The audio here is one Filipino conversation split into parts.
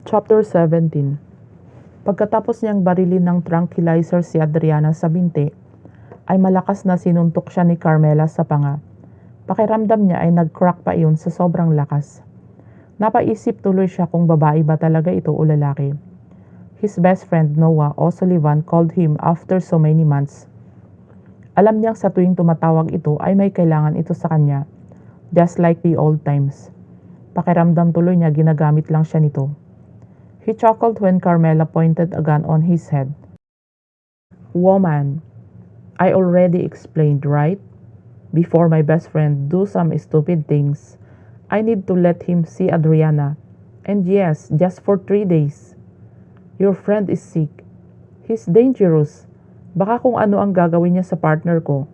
Chapter 17. Pagkatapos niyang barilin ng tranquilizer si Adriana sa binti, ay malakas na sinuntok siya ni Carmela sa panga. Pakiramdam niya ay nag-crack pa iyon sa sobrang lakas. Napaisip tuloy siya kung babae ba talaga ito o lalaki. His best friend Noah O'Sullivan called him after so many months. Alam niyang sa tuwing tumatawag ito ay may kailangan ito sa kanya, just like the old times. Pakiramdam tuloy niya ginagamit lang siya nito. He chuckled when Carmela pointed a gun on his head. "Woman, I already explained, right? Before my best friend do some stupid things, I need to let him see Adriana. And yes, just for 3 days. Your friend is sick. He's dangerous. Baka kung ano ang gagawin niya sa partner ko."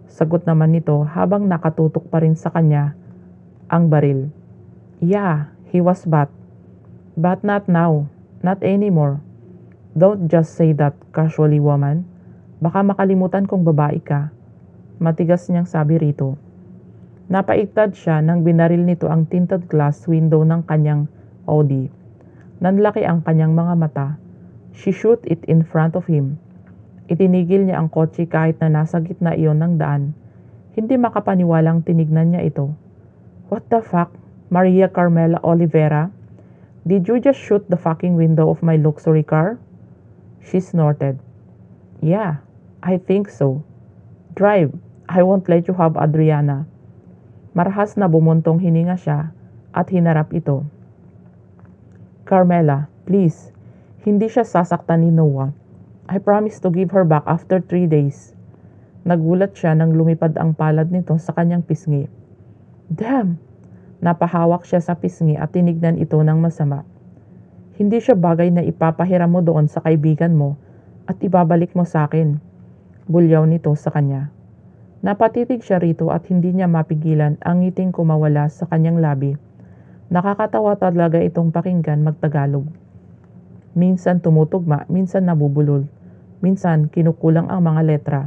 Sagot naman nito habang nakatutok pa rin sa kanya ang baril. "Yeah, he was bad. But not now. Not anymore. Don't just say that casually, woman. Baka makalimutan kong babae ka." Matigas niyang sabi rito. Napaiktad siya nang binaril nito ang tinted glass window ng kanyang Audi. Nanlaki ang kanyang mga mata. She shoot it in front of him. Itinigil niya ang kotse kahit na nasa gitna iyon ng daan. Hindi makapaniwalang tinignan niya ito. "What the fuck, Maria Carmela Oliveira? Did you just shoot the fucking window of my luxury car?" She snorted. "Yeah, I think so. Drive. I won't let you have Adriana." Marahas na bumuntong hininga siya at hinarap ito. "Carmela, please." Hindi siya sasaktan ni Noah. "I promise to give her back after 3 days." Nagulat siya nang lumipad ang palad nito sa kanyang pisngi. "Damn!" Napahawak siya sa pisngi at tinignan ito ng masama. "Hindi siya bagay na ipapahiram mo doon sa kaibigan mo at ibabalik mo sa akin." Bulyaw nito sa kanya. Napatitig siya rito at hindi niya mapigilan ang ngiting kumawala sa kanyang labi. Nakakatawa talaga itong pakinggan magtagalog. Minsan tumutugma, minsan nabubulol, minsan kinukulang ang mga letra.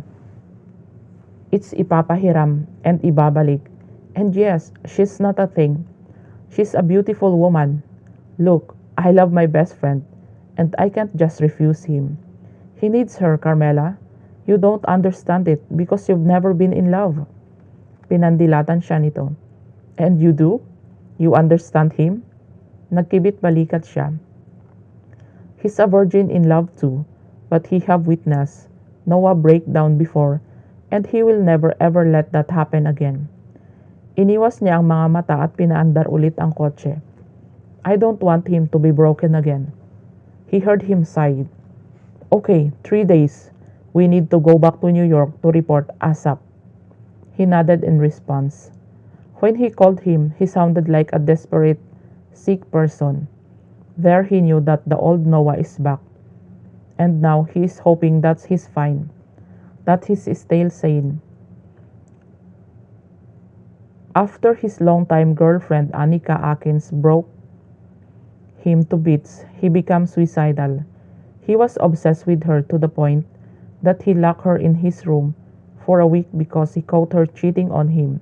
It's ipapahiram and ibabalik. And yes, she's not a thing. She's a beautiful woman. Look, I love my best friend, and I can't just refuse him. He needs her, Carmela. You don't understand it because you've never been in love. Pinandilatan siya nito. And you do? You understand him? Nagkibit balikat siya. He's a virgin in love too, but he have witnessed Noah break down before, and he will never ever let that happen again. Iniwas niya ang mga mata at pinaandar ulit ang kotse. I don't want him to be broken again. He heard him sigh. Okay, 3 days. We need to go back to New York to report ASAP. He nodded in response. When he called him, he sounded like a desperate, sick person. There he knew that the old Noah is back. And now he is hoping that he's fine. That he's still sane. After his longtime girlfriend Annika Akins broke him to bits, he became suicidal. He was obsessed with her to the point that he locked her in his room for a week because he caught her cheating on him.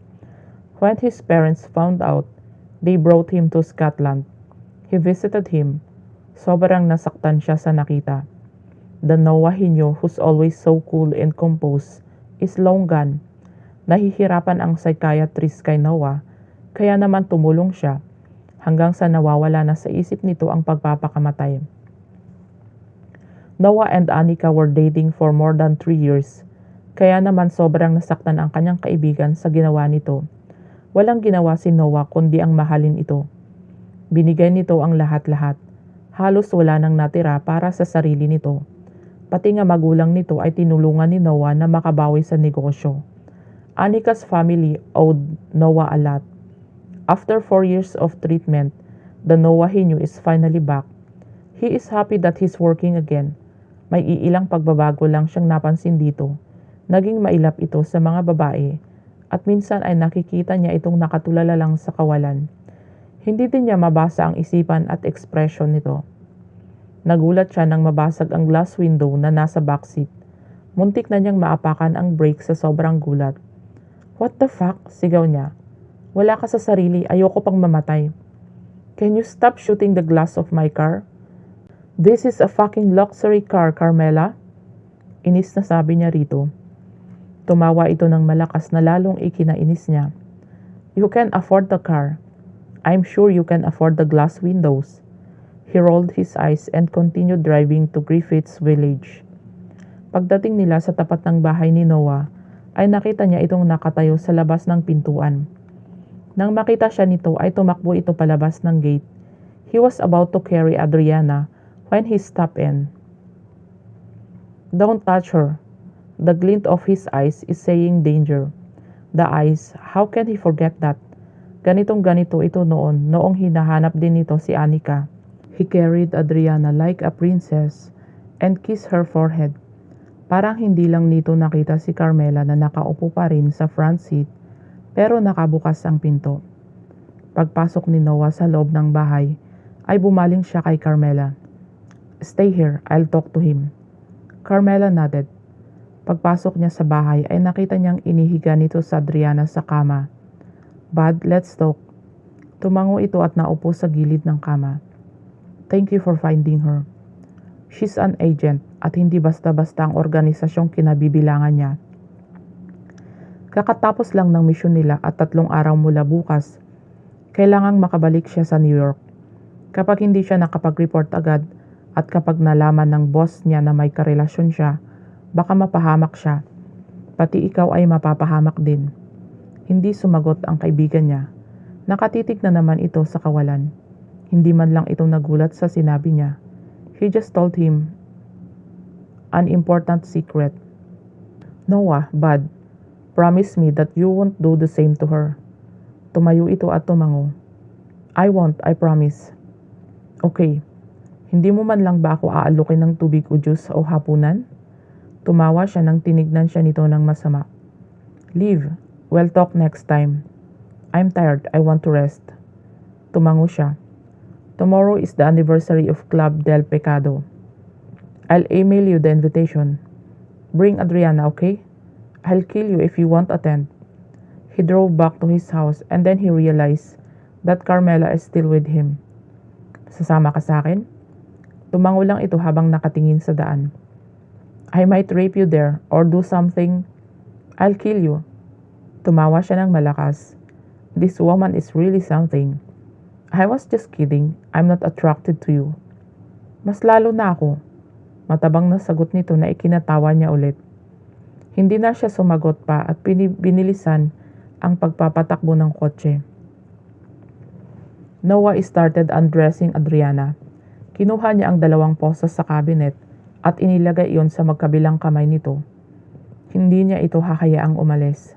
When his parents found out, they brought him to Scotland. He visited him. Sobrang nasaktan siya sa nakita. The Noah he knew, who's always so cool and composed, is long gone. Nahihirapan ang psychiatrist kay Noah, kaya naman tumulong siya, hanggang sa nawawala na sa isip nito ang pagpapakamatay. Noah and Annika were dating for more than 3 years, kaya naman sobrang nasaktan ang kanyang kaibigan sa ginawa nito. Walang ginawa si Noah kundi ang mahalin ito. Binigay nito ang lahat-lahat. Halos wala nang natira para sa sarili nito. Pati nga magulang nito ay tinulungan ni Noah na makabawi sa negosyo. Annika's family owed Noah a lot. After 4 years of treatment, the Noah he knew is finally back. He is happy that he's working again. May iilang pagbabago lang siyang napansin dito. Naging mailap ito sa mga babae at minsan ay nakikita niya itong nakatulala lang sa kawalan. Hindi din niya mabasa ang isipan at ekspresyon nito. Nagulat siya nang mabasag ang glass window na nasa backseat. Muntik na niyang maapakan ang brake sa sobrang gulat. What the fuck? Sigaw niya. Wala ka sa sarili, ayoko pang mamatay. Can you stop shooting the glass of my car? This is a fucking luxury car, Carmela. Inis na sabi niya rito. Tumawa ito ng malakas na lalong ikinainis niya. You can afford the car. I'm sure you can afford the glass windows. He rolled his eyes and continued driving to Griffith's village. Pagdating nila sa tapat ng bahay ni Noah, ay nakita niya itong nakatayo sa labas ng pintuan. Nang makita siya nito ay tumakbo ito palabas ng gate. He was about to carry Adriana when he stopped in. Don't touch her. The glint of his eyes is saying danger. The eyes, how can he forget that? Ganitong ganito ito noong hinahanap din nito si Anika. He carried Adriana like a princess and kissed her forehead. Parang hindi lang nito nakita si Carmela na nakaupo pa rin sa front seat pero nakabukas ang pinto. Pagpasok ni Noah sa loob ng bahay ay bumaling siya kay Carmela. Stay here, I'll talk to him. Carmela nodded. Pagpasok niya sa bahay ay nakita niyang inihiga nito sa Adriana sa kama. Bud, let's talk. Tumango ito at naupo sa gilid ng kama. Thank you for finding her. She's an agent at hindi basta-basta ang organisasyong kinabibilangan niya. Kakatapos lang ng misyon nila at 3 araw mula bukas, kailangang makabalik siya sa New York. Kapag hindi siya nakapag-report agad at kapag nalaman ng boss niya na may karelasyon siya, baka mapahamak siya. Pati ikaw ay mapapahamak din. Hindi sumagot ang kaibigan niya. Nakatitig na naman ito sa kawalan. Hindi man lang ito nagulat sa sinabi niya. He just told him an important secret. Noah, Bud, promise me that you won't do the same to her. Tumayo ito at tumango. I won't, I promise. Okay, hindi mo man lang ba ako aalukin ng tubig o juice o hapunan? Tumawa siya nang tinignan siya nito ng masama. Leave, we'll talk next time. I'm tired, I want to rest. Tumango siya. Tomorrow is the anniversary of Club Del Pecado. I'll email you the invitation. Bring Adriana, okay? I'll kill you if you won't attend. He drove back to his house and then he realized that Carmela is still with him. Sasama ka sa akin? Tumango lang ito habang nakatingin sa daan. I might rape you there or do something. I'll kill you. Tumawa siya ng malakas. This woman is really something. I was just kidding. I'm not attracted to you. Mas lalo na ako. Matabang na sagot nito na ikinatawa niya ulit. Hindi na siya sumagot pa at binilisan ang pagpapatakbo ng kotse. Noah started undressing Adriana. Kinuha niya ang 2 posas sa cabinet at inilagay iyon sa magkabilang kamay nito. Hindi niya ito hakayaang umalis.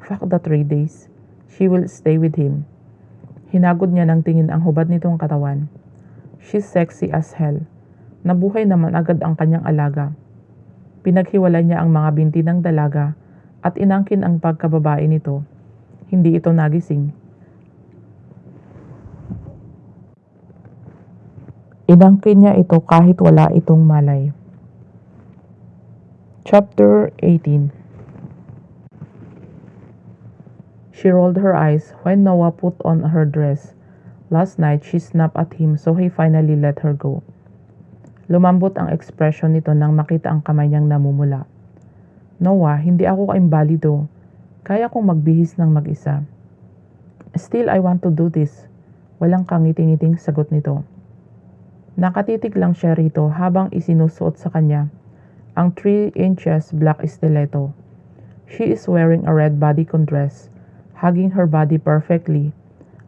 Fuck the 3 days. She will stay with him. Hinagod niya ng tingin ang hubad nitong katawan. She's sexy as hell. Nabuhay naman agad ang kanyang alaga. Pinaghiwalay niya ang mga binti ng dalaga at inangkin ang pagkababae nito. Hindi ito nagising. Inangkin niya ito kahit wala itong malay. Chapter 18. She rolled her eyes when Noah put on her dress. Last night, she snapped at him so he finally let her go. Lumambot ang ekspresyon nito nang makita ang kamay niyang namumula. Noah, hindi ako kaimbalido. Kaya kong magbihis ng mag-isa. Still, I want to do this. Walang kangiting-ngiting sagot nito. Nakatitig lang siya rito habang isinusuot sa kanya ang 3 inches black stiletto. She is wearing a red bodycon dress, hugging her body perfectly,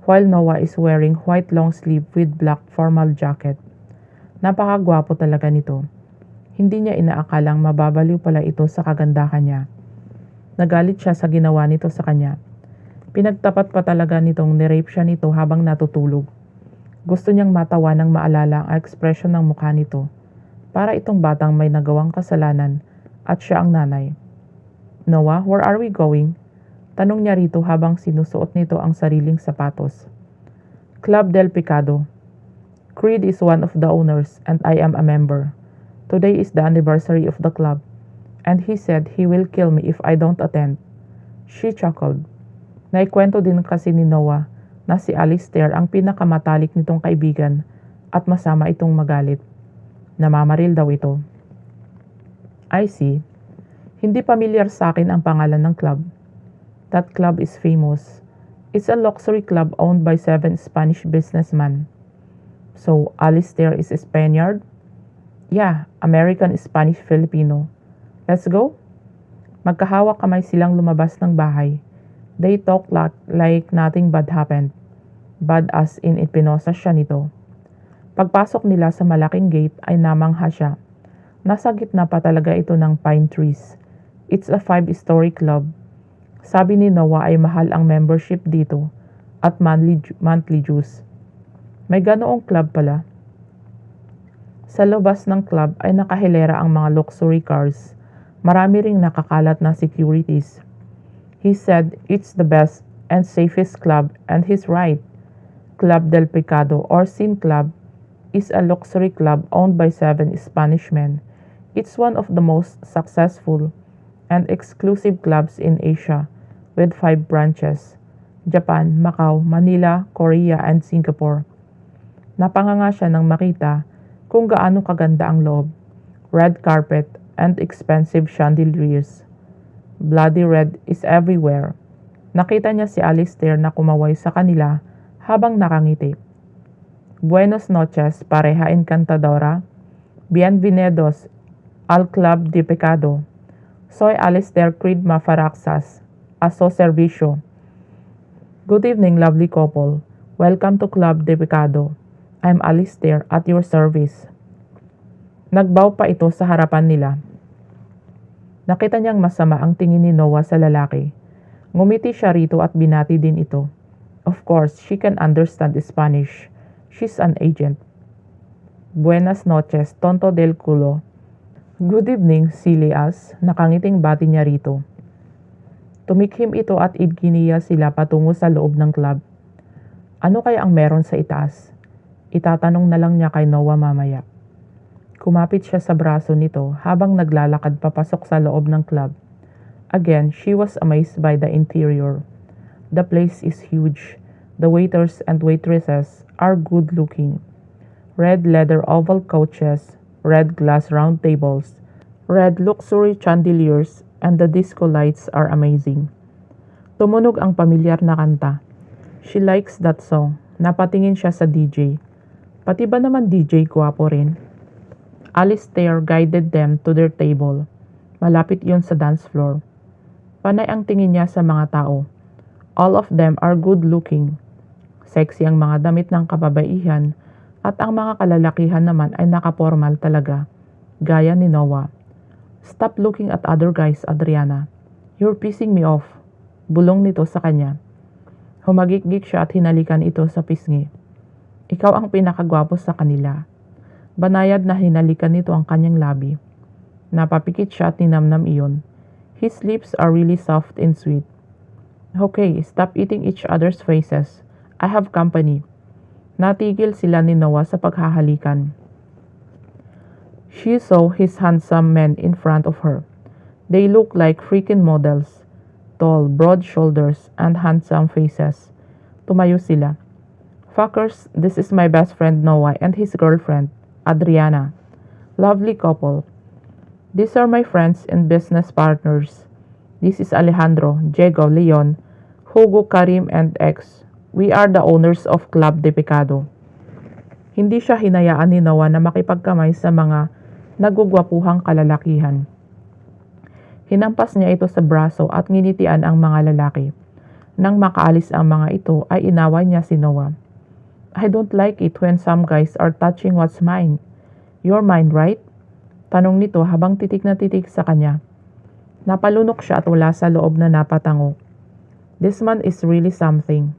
while Noah is wearing white long sleeve with black formal jacket. Napakagwapo talaga nito. Hindi niya inaakalang mababaliw pala ito sa kagandahan niya. Nagalit siya sa ginawa nito sa kanya. Pinagtapat pa talaga nitong nirape siya nito habang natutulog. Gusto niyang matawa nang maalala ang ekspresyon ng mukha nito. Para itong batang may nagawang kasalanan at siya ang nanay. Noah, where are we going? Tanong niya rito habang sinusuot nito ang sariling sapatos. Club Del Pecado. Creed is one of the owners and I am a member. Today is the anniversary of the club and he said he will kill me if I don't attend. She chuckled. Naikwento din kasi ni Noah na si Alistair ang pinakamatalik nitong kaibigan at masama itong magalit. Namamaril daw ito. I see. Hindi pamilyar sa akin ang pangalan ng club. That club is famous. It's a luxury club owned by 7 Spanish businessmen. So, Alistair is a Spaniard? Yeah, American, Spanish, Filipino. Let's go? Magkahawak kamay silang lumabas ng bahay. They talk like nothing bad happened. Bad as in ipinosa siya nito. Pagpasok nila sa malaking gate ay namangha siya. Nasa gitna pa talaga ito ng pine trees. It's a 5-story club. Sabi ni Noah ay mahal ang membership dito at monthly dues. May ganoong club pala. Sa labas ng club ay nakahilera ang mga luxury cars. Marami ring nakakalat na securities. He said it's the best and safest club and he's right. Club del Pecado or Sin Club is a luxury club owned by 7 Spanish men. It's one of the most successful and exclusive clubs in Asia with 5 branches: Japan, Macau, Manila, Korea, and Singapore. Napanganga siya nang makita kung gaano kaganda ang loob. Red carpet and expensive chandeliers. Bloody red is everywhere. Nakita niya si Alistair na kumaway sa kanila habang nakangiti. Buenos noches, pareja encantadora. Bienvenidos al Club de Pecado. Soy Alistair Creed Mafaraxas, a su servicio. Good evening, lovely couple. Welcome to Club de Pecado. I'm Alistair at your service. Nagbow pa ito sa harapan nila. Nakita niyang masama ang tingin ni Noah sa lalaki. Ngumiti siya rito at binati din ito. Of course, she can understand Spanish. She's an agent. Buenas noches, tonto del culo. Good evening, silly ass. Nakangiting bati niya rito. Tumikhim ito at idginiya sila patungo sa loob ng club. Ano kaya ang meron sa itaas? Itatanong na lang niya kay Noah mamaya. Kumapit siya sa braso nito habang naglalakad papasok sa loob ng club. Again, she was amazed by the interior. The place is huge. The waiters and waitresses are good looking. Red leather oval couches, red glass round tables, red luxury chandeliers, and the disco lights are amazing. Tumunog ang pamilyar na kanta. She likes that song. Napatingin siya sa DJ. Pati ba naman DJ gwapo rin? Alistair guided them to their table. Malapit yun sa dance floor. Panay ang tingin niya sa mga tao. All of them are good looking. Sexy ang mga damit ng kababaihan at ang mga kalalakihan naman ay nakapormal talaga. Gaya ni Noah. Stop looking at other guys, Adriana. You're pissing me off. Bulong nito sa kanya. Humagikgik siya at hinalikan ito sa pisngi. Ikaw ang pinakagwapo sa kanila. Banayad na hinalikan nito ang kanyang labi. Napapikit siya at ninamnam iyon. His lips are really soft and sweet. Okay, stop eating each other's faces. I have company. Natigil sila ni Noah sa paghahalikan. She saw his handsome men in front of her. They look like freaking models. Tall, broad shoulders, and handsome faces. Tumayo sila. Fuckers, this is my best friend Noah and his girlfriend, Adriana. Lovely couple. These are my friends and business partners. This is Alejandro, Diego, Leon, Hugo, Karim, and X. We are the owners of Club de Pecado. Hindi siya hinayaan ni Noah na makipagkamay sa mga nagugwapuhang kalalakihan. Hinampas niya ito sa braso at nginitian ang mga lalaki. Nang makaalis ang mga ito ay inaway niya si Noah. I don't like it when some guys are touching what's mine. You're mine, right? Tanong nito habang titik na titik sa kanya. Napalunok siya at wala sa loob na napatango. This man is really something.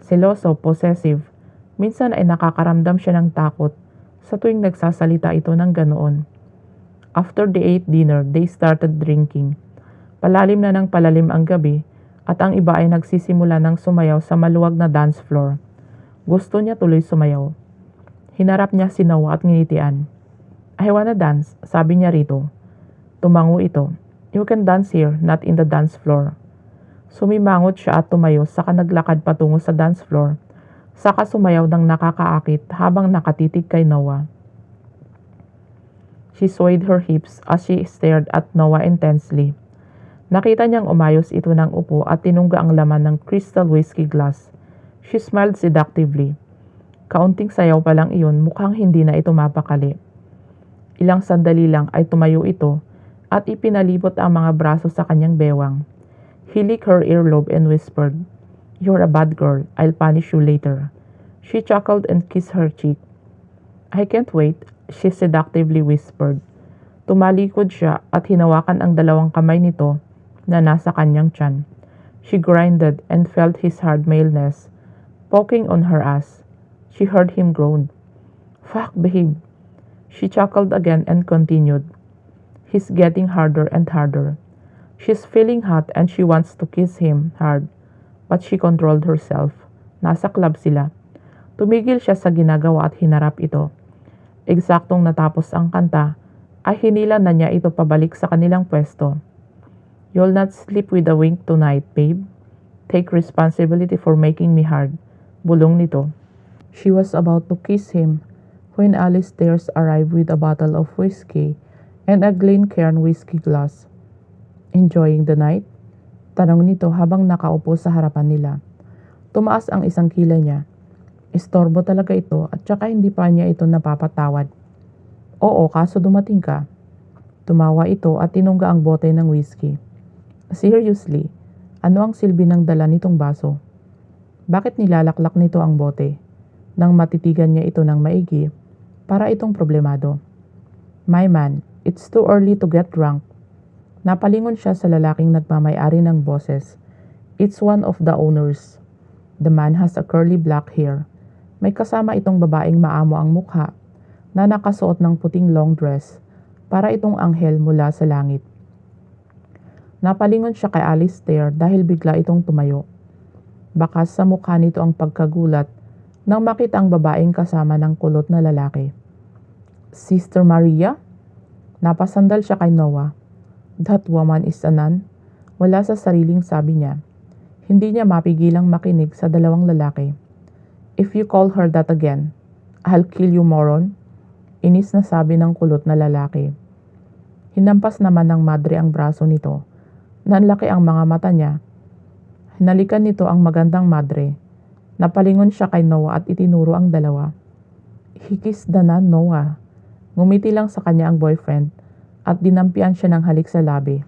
Seloso, possessive. Minsan ay nakakaramdam siya ng takot sa tuwing nagsasalita ito ng ganoon. After the 8th dinner, they started drinking. Palalim na ng palalim ang gabi at ang iba ay nagsisimula ng sumayaw sa maluwag na dance floor. Gusto niya tuloy sumayaw. Hinarap niya si Noah at nginitian. I wanna dance, sabi niya rito. Tumango ito. You can dance here, not in the dance floor. Sumimangot siya at tumayo saka naglakad patungo sa dance floor. Saka sumayaw ng nakakaakit habang nakatitig kay Noah. She swayed her hips as she stared at Noah intensely. Nakita niyang umayos ito ng upo at tinungga ang laman ng crystal whiskey glass. She smiled seductively. Kaunting sayaw pa lang iyon, mukhang hindi na ito mapakali. Ilang sandali lang ay tumayo ito at ipinalibot ang mga braso sa kanyang bewang. He licked her earlobe and whispered, "You're a bad girl. I'll punish you later." She chuckled and kissed her cheek. "I can't wait," she seductively whispered. Tumalikod siya at hinawakan ang dalawang kamay nito na nasa kanyang tiyan. She grinded and felt his hard maleness poking on her ass. She heard him groan. "Fuck, babe." She chuckled again and continued. He's getting harder and harder. She's feeling hot and she wants to kiss him hard, but she controlled herself. Nasa club sila. Tumigil siya sa ginagawa at hinarap ito. Eksaktong natapos ang kanta, ay hinila na niya ito pabalik sa kanilang pwesto. "You'll not sleep with a wink tonight, babe. Take responsibility for making me hard," bulong nito. She was about to kiss him when Alistair arrived with a bottle of whiskey and a Glencairn whiskey glass. "Enjoying the night?" tanong nito habang nakaupo sa harapan nila. Tumaas ang isang kilay niya. Istorbo talaga ito at saka hindi pa niya ito napapatawad. "Oo, kaso dumating ka." Tumawa ito at tinungga ang bote ng whiskey. "Seriously, ano ang silbi ng dala nitong baso? Bakit nilalaklak nito ang bote? Nang matitigan niya ito ng maigi, para itong problemado." "My man, it's too early to get drunk." Napalingon siya sa lalaking nagmamay-ari ng boses. "It's one of the owners." The man has a curly black hair. May kasama itong babaeng maamo ang mukha na nakasuot ng puting long dress para itong anghel mula sa langit. Napalingon siya kay Alistair dahil bigla itong tumayo. Bakas sa mukha nito ang pagkagulat nang makita ang babaeng kasama ng kulot na lalaki. "Sister Maria?" Napasandal siya kay Noah. "That woman is a nun." Wala sa sariling sabi niya. Hindi niya mapigilang makinig sa dalawang lalaki. "If you call her that again, I'll kill you, moron." Inis na sabi ng kulot na lalaki. Hinampas naman ng madre ang braso nito. Nanlaki ang mga mata niya. Hinalikan nito ang magandang madre. Napalingon siya kay Noah at itinuro ang dalawa. "He kissed the nun, Noah." Ngumiti lang sa kanya ang boyfriend at dinampian siya ng halik sa labi.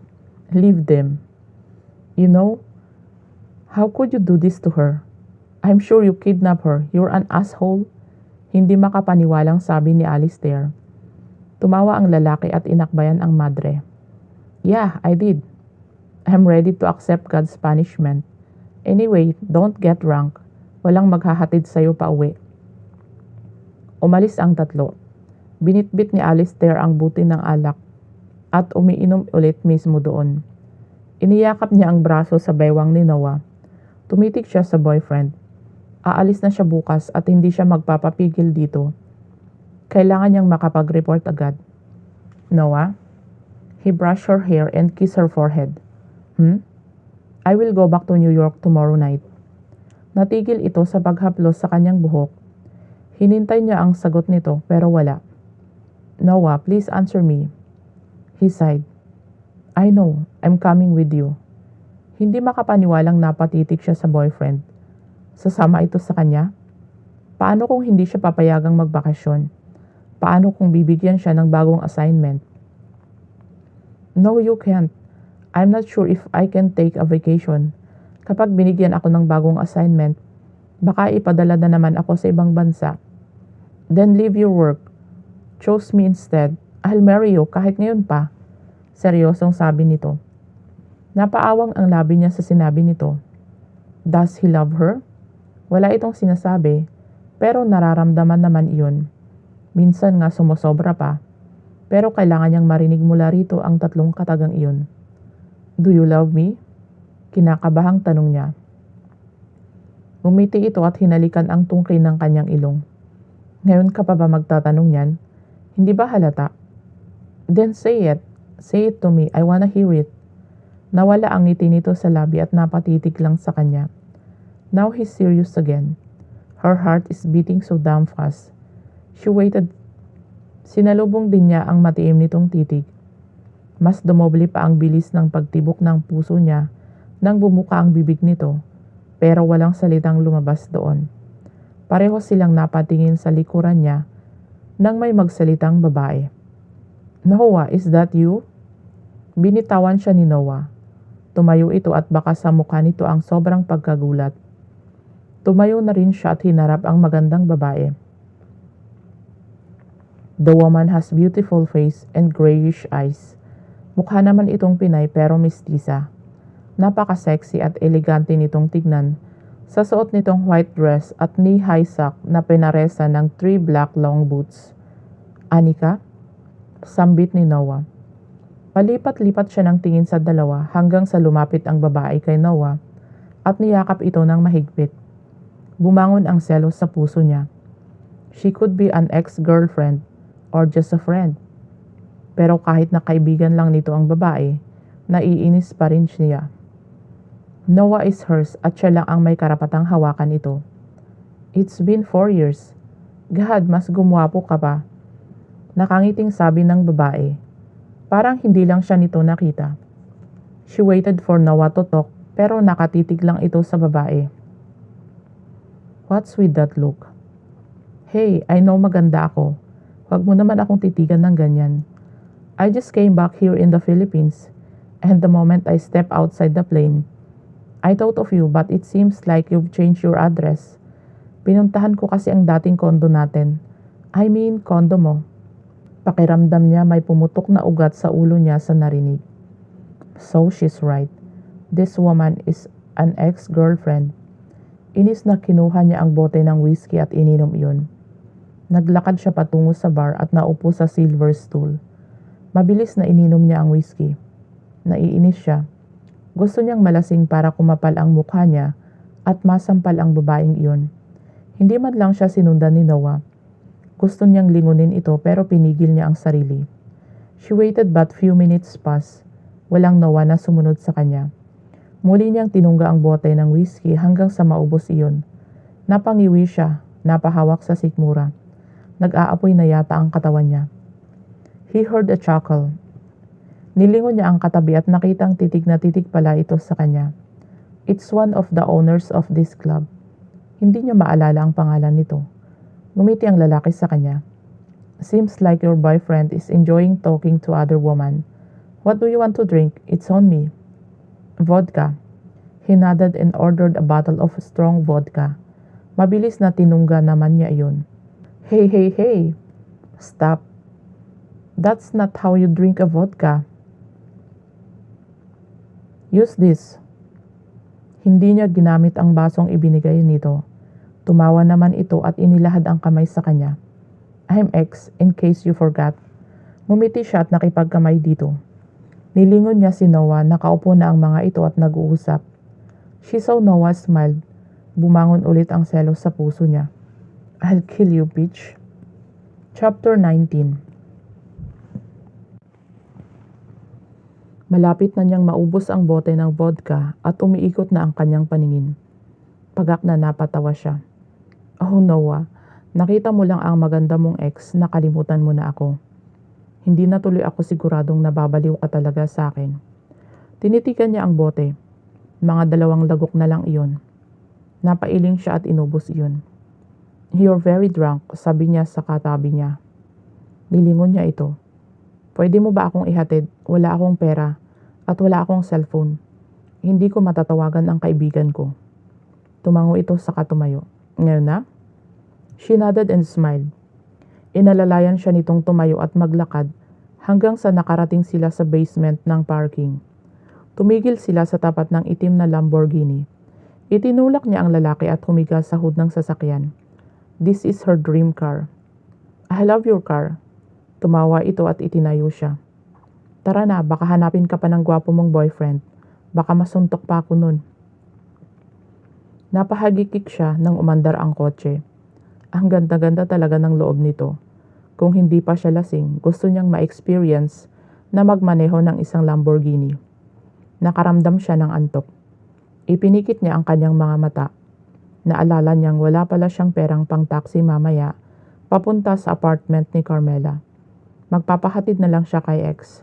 "Leave them." "You know, how could you do this to her? I'm sure you kidnapped her. You're an asshole." Hindi makapaniwalang sabi ni Alistair. Tumawa ang lalaki at inakbayan ang madre. "Yeah, I did. I'm ready to accept God's punishment. Anyway, don't get drunk. Walang maghahatid sa'yo pa uwi." Umalis ang tatlo. Binitbit ni Alistair ang buti ng alak at umiinom ulit mismo doon. Iniyakap niya ang braso sa bewang ni Noah. Tumitig siya sa boyfriend. Aalis na siya bukas at hindi siya magpapapigil dito. Kailangan niyang makapag-report agad. "Noah?" He brushed her hair and kissed her forehead. "I will go back to New York tomorrow night." Natigil ito sa paghaplos sa kanyang buhok. Hinintay niya ang sagot nito pero wala. "Noah, please answer me." He sighed. "I know, I'm coming with you." Hindi makapaniwalang napatitig siya sa boyfriend. Sasama ito sa kanya? Paano kung hindi siya papayagang magbakasyon? Paano kung bibigyan siya ng bagong assignment? "No, you can't. I'm not sure if I can take a vacation. Kapag binigyan ako ng bagong assignment, baka ipadala na naman ako sa ibang bansa." "Then leave your work. Choose me instead. I'll marry you kahit ngayon pa." Seryosong sabi nito. Napaawang ang labi niya sa sinabi nito. Does he love her? Wala itong sinasabi, pero nararamdaman naman iyon. Minsan nga sumusobra pa, pero kailangan niyang marinig mula rito ang tatlong katagang iyon. "Do you love me?" Kinakabahang tanong niya. Umiti ito at hinalikan ang tungkay ng kanyang ilong. "Ngayon ka pa ba magtatanong yan? Hindi ba halata?" "Then say it. Say it to me. I wanna hear it." Nawala ang ngiti nito sa labi at napatitig lang sa kanya. Now he's serious again. Her heart is beating so damn fast. She waited. Sinalubong din niya ang matiim nitong titig. Mas dumoble pa ang bilis ng pagtibok ng puso niya nang bumuka ang bibig nito, pero walang salitang lumabas doon. Pareho silang napatingin sa likuran niya nang may magsalitang babae. Noah, is that you? Binitawan siya ni Noah. Tumayo ito at baka sa mukha nito ang sobrang pagkagulat. Tumayo na rin siya at hinarap ang magandang babae. The woman has beautiful face and grayish eyes. Mukha naman itong Pinay pero mestiza. Napaka-sexy at elegante nitong tignan sa suot nitong white dress at knee-high sock na pinaresa ng 3 black long boots. Anika? Sambit ni Noah. Palipat-lipat siya ng tingin sa dalawa hanggang sa lumapit ang babae kay Noah at niyakap ito ng mahigpit. Bumangon ang selos sa puso niya. She could be an ex-girlfriend or just a friend. Pero kahit na kaibigan lang nito ang babae, naiinis pa rin siya. Noah is hers at siya lang ang may karapatang hawakan ito. It's been 4 years. God, mas gumwapo ka pa. Nakangiting sabi ng babae. Parang hindi lang siya nito nakita. She waited for Noah to talk pero nakatitig lang ito sa babae. What's with that look? Hey, I know maganda ako. Huwag mo naman akong titigan ng ganyan. I just came back here in the Philippines and the moment I step outside the plane, I thought of you but it seems like you've changed your address. Pinuntahan ko kasi ang dating condo natin. I mean, condo mo. Pakiramdam niya may pumutok na ugat sa ulo niya sa narinig. So she's right. This woman is an ex-girlfriend. Inis na kinuha niya ang bote ng whiskey at ininom iyon. Naglakad siya patungo sa bar at naupo sa silver stool. Mabilis na ininom niya ang whiskey. Naiinis siya. Gusto niyang malasing para kumapal ang mukha niya at masampal ang babaeng iyon. Hindi man lang siya sinundan ni Noah. Gusto niyang lingunin ito pero pinigil niya ang sarili. She waited but few minutes pass. Walang Noah na sumunod sa kanya. Muli niyang tinungga ang bote ng whiskey hanggang sa maubos iyon. Napangiwi siya, napahawak sa sikmura. Nag-aapoy na yata ang katawan niya. He heard a chuckle. Nilingon niya ang katabi at nakitang titig na titig pala ito sa kanya. It's one of the owners of this club. Hindi niya maalala ang pangalan nito. Ngumiti ang lalaki sa kanya. Seems like your boyfriend is enjoying talking to other woman. What do you want to drink? It's on me. Vodka. He nodded and ordered a bottle of strong vodka. Mabilis na tinungga naman niya iyon. Hey, hey, hey. Stop. That's not how you drink a vodka. Use this. Hindi niya ginamit ang basong ibinigay nito. Tumawa naman ito at inilahad ang kamay sa kanya. I'm X, in case you forgot. Ngumiti siya at nakipagkamay dito. Nilingon niya si Noah, nakaupo na ang mga ito at nag-uusap. She saw Noah smiled. Bumangon ulit ang selos sa puso niya. I'll kill you, bitch. Chapter 19. Malapit na niyang maubos ang bote ng vodka at umiikot na ang kanyang paningin. Pagak na napatawa siya. Oh Noah, nakita mo lang ang maganda mong ex, nakalimutan mo na ako. Hindi na tuloy ako siguradong nababaliw ka talaga sa akin. Tinitikan niya ang bote. Mga 2 lagok na lang iyon. Napailing siya at inubos iyon. You're very drunk, sabi niya sa katabi niya. Nilingon niya ito. Pwede mo ba akong ihatid? Wala akong pera at wala akong cellphone. Hindi ko matatawagan ang kaibigan ko. Tumango ito saka tumayo. Ngayon na? She nodded and smiled. Inalalayan siya nitong tumayo at maglakad hanggang sa nakarating sila sa basement ng parking. Tumigil sila sa tapat ng itim na Lamborghini. Itinulak niya ang lalaki at humiga sa hood ng sasakyan. This is her dream car. I love your car. Tumawa ito at itinayo siya. Tara na, baka hanapin ka pa ng gwapo mong boyfriend. Baka masuntok pa ako nun. Napahagikik siya nang umandar ang kotse. Ang ganda-ganda talaga ng loob nito. Kung hindi pa siya lasing, gusto niyang ma-experience na magmaneho ng isang Lamborghini. Nakaramdam siya ng antok. Ipinikit niya ang kanyang mga mata. Naalala niyang wala pala siyang perang pang-taxi mamaya papunta sa apartment ni Carmela. Magpapahatid na lang siya kay X.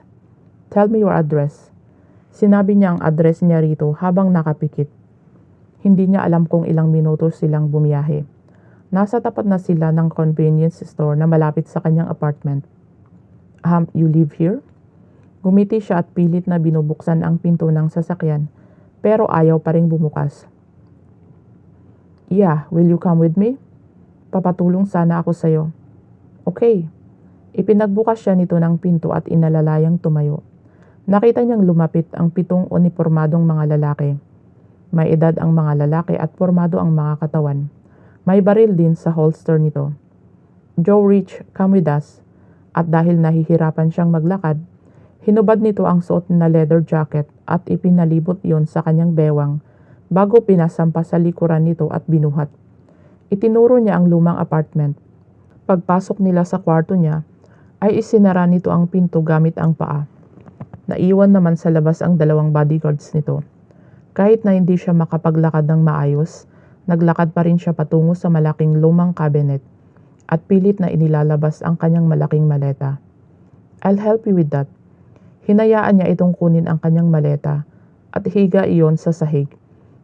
Tell me your address. Sinabi niya ang address niya rito habang nakapikit. Hindi niya alam kung ilang minuto silang bumiyahe. Nasa tapat na sila ng convenience store na malapit sa kanyang apartment. You live here? Gumiti siya at pilit na binubuksan ang pinto ng sasakyan pero ayaw pa ring bumukas. Yeah, will you come with me? Papatulong sana ako sa'yo. Okay. Ipinagbukas siya nito ng pinto at inalalayang tumayo. Nakita niyang lumapit ang 7 unipormadong mga lalaki. May edad ang mga lalaki at pormado ang mga katawan. May baril din sa holster nito. Joe Rich, come with us. At dahil nahihirapan siyang maglakad, hinubad nito ang suot na leather jacket at ipinalibot yon sa kanyang bewang bago pinasampa sa likuran nito at binuhat. Itinuro niya ang lumang apartment. Pagpasok nila sa kwarto niya, ay isinara nito ang pinto gamit ang paa. Naiwan naman sa labas ang 2 bodyguards nito. Kahit na hindi siya makapaglakad ng maayos, naglakad pa rin siya patungo sa malaking lumang cabinet at pilit na inilalabas ang kanyang malaking maleta. I'll help you with that. Hinayaan niya itong kunin ang kanyang maleta at higa iyon sa sahig.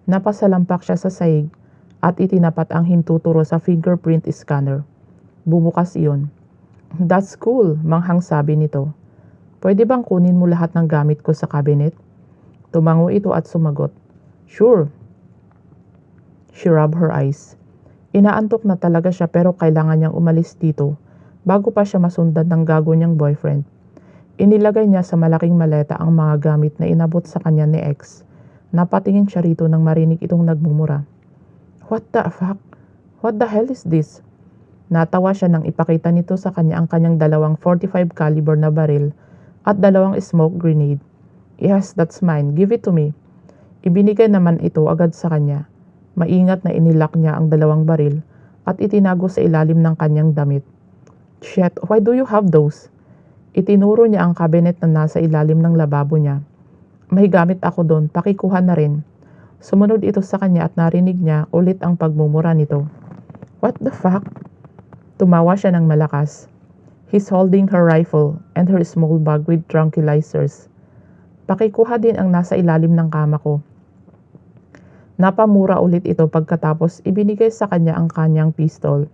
Napasalampak siya sa sahig at itinapat ang hintuturo sa fingerprint scanner. Bumukas iyon. That's cool, manghang sabi nito. Pwede bang kunin mo lahat ng gamit ko sa cabinet? Tumango ito at sumagot. Sure. She rubbed her eyes. Inaantok na talaga siya pero kailangan niyang umalis dito bago pa siya masundan ng gago niyang boyfriend. Inilagay niya sa malaking maleta ang mga gamit na inabot sa kanya ni X. Napatingin siya rito nang marinig itong nagmumura. What the fuck? What the hell is this? Natawa siya nang ipakita nito sa kanya ang kanyang 2 .45 caliber na baril at 2 smoke grenade. Yes, that's mine. Give it to me. Ibinigay naman ito agad sa kanya. Maingat na inilak niya ang 2 baril at itinago sa ilalim ng kanyang damit. Shit, why do you have those? Itinuro niya ang cabinet na nasa ilalim ng lababo niya. May gamit ako doon, pakikuha na rin. Sumunod ito sa kanya at narinig niya ulit ang pagmumura nito. What the fuck? Tumawa siya ng malakas. He's holding her rifle and her small bag with tranquilizers. Pakikuha din ang nasa ilalim ng kama ko. Napamura ulit ito pagkatapos ibinigay sa kanya ang kanyang pistol.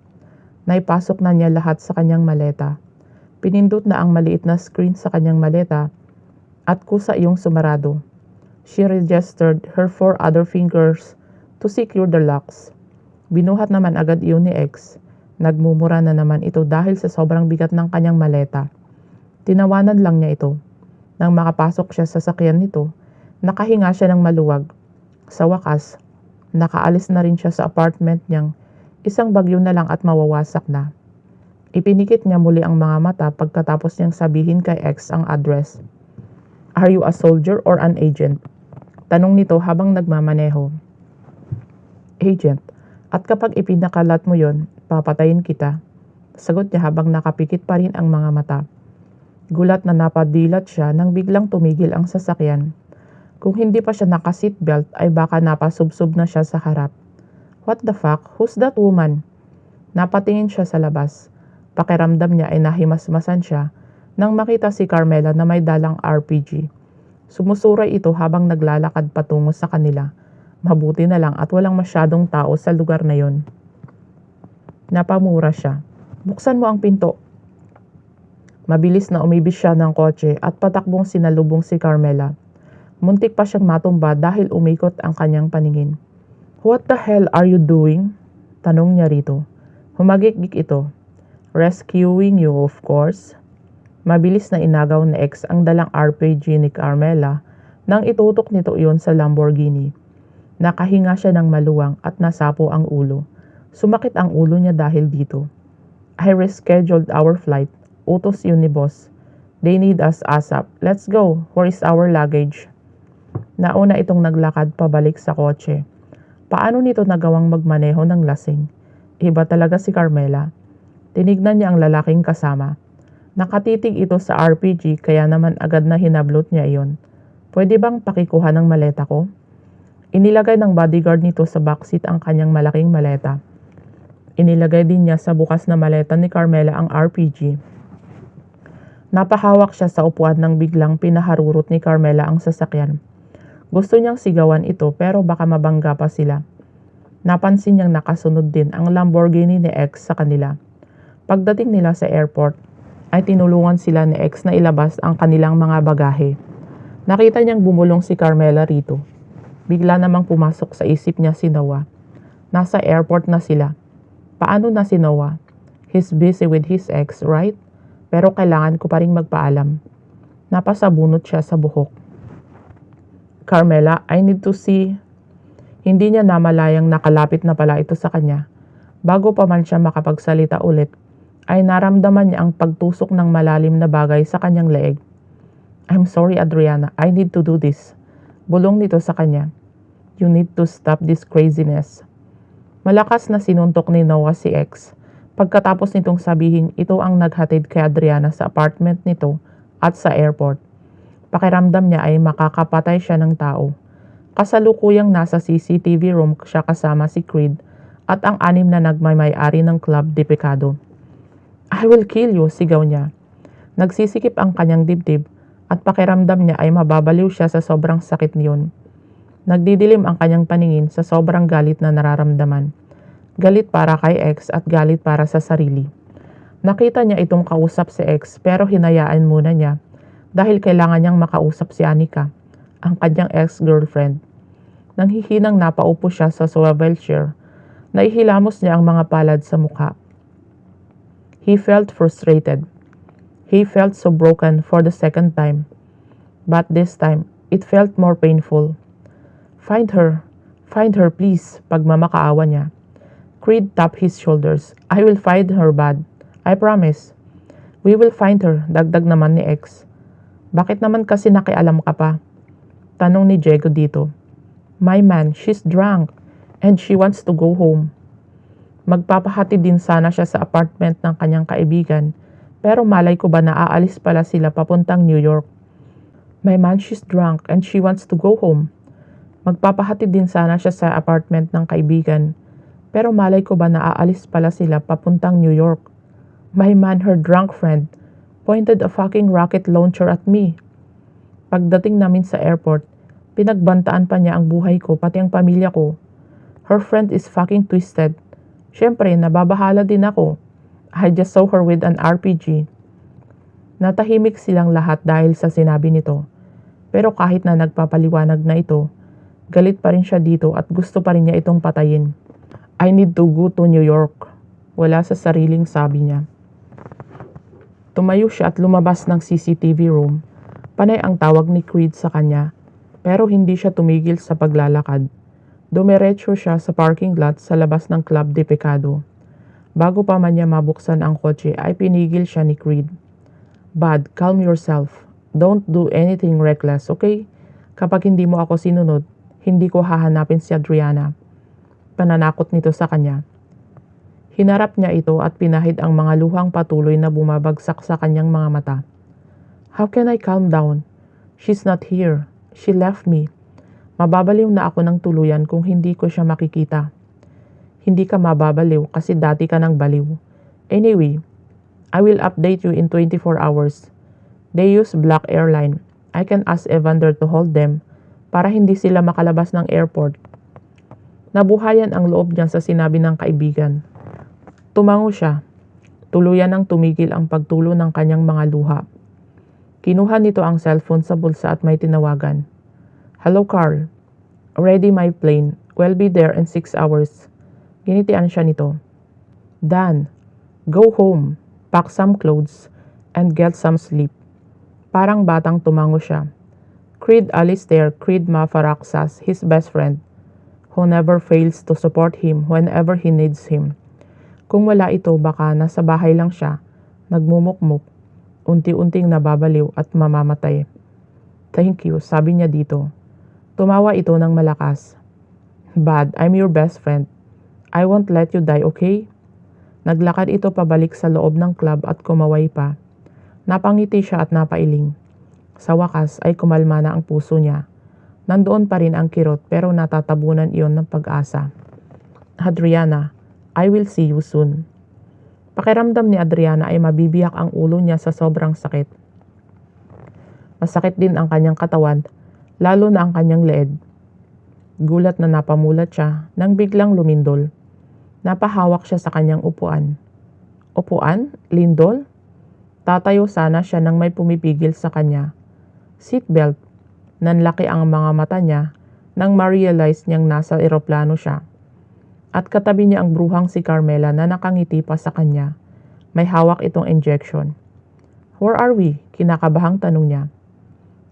Naipasok na niya lahat sa kanyang maleta. Pinindot na ang maliit na screen sa kanyang maleta at kusa iyong sumarado. She registered her 4 other fingers to secure the locks. Binuhat naman agad iyon ni X. Nagmumura na naman ito dahil sa sobrang bigat ng kanyang maleta. Tinawanan lang niya ito. Nang makapasok siya sa sakyan nito, nakahinga siya ng maluwag. Sa wakas, nakaalis na rin siya sa apartment niyang isang bagyo na lang at mawawasak na. Ipinikit niya muli ang mga mata pagkatapos niyang sabihin kay X ang address. Are you a soldier or an agent? Tanong nito habang nagmamaneho. Agent. At kapag ipinakalat mo yon, papatayin kita. Sagot niya habang nakapikit pa rin ang mga mata. Gulat na napadilat siya nang biglang tumigil ang sasakyan. Kung hindi pa siya naka-seatbelt ay baka napasubsob na siya sa harap. What the fuck? Who's that woman? Napatingin siya sa labas. Pakiramdam niya ay nahimasmasan siya nang makita si Carmela na may dalang RPG. Sumusuray ito habang naglalakad patungo sa kanila. Mabuti na lang at walang masyadong tao sa lugar na yon. Napamura siya. Buksan mo ang pinto. Mabilis na umibis siya ng kotse at patakbong sinalubong si Carmela. Muntik pa siyang matumba dahil umikot ang kanyang paningin. What the hell are you doing? Tanong niya rito. Humagik-gik ito. Rescuing you, of course. Mabilis na inagaw na X ang dalang RPG ni Carmela nang itutok nito iyon sa Lamborghini. Nakahinga siya ng maluwang at nasapo ang ulo. Sumakit ang ulo niya dahil dito. I rescheduled our flight. Utos yun ni boss. They need us ASAP. Let's go. Where is our luggage? Nauna itong naglakad pabalik sa kotse. Paano nito nagawang magmaneho ng lasing? Iba talaga si Carmela. Tinignan niya ang lalaking kasama. Nakatitig ito sa RPG kaya naman agad na hinablot niya iyon. Pwede bang pakikuha ng maleta ko? Inilagay ng bodyguard nito sa backseat ang kanyang malaking maleta. Inilagay din niya sa bukas na maleta ni Carmela ang RPG. Napahawak siya sa upuan nang biglang pinaharurot ni Carmela ang sasakyan. Gusto niyang sigawan ito pero baka mabangga pa sila. Napansin niyang nakasunod din ang Lamborghini ni X sa kanila. Pagdating nila sa airport, ay tinulungan sila ni X na ilabas ang kanilang mga bagahe. Nakita niyang bumulong si Carmela rito. Bigla namang pumasok sa isip niya si Noah. Nasa airport na sila. Paano na si Noah? He's busy with his ex, right? Pero kailangan ko pa ring magpaalam. Napasabunot siya sa buhok. Carmela, I need to see. Hindi niya namalayang nakalapit na pala ito sa kanya. Bago pa man siya makapagsalita ulit, ay naramdaman niya ang pagtusok ng malalim na bagay sa kanyang leeg. I'm sorry Adriana, I need to do this. Bulong nito sa kanya. You need to stop this craziness. Malakas na sinuntok ni Noah si X. Pagkatapos nitong sabihin, ito ang naghatid kay Adriana sa apartment nito at sa airport. Pakiramdam niya ay makakapatay siya ng tao. Kasalukuyang nasa CCTV room siya kasama si Creed at ang 6 na nagmamay-ari ng Club de Pecado. I will kill you, sigaw niya. Nagsisikip ang kanyang dibdib at pakiramdam niya ay mababaliw siya sa sobrang sakit niyon. Nagdidilim ang kanyang paningin sa sobrang galit na nararamdaman. Galit para kay X at galit para sa sarili. Nakita niya itong kausap si X pero hinayaan muna niya dahil kailangan niyang makausap si Anika, ang kanyang ex-girlfriend. Nanghihinang napaupo siya sa swivel chair. Naihilamos niya ang mga palad sa mukha. He felt frustrated. He felt so broken for the second time. But this time, it felt more painful. Find her please, pagmamakaawa niya. Creed tapped his shoulders. I will find her, bud. I promise. We will find her, dagdag naman ni X. Bakit naman kasi nakialam ka pa? Tanong ni Diego dito. My man, she's drunk and she wants to go home. Magpapahatid din sana siya sa apartment ng kanyang kaibigan pero malay ko ba na aalis pala sila papuntang New York. My man, she's drunk and she wants to go home. Magpapahatid din sana siya sa apartment ng kaibigan pero malay ko ba na aalis pala sila papuntang New York. My man, her drunk friend, pointed a fucking rocket launcher at me. Pagdating namin sa airport, pinagbantaan pa niya ang buhay ko pati ang pamilya ko. Her friend is fucking twisted. Siyempre, nababahala din ako. I just saw her with an RPG. Natahimik silang lahat dahil sa sinabi nito. Pero kahit na nagpapaliwanag na ito, galit pa rin siya dito at gusto pa rin niya itong patayin. I need to go to New York. Wala sa sariling sabi niya. Tumayo siya at lumabas ng CCTV room. Panay ang tawag ni Creed sa kanya, pero hindi siya tumigil sa paglalakad. Dumiretso siya sa parking lot sa labas ng Club de Pecado. Bago pa man niya mabuksan ang kotse ay pinigil siya ni Creed. Bud, calm yourself. Don't do anything reckless, okay? Kapag hindi mo ako sinunod, hindi ko hahanapin si Adriana. Pananakot nito sa kanya. Hinarap niya ito at pinahid ang mga luhang patuloy na bumabagsak sa kanyang mga mata. How can I calm down? She's not here. She left me. Mababaliw na ako ng tuluyan kung hindi ko siya makikita. Hindi ka mababaliw kasi dati ka nang baliw. Anyway, I will update you in 24 hours. They use Black Airline. I can ask Evander to hold them para hindi sila makalabas ng airport. Nabuhayan ang loob niya sa sinabi ng kaibigan. Tumango siya. Tuluyan ang tumigil ang pagtulo ng kanyang mga luha. Kinuha nito ang cellphone sa bulsa at may tinawagan. Hello Carl. Ready my plane. We'll be there in 6 hours. Ginitian siya nito. Dan, go home, pack some clothes, and get some sleep. Parang batang tumango siya. Creed Alistair Creed Mafaraksas, his best friend, who never fails to support him whenever he needs him. Kung wala ito baka nasa bahay lang siya, nagmumukmuk, unti-unting nababaliw at mamamatay. Thank you, sabi niya dito. Tumawa ito ng malakas. Bud, I'm your best friend. I won't let you die, okay? Naglakad ito pabalik sa loob ng club at kumaway pa. Napangiti siya at napailing. Sa wakas ay kumalma na ang puso niya. Nandoon pa rin ang kirot pero natatabunan iyon ng pag-asa. Adriana, I will see you soon. Pakiramdam ni Adriana ay mabibiyak ang ulo niya sa sobrang sakit. Masakit din ang kanyang katawan, lalo na ang kanyang leeg. Gulat na napamulat siya nang biglang lumindol. Napahawak siya sa kanyang upuan. Upuan? Lindol? Tatayo sana siya nang may pumipigil sa kanya. Seatbelt. Nanlaki ang mga mata niya nang ma-realize niyang nasa eroplano siya. At katabi niya ang bruhang si Carmela na nakangiti pa sa kanya. May hawak itong injection. Where are we? Kinakabahang tanong niya.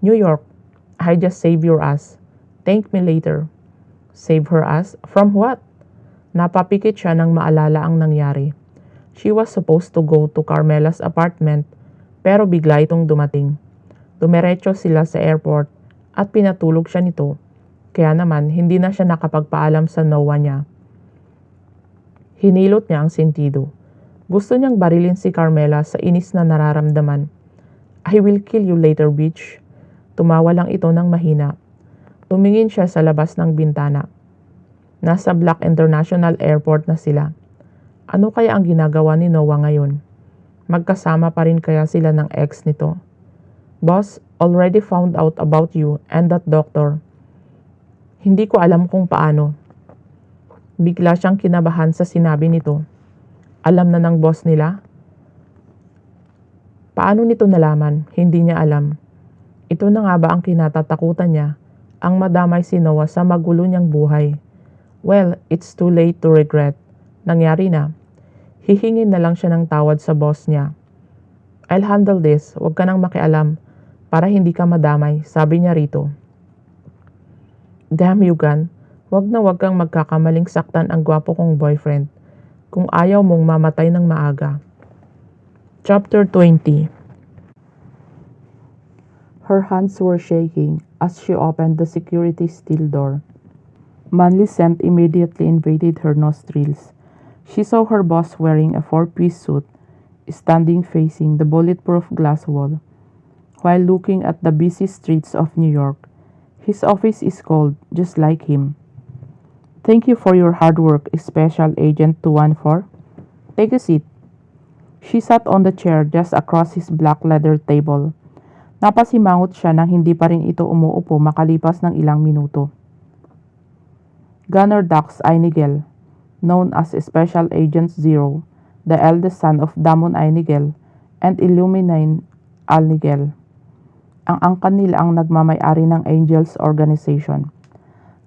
New York. I just saved your ass. Thank me later. Save her ass? From what? Napapikit siya nang maalala ang nangyari. She was supposed to go to Carmela's apartment pero bigla itong dumating. Dumiretso sila sa airport at pinatulog siya nito. Kaya naman hindi na siya nakapagpaalam sa NOAA niya. Hinilot niya ang sentido. Gusto niyang barilin si Carmela sa inis na nararamdaman. I will kill you later, bitch. Tumawa lang ito ng mahina. Tumingin siya sa labas ng bintana. Nasa Black International Airport na sila. Ano kaya ang ginagawa ni Noah ngayon? Magkasama pa rin kaya sila ng ex nito? Boss, already found out about you and that doctor. Hindi ko alam kung paano. Bigla siyang kinabahan sa sinabi nito. Alam na ng boss nila? Paano nito nalaman? Hindi niya alam. Ito na nga ba ang kinatatakutan niya? Ang madamay si Noah sa magulo niyang buhay. Well, it's too late to regret. Nangyari na. Hihingin na lang siya ng tawad sa boss niya. I'll handle this. Huwag ka nang makialam. Para hindi ka madamay, sabi niya rito. Damn you, Gan. Huwag kang magkakamaling saktan ang gwapo kong boyfriend. Kung ayaw mong mamatay ng maaga. Chapter 20. Her hands were shaking as she opened the security steel door. Manly scent immediately invaded her nostrils. She saw her boss wearing a four-piece suit, standing facing the bulletproof glass wall. While looking at the busy streets of New York, his office is cold, just like him. Thank you for your hard work, Special Agent 214. Take a seat. She sat on the chair just across his black leather table. Napasimangot siya nang hindi pa rin ito umuupo makalipas ng ilang minuto. Gunner Dax Einigel, known as Special Agent Zero, the eldest son of Damon Einigel and Illuminine Alnigel. Ang angkan nila ang nagmamay-ari ng Angels Organization.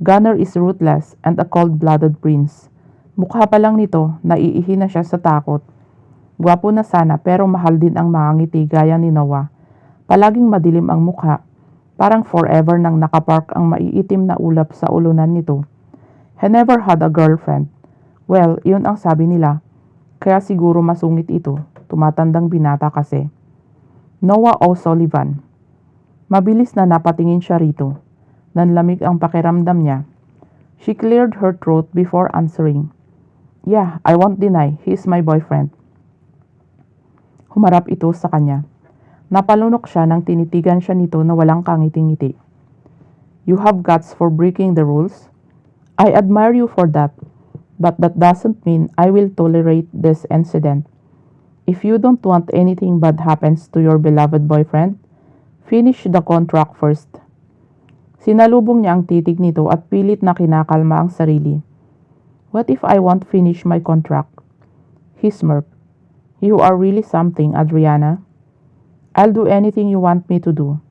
Gunner is ruthless and a cold-blooded prince. Mukha pa lang nito, naiihi na siya sa takot. Gwapo na sana pero mahal din ang mga ngiti gaya ni Noah. Palaging madilim ang mukha, parang forever nang nakapark ang maiitim na ulap sa ulunan nito. He never had a girlfriend. Well, yun ang sabi nila. Kaya siguro masungit ito, tumatandang binata kasi. Noah O'Sullivan. Mabilis na napatingin siya rito. Nanlamig ang pakiramdam niya. She cleared her throat before answering. Yeah, I won't deny, he is my boyfriend. Humarap ito sa kanya. Napalunok siya nang tinitigan siya nito na walang kangiti-ngiti. You have guts for breaking the rules? I admire you for that, but that doesn't mean I will tolerate this incident. If you don't want anything bad happens to your beloved boyfriend, finish the contract first. Sinalubong niya ang titig nito at pilit na kinakalma ang sarili. What if I won't finish my contract? He smirked. You are really something, Adriana. I'll do anything you want me to do.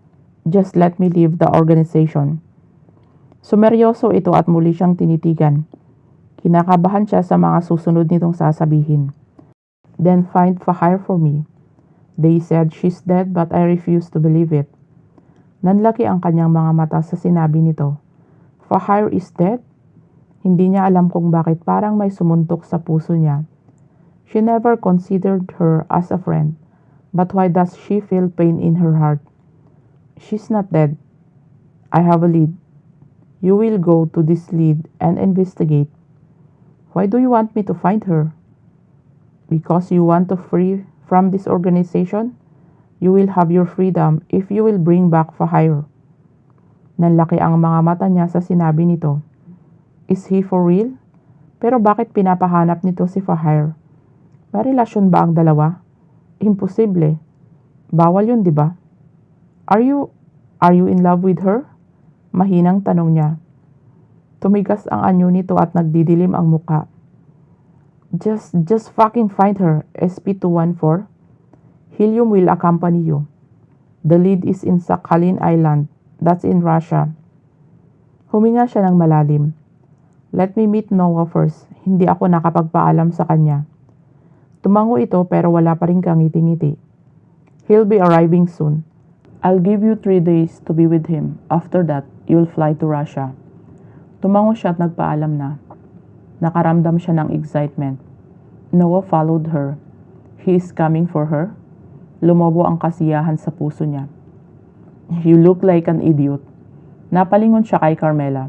Just let me leave the organization. Sumeryoso ito at muli siyang tinitigan. Kinakabahan siya sa mga susunod nitong sasabihin. Then find Fahir for me. They said she's dead but I refuse to believe it. Nanlaki ang kanyang mga mata sa sinabi nito. Fahir is dead? Hindi niya alam kung bakit parang may sumuntok sa puso niya. She never considered her as a friend. But why does she feel pain in her heart? She's not dead. I have a lead. You will go to this lead and investigate. Why do you want me to find her? Because you want to free from this organization? You will have your freedom if you will bring back Fahir. Nanlaki ang mga mata niya sa sinabi nito. Is he for real? Pero bakit pinapahanap nito si Fahir? May relasyon ba ang dalawa? Imposible. Bawal yun, di ba? Are you in love with her? Mahinang tanong niya. Tumigas ang anyo nito at nagdidilim ang muka. Just fucking find her, SP-214. Helium will accompany you. The lead is in Sakhalin Island. That's in Russia. Huminga siya ng malalim. Let me meet Noah first. Hindi ako nakapagpaalam sa kanya. Tumango ito pero wala pa rin kangiti-ngiti. He'll be arriving soon. I'll give you 3 days to be with him. After that, you'll fly to Russia. Tumango siya at nagpaalam na. Nakaramdam siya ng excitement. Noah followed her. He is coming for her. Lumobo ang kasiyahan sa puso niya. You look like an idiot. Napalingon siya kay Carmela.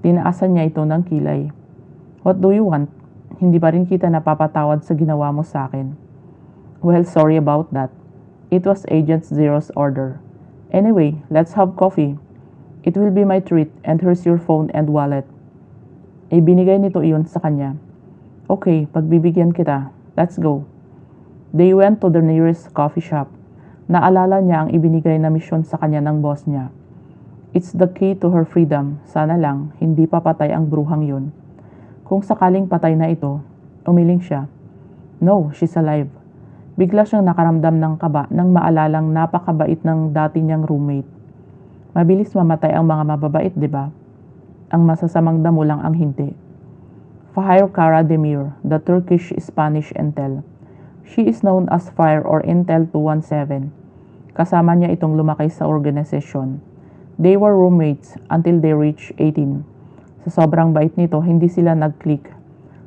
Tinaasan niya ito ng kilay. What do you want? Hindi pa rin kita napapatawad sa ginawa mo sa akin. Well, sorry about that. It was Agent Zero's order. Anyway, let's have coffee. It will be my treat and here's your phone and wallet. Ibinigay nito iyon sa kanya. Okay, pagbibigyan kita. Let's go. They went to the nearest coffee shop. Naalala niya ang ibinigay na misyon sa kanya ng boss niya. It's the key to her freedom. Sana lang, hindi pa patay ang bruhang yun. Kung sakaling patay na ito, umiling siya. No, she's alive. Bigla siyang nakaramdam ng kaba nang maalalang napakabait ng dati niyang roommate. Mabilis mamatay ang mga mababait, di ba? Ang masasamang damo lang ang hindi. Fahir Karademir, the Turkish-Spanish intel. She is known as Fire or Intel 217. Kasama niya itong lumaki sa organisasyon. They were roommates until they reached 18. Sa sobrang bait nito, hindi sila nag-click.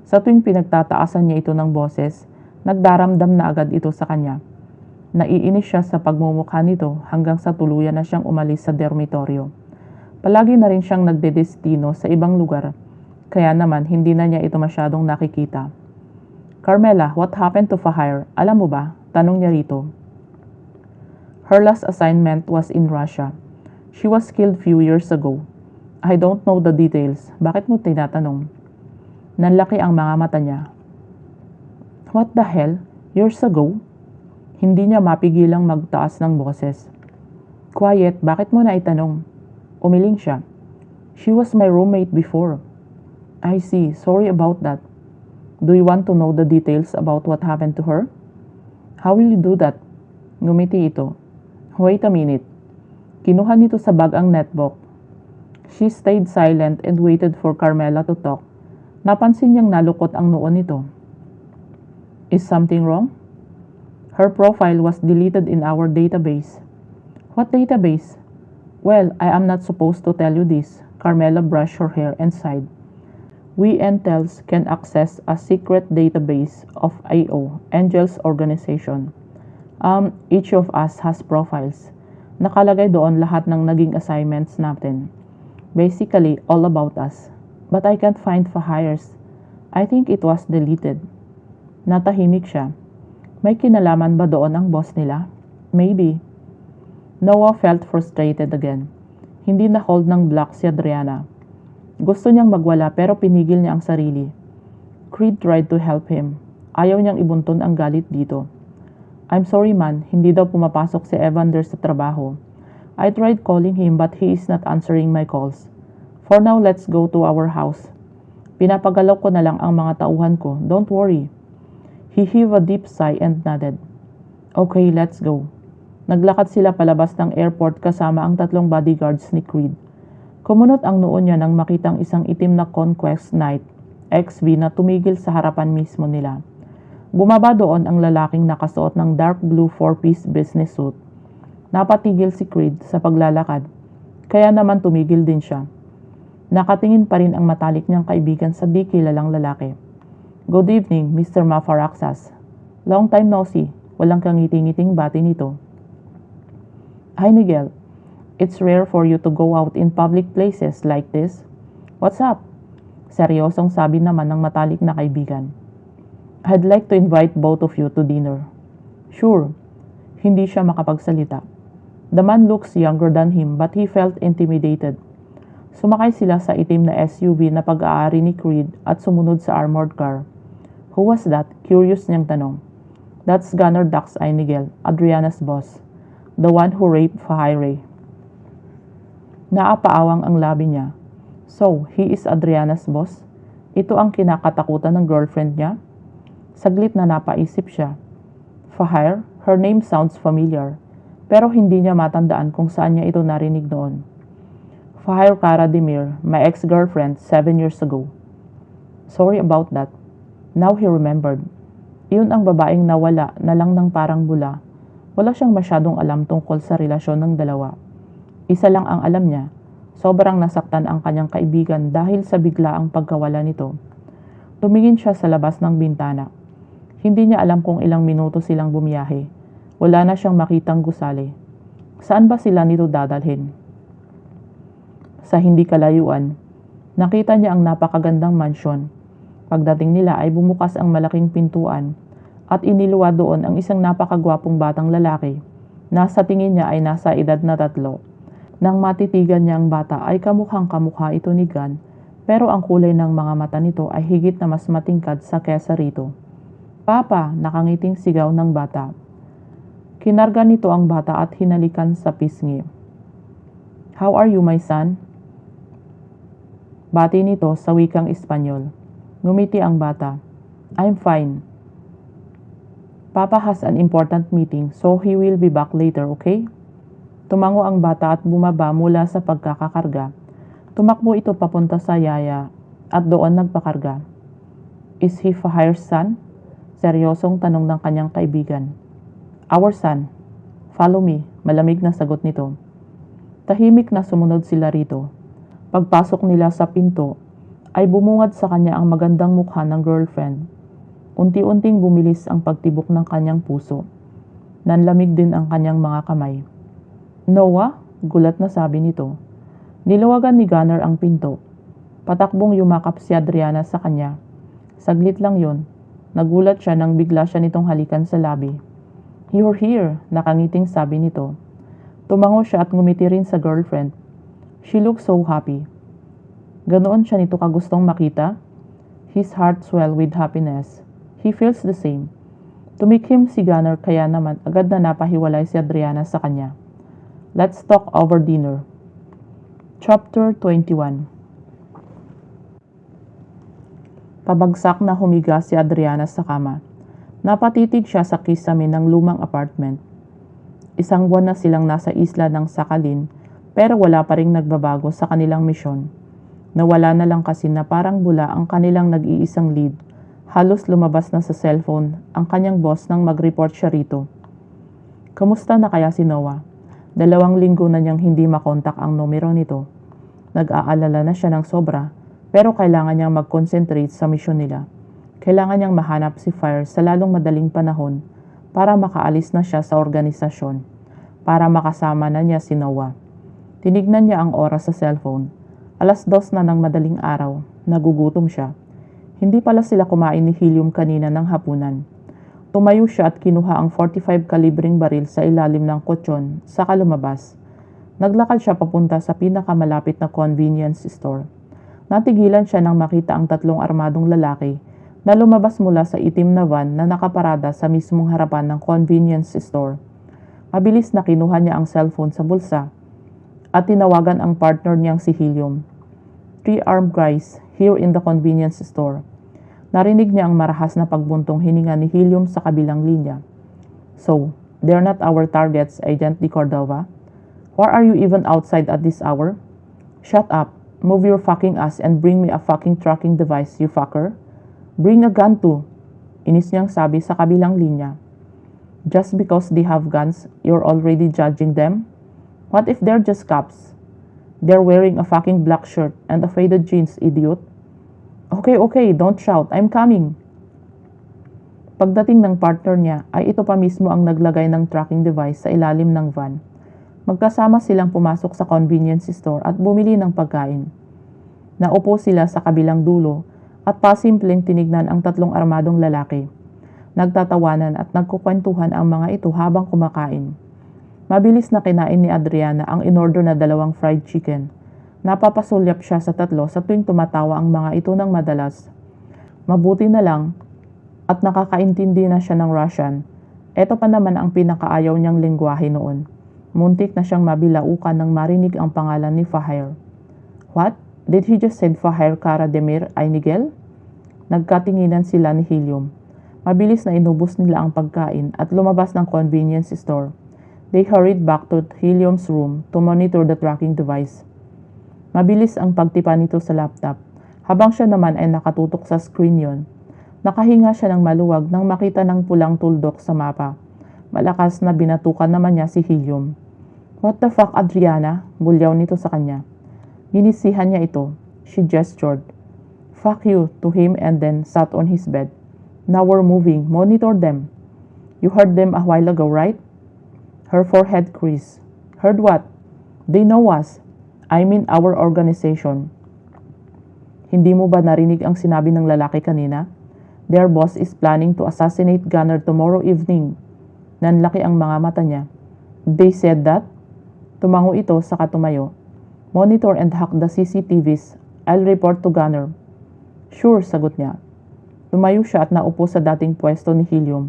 Sa tuwing pinagtataasan niya ito ng boses, nagdaramdam na agad ito sa kanya. Naiinis siya sa pagmumukha nito hanggang sa tuluyan na siyang umalis sa dormitoryo. Palagi na rin siyang nagdedestino sa ibang lugar, kaya naman hindi na niya ito masyadong nakikita. Carmela, what happened to Fahir? Alam mo ba? Tanong niya rito. Her last assignment was in Russia. She was killed few years ago. I don't know the details. Bakit mo tinatanong? Nanlaki ang mga mata niya. What the hell? Years ago? Hindi niya mapigilang magtaas ng boses. Quiet, bakit mo na itanong? Umiling siya. She was my roommate before. I see, sorry about that. Do you want to know the details about what happened to her? How will you do that? Ngumiti ito. Wait a minute. Kinuha nito sa bag ang netbook. She stayed silent and waited for Carmela to talk. Napansin niyang nalukot ang noo nito. Is something wrong? Her profile was deleted in our database. What database? Well, I am not supposed to tell you this. Carmela brushed her hair and sighed. We Intels can access a secret database of AO, Angel's organization. Each of us has profiles. Nakalagay doon lahat ng naging assignments natin. Basically, all about us. But I can't find Fahir's. I think it was deleted. Natahimik siya. May kinalaman ba doon ang boss nila? Maybe. Noah felt frustrated again. Hindi na-hold ng block si Adriana. Gusto niyang magwala pero pinigil niya ang sarili. Creed tried to help him. Ayaw niyang ibuntun ang galit dito. I'm sorry man, hindi daw pumapasok si Evander sa trabaho. I tried calling him but he is not answering my calls. For now, let's go to our house. Pinapagalaw ko na lang ang mga tauhan ko. Don't worry. He heaved a deep sigh and nodded. Okay, let's go. Naglakad sila palabas ng airport kasama ang 3 bodyguards ni Creed. Kumunot ang noo niya nang makitang isang itim na Conquest Knight XV na tumigil sa harapan mismo nila. Bumaba doon ang lalaking nakasuot ng dark blue 4-piece business suit. Napatigil si Creed sa paglalakad, kaya naman tumigil din siya. Nakatingin pa rin ang matalik niyang kaibigan sa di kilalang lalaki. Good evening, Mr. Mafaraxas. Long time no see. Walang kangiti-ngiting bati nito. Hi, Miguel. It's rare for you to go out in public places like this. What's up? Seryosong sabi naman ng matalik na kaibigan. I'd like to invite both of you to dinner. Sure. Hindi siya makapagsalita. The man looks younger than him but he felt intimidated. Sumakay sila sa itim na SUV na pag-aari ni Creed at sumunod sa armored car. Who was that? Curious niyang tanong. That's Gunner Dax Einigel, Adriana's boss. The one who raped Fahire. Naapaawang ang labi niya. So, he is Adriana's boss? Ito ang kinakatakutan ng girlfriend niya? Saglit na napaisip siya. Fahire, her name sounds familiar, pero hindi niya matandaan kung saan niya ito narinig noon. Fahire Karadimir, my ex-girlfriend 7 years ago. Sorry about that. Now he remembered. Iyon ang babaeng nawala na lang ng parang bula. Wala siyang masyadong alam tungkol sa relasyon ng dalawa. Isa lang ang alam niya, sobrang nasaktan ang kanyang kaibigan dahil sa biglaang pagkawala nito. Tumingin siya sa labas ng bintana. Hindi niya alam kung ilang minuto silang bumiyahe. Wala na siyang makitang gusali. Saan ba sila nito dadalhin? Sa hindi kalayuan, nakita niya ang napakagandang mansyon. Pagdating nila ay bumukas ang malaking pintuan at iniluwa doon ang isang napakagwapong batang lalaki na sa tingin niya ay nasa edad na 3. Nang matitigan niya ang bata ay kamukhang kamukha ito ni Gun, pero ang kulay ng mga mata nito ay higit na mas matingkad sa kesa rito. Papa, nakangiting sigaw ng bata. Kinarga nito ang bata at hinalikan sa pisngi. How are you, my son? Bati nito sa wikang Espanyol. Ngumiti ang bata. I'm fine. Papa has an important meeting, so he will be back later, okay? Tumango ang bata at bumaba mula sa pagkakakarga. Tumakbo ito papunta sa yaya at doon nagpakarga. Is he Fahire's son? Seryosong tanong ng kanyang kaibigan. Our son. Follow me, malamig na sagot nito. Tahimik na sumunod sila rito. Pagpasok nila sa pinto, ay bumungad sa kanya ang magandang mukha ng girlfriend. Unti-unting bumilis ang pagtibok ng kanyang puso. Nanlamig din ang kanyang mga kamay. Noah? Gulat na sabi nito. Niluwagan ni Gunner ang pinto. Patakbong yumakap si Adriana sa kanya. Saglit lang yon. Nagulat siya nang bigla siya nitong halikan sa labi. You're here, nakangiting sabi nito. Tumango siya at ngumiti rin sa girlfriend. She looks so happy. Ganoon siya nito kagustong makita? His heart swelled with happiness. He feels the same. Tumikhim si Gunner kaya naman agad na napahiwalay si Adriana sa kanya. Let's talk over dinner. Chapter 21. Pabagsak na humiga si Adriana sa kama. Napatitig siya sa kisame ng lumang apartment. Isang buwan na silang nasa isla ng Sakhalin, pero wala pa ring nagbabago sa kanilang misyon. Nawala na lang kasi na parang bula ang kanilang nag-iisang lead. Halos lumabas na sa cellphone ang kanyang boss nang mag-report siya rito. Kamusta na kaya si Noah? 2 linggo na niyang hindi makontak ang numero nito. Nag-aalala na siya ng sobra. Pero kailangan niyang mag-concentrate sa misyon nila. Kailangan niyang mahanap si Fire sa lalong madaling panahon para makaalis na siya sa organisasyon, para makasama na niya si Noah. Tinignan niya ang oras sa cellphone. 2:00 na ng madaling araw. Nagugutom siya. Hindi pala sila kumain ni Helium kanina ng hapunan. Tumayo siya at kinuha ang 45 kalibring baril sa ilalim ng kutsyon, saka lumabas. Naglakad siya papunta sa pinakamalapit na convenience store. Natigilan siya nang makita ang 3 armadong lalaki na lumabas mula sa itim na van na nakaparada sa mismong harapan ng convenience store. Mabilis na kinuha niya ang cellphone sa bulsa at tinawagan ang partner niyang si Helium. 3 armed guys here in the convenience store. Narinig niya ang marahas na pagbuntong hininga ni Helium sa kabilang linya. So, they're not our targets, Agent Di Cordova? Why are you even outside at this hour? Shut up. Move your fucking ass and bring me a fucking tracking device, you fucker. Bring a gun too. Inis niyang sabi sa kabilang linya. Just because they have guns, you're already judging them? What if they're just cops? They're wearing a fucking black shirt and a faded jeans, idiot. Okay, don't shout. I'm coming. Pagdating ng partner niya, ay ito pa mismo ang naglagay ng tracking device sa ilalim ng van. Magkasama silang pumasok sa convenience store at bumili ng pagkain. Naupo sila sa kabilang dulo at pasimpleng tinignan ang 3 armadong lalaki. Nagtatawanan at nagkukwentuhan ang mga ito habang kumakain. Mabilis na kinain ni Adriana ang inorder na 2 fried chicken. Napapasulyap siya sa 3 sa tuwing tumatawa ang mga ito ng madalas. Mabuti na lang at nakakaintindi na siya ng Russian. Ito pa naman ang pinakaayaw niyang lengguwahe noon. Muntik na siyang mabilaukan nang marinig ang pangalan ni Fahir. What? Did he just said Fahir Karademir Ainigel? Nagkatinginan sila ni Helium. Mabilis na inubos nila ang pagkain at lumabas ng convenience store. They hurried back to Helium's room to monitor the tracking device. Mabilis ang pagtipa nito sa laptop. Habang siya naman ay nakatutok sa screen yon. Nakahinga siya ng maluwag nang makita ng pulang tuldok sa mapa. Malakas na binatukan naman niya si Helium. What the fuck, Adriana? Bulyaw nito sa kanya. Ginisihan niya ito. She gestured. Fuck you to him and then sat on his bed. Now we're moving. Monitor them. You heard them a while ago, right? Her forehead creased. Heard what? They know us. I mean our organization. Hindi mo ba narinig ang sinabi ng lalaki kanina? Their boss is planning to assassinate Gunner tomorrow evening. Nanlaki ang mga mata niya. They said that? Tumango ito saka tumayo. Monitor and hack the CCTVs. I'll report to Gunner. Sure, sagot niya. Tumayo siya at naupo sa dating pwesto ni Helium.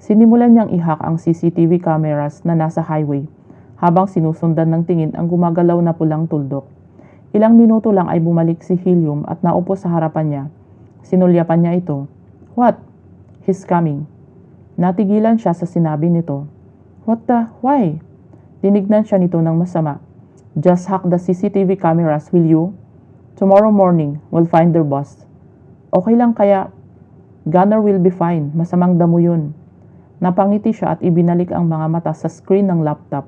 Sinimulan niyang i-hack ang CCTV cameras na nasa highway habang sinusundan ng tingin ang gumagalaw na pulang tuldok. Ilang minuto lang ay bumalik si Helium at naupo sa harapan niya. Sinulyapan niya ito. What? He's coming. Natigilan siya sa sinabi nito. What the? Why? Tinignan siya nito ng masama. Just hack the CCTV cameras, will you? Tomorrow morning, we'll find their boss. Okay lang kaya? Gunner will be fine. Masamang damo yun. Napangiti siya at ibinalik ang mga mata sa screen ng laptop.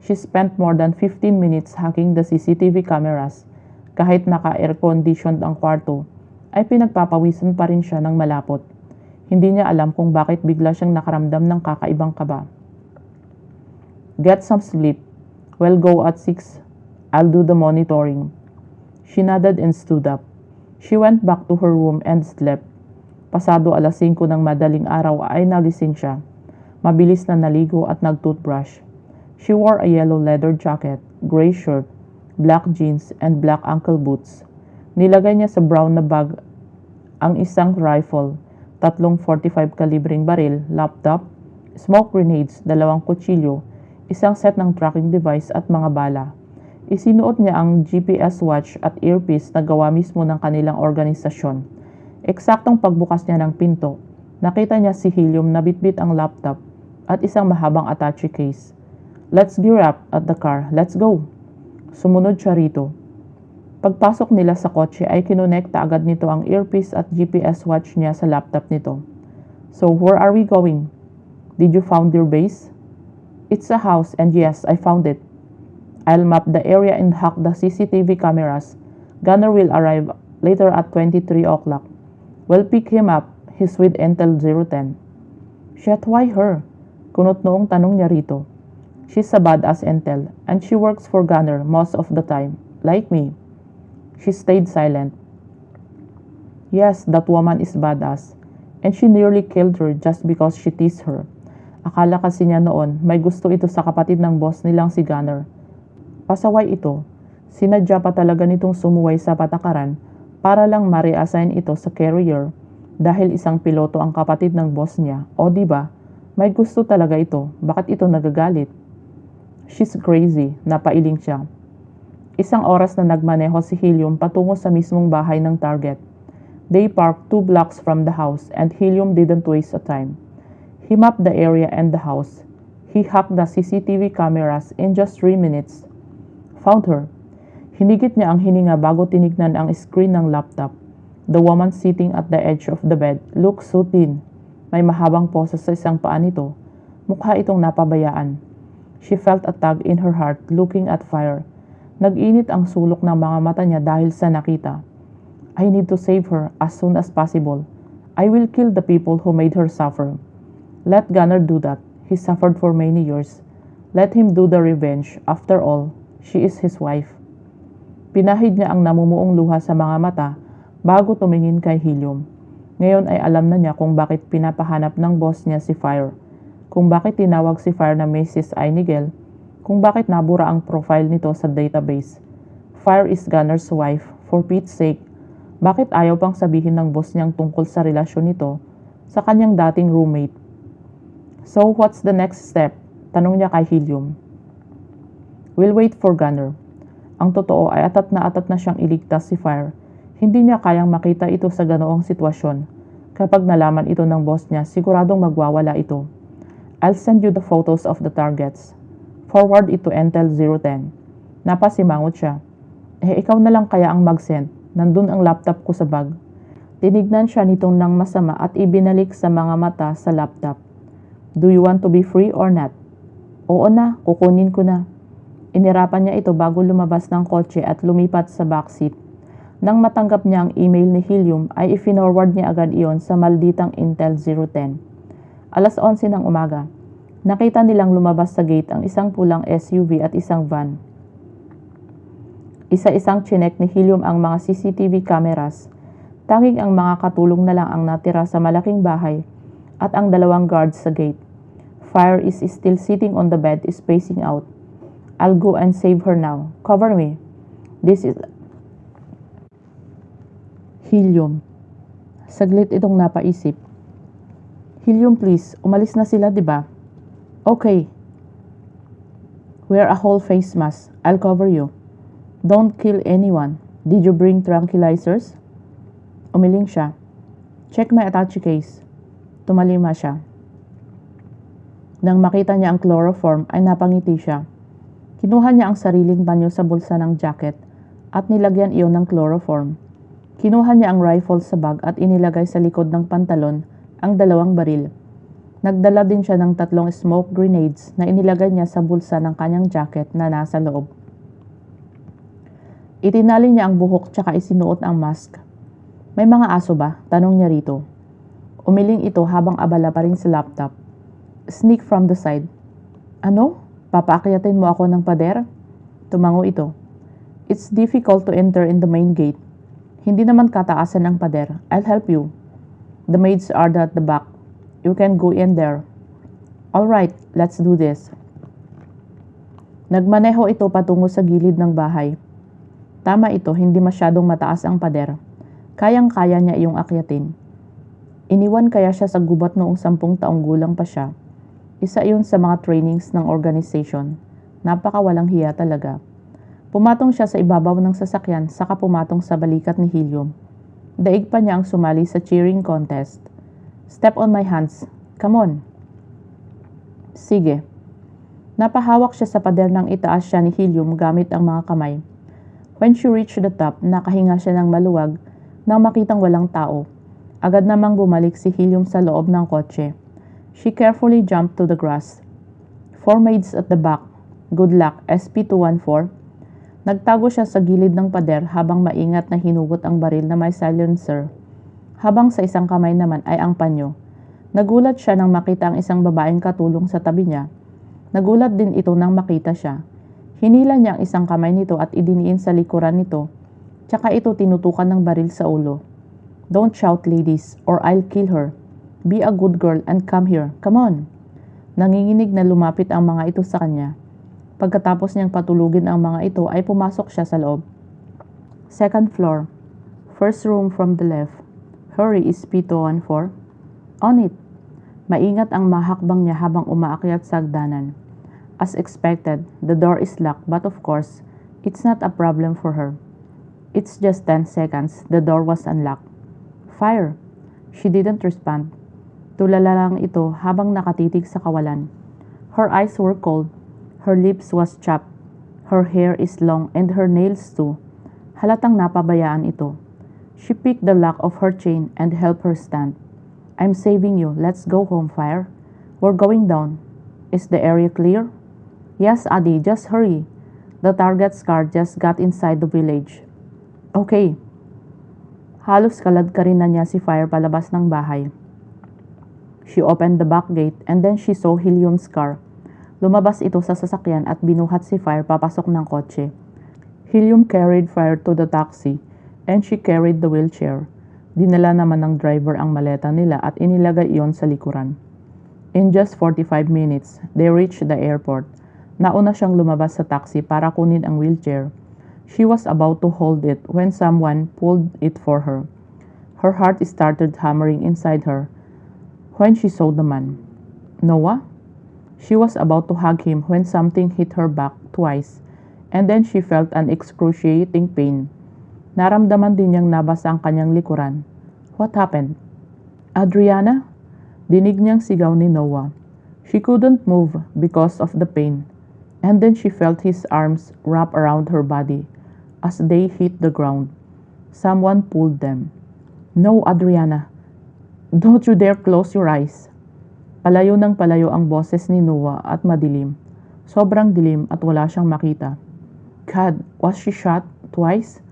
She spent more than 15 minutes hacking the CCTV cameras. Kahit naka-air-conditioned ang kwarto, ay pinagpapawisan pa rin siya ng malapot. Hindi niya alam kung bakit bigla siyang nakaramdam ng kakaibang kaba. Get some sleep. We'll go at 6. I'll do the monitoring. She nodded and stood up. She went back to her room and slept. Pasado 5:00 ng madaling araw ay nagising siya. Mabilis na naligo at nag-toothbrush. She wore a yellow leather jacket, gray shirt, black jeans, and black ankle boots. Nilagay niya sa brown na bag ang isang rifle, 3 .45 kalibring baril, laptop, smoke grenades, 2 kutsilyo, isang set ng tracking device at mga bala. Isinuot niya ang GPS watch at earpiece na gawa mismo ng kanilang organisasyon. Eksaktong pagbukas niya ng pinto, nakita niya si Helium na bitbit ang laptop at isang mahabang attache case. Let's gear up at the car. Let's go. Sumunod siya rito. Pagpasok nila sa kotse ay kinonekta agad nito ang earpiece at GPS watch niya sa laptop nito. So where are we going? Did you found your base? It's a house and yes, I found it. I'll map the area and hack the CCTV cameras. Gunner will arrive later at 23 o'clock. We'll pick him up. He's with Intel 010. Shit, why her? Kunot noong tanong niya rito. She's a badass Intel and she works for Gunner most of the time, like me. She stayed silent. Yes, that woman is badass and she nearly killed her just because she teased her. Akala kasi niya noon may gusto ito sa kapatid ng boss nilang si Gunner. Pasaway ito. Sinadya pa talaga nitong sumuway sa patakaran para lang ma-reassign ito sa carrier dahil isang piloto ang kapatid ng boss niya. O diba, may gusto talaga ito. Bakit ito nagagalit? She's crazy, napailing siya. Isang oras na nagmaneho si Helium patungo sa mismong bahay ng target. They parked 2 blocks from the house and Helium didn't waste a time. He mapped the area and the house. He hacked the CCTV cameras in just 3 minutes. Found her. Hinigit niya ang hininga bago tinignan ang screen ng laptop. The woman sitting at the edge of the bed looked so thin. May mahabang poses sa isang paa nito. Mukha itong napabayaan. She felt a tug in her heart looking at fire. Nag-init ang sulok ng mga mata niya dahil sa nakita. I need to save her as soon as possible. I will kill the people who made her suffer. Let Gunner do that. He suffered for many years. Let him do the revenge. After all, she is his wife. Pinahid niya ang namumuong luha sa mga mata bago tumingin kay Helium. Ngayon ay alam na niya kung bakit pinapahanap ng boss niya si Fire, kung bakit tinawag si Fire na Mrs. Einigel, kung bakit nabura ang profile nito sa database. Fire is Gunner's wife, for Pete's sake. Bakit ayaw pang sabihin ng boss niyang tungkol sa relasyon nito sa kanyang dating roommate? So what's the next step? Tanong niya kay Helium. We'll wait for Gunner. Ang totoo ay atat na siyang iligtas si Fire. Hindi niya kayang makita ito sa ganoong sitwasyon. Kapag nalaman ito ng boss niya, siguradong magwawala ito. I'll send you the photos of the targets. Forward it to Intel 010. Napasimangot siya. Ikaw na lang kaya ang mag-send. Nandun ang laptop ko sa bag. Tinignan siya nitong nang masama at ibinalik sa mga mata sa laptop. Do you want to be free or not? Oo na, kukunin ko na. Inirapan niya ito bago lumabas ng kotse at lumipat sa backseat. Nang matanggap niya ang email ni Helium ay ifinorward niya agad iyon sa malditang Intel 010. Alas 11 ng umaga. Nakita nilang lumabas sa gate ang isang pulang SUV at isang van. Isa-isang chinek ni Helium ang mga CCTV cameras. Tanging ang mga katulong na lang ang natira sa malaking bahay at ang dalawang guards sa gate. Fire is still sitting on the bed, spacing out. I'll go and save her now. Cover me. This is Helium. Saglit itong napaisip. Helium, please. Umalis na sila, di ba? Okay. Wear a whole face mask. I'll cover you. Don't kill anyone. Did you bring tranquilizers? Umiling siya. Check my attache case. Tumalima siya. Nang makita niya ang chloroform ay napangiti siya. Kinuha niya ang sariling banyo sa bulsa ng jacket at nilagyan iyon ng chloroform. Kinuha niya ang rifle sa bag at inilagay sa likod ng pantalon ang dalawang baril. Nagdala din siya ng 3 smoke grenades na inilagay niya sa bulsa ng kanyang jacket na nasa loob. Itinali niya ang buhok tsaka isinuot ang mask. May mga aso ba? Tanong niya rito. Umiling ito habang abala pa rin sa laptop. Sneak from the side. Ano? Papaakyatin mo ako ng pader? Tumango ito. It's difficult to enter in the main gate. Hindi naman kataasan ang pader. I'll help you. The maids are at the back. You can go in there. Alright, let's do this. Nagmaneho ito patungo sa gilid ng bahay. Tama ito, hindi masyadong mataas ang pader. Kayang-kaya niya iyong akyatin. Iniwan kaya siya sa gubat noong 10 taong gulang pa siya. Isa iyon sa mga trainings ng organization. Napakawalang hiya talaga. Pumatong siya sa ibabaw ng sasakyan saka pumatong sa balikat ni Helium. Daig pa niya ang sumali sa cheering contest. Step on my hands. Come on. Sige. Napahawak siya sa pader nang itaas siya ni Helium gamit ang mga kamay. When she reached the top, nakahinga siya ng maluwag nang makitang walang tao. Agad namang bumalik si Helium sa loob ng kotse. She carefully jumped to the grass. 4 maids at the back. Good luck, SP-214. Nagtago siya sa gilid ng pader habang maingat na hinugot ang baril na may silencer. Habang sa isang kamay naman ay ang panyo. Nagulat siya nang makita ang isang babaeng katulong sa tabi niya. Nagulat din ito nang makita siya. Hinila niya ang isang kamay nito at idiniin sa likuran nito. Tsaka ito tinutukan ng baril sa ulo. Don't shout, ladies, or I'll kill her. Be a good girl and come here. Come on. Nanginginig na lumapit ang mga ito sa kanya. Pagkatapos niyang patulugin ang mga ito ay pumasok siya sa loob. Second floor. First room from the left. Hurry, SP-214. On it. Maingat ang mahakbang niya habang umaakyat sa hagdanan. As expected, the door is locked but of course, it's not a problem for her. It's just 10 seconds, the door was unlocked. Fire! She didn't respond. Tulala lang ito habang nakatitig sa kawalan. Her eyes were cold. Her lips was chapped. Her hair is long and her nails too. Halatang napabayaan ito. She picked the lock of her chain and helped her stand. I'm saving you. Let's go home, Fire. We're going down. Is the area clear? Yes, Adi, just hurry. The target's car just got inside the village. Okay. Halos kalad ka rin na niya si Fire palabas ng bahay. She opened the back gate and then she saw Helium's car. Lumabas ito sa sasakyan at binuhat si Fire papasok ng kotse. Helium carried Fire to the taxi and she carried the wheelchair. Dinala naman ng driver ang maleta nila at inilagay iyon sa likuran. In just 45 minutes, they reached the airport. Nauna siyang lumabas sa taxi para kunin ang wheelchair. She was about to hold it when someone pulled it for her. Her heart started hammering inside her when she saw the man. Noah? She was about to hug him when something hit her back twice, and then she felt an excruciating pain. Naramdaman din niyang nabasa ang kanyang likuran. What happened? Adriana? Dinig niyang sigaw ni Noah. She couldn't move because of the pain, and then she felt his arms wrap around her body as they hit the ground. Someone pulled them. No, Adriana. Don't you dare close your eyes. Palayo ng palayo ang boses ni Noah at madilim. Sobrang dilim at wala siyang makita. God, was she shot twice?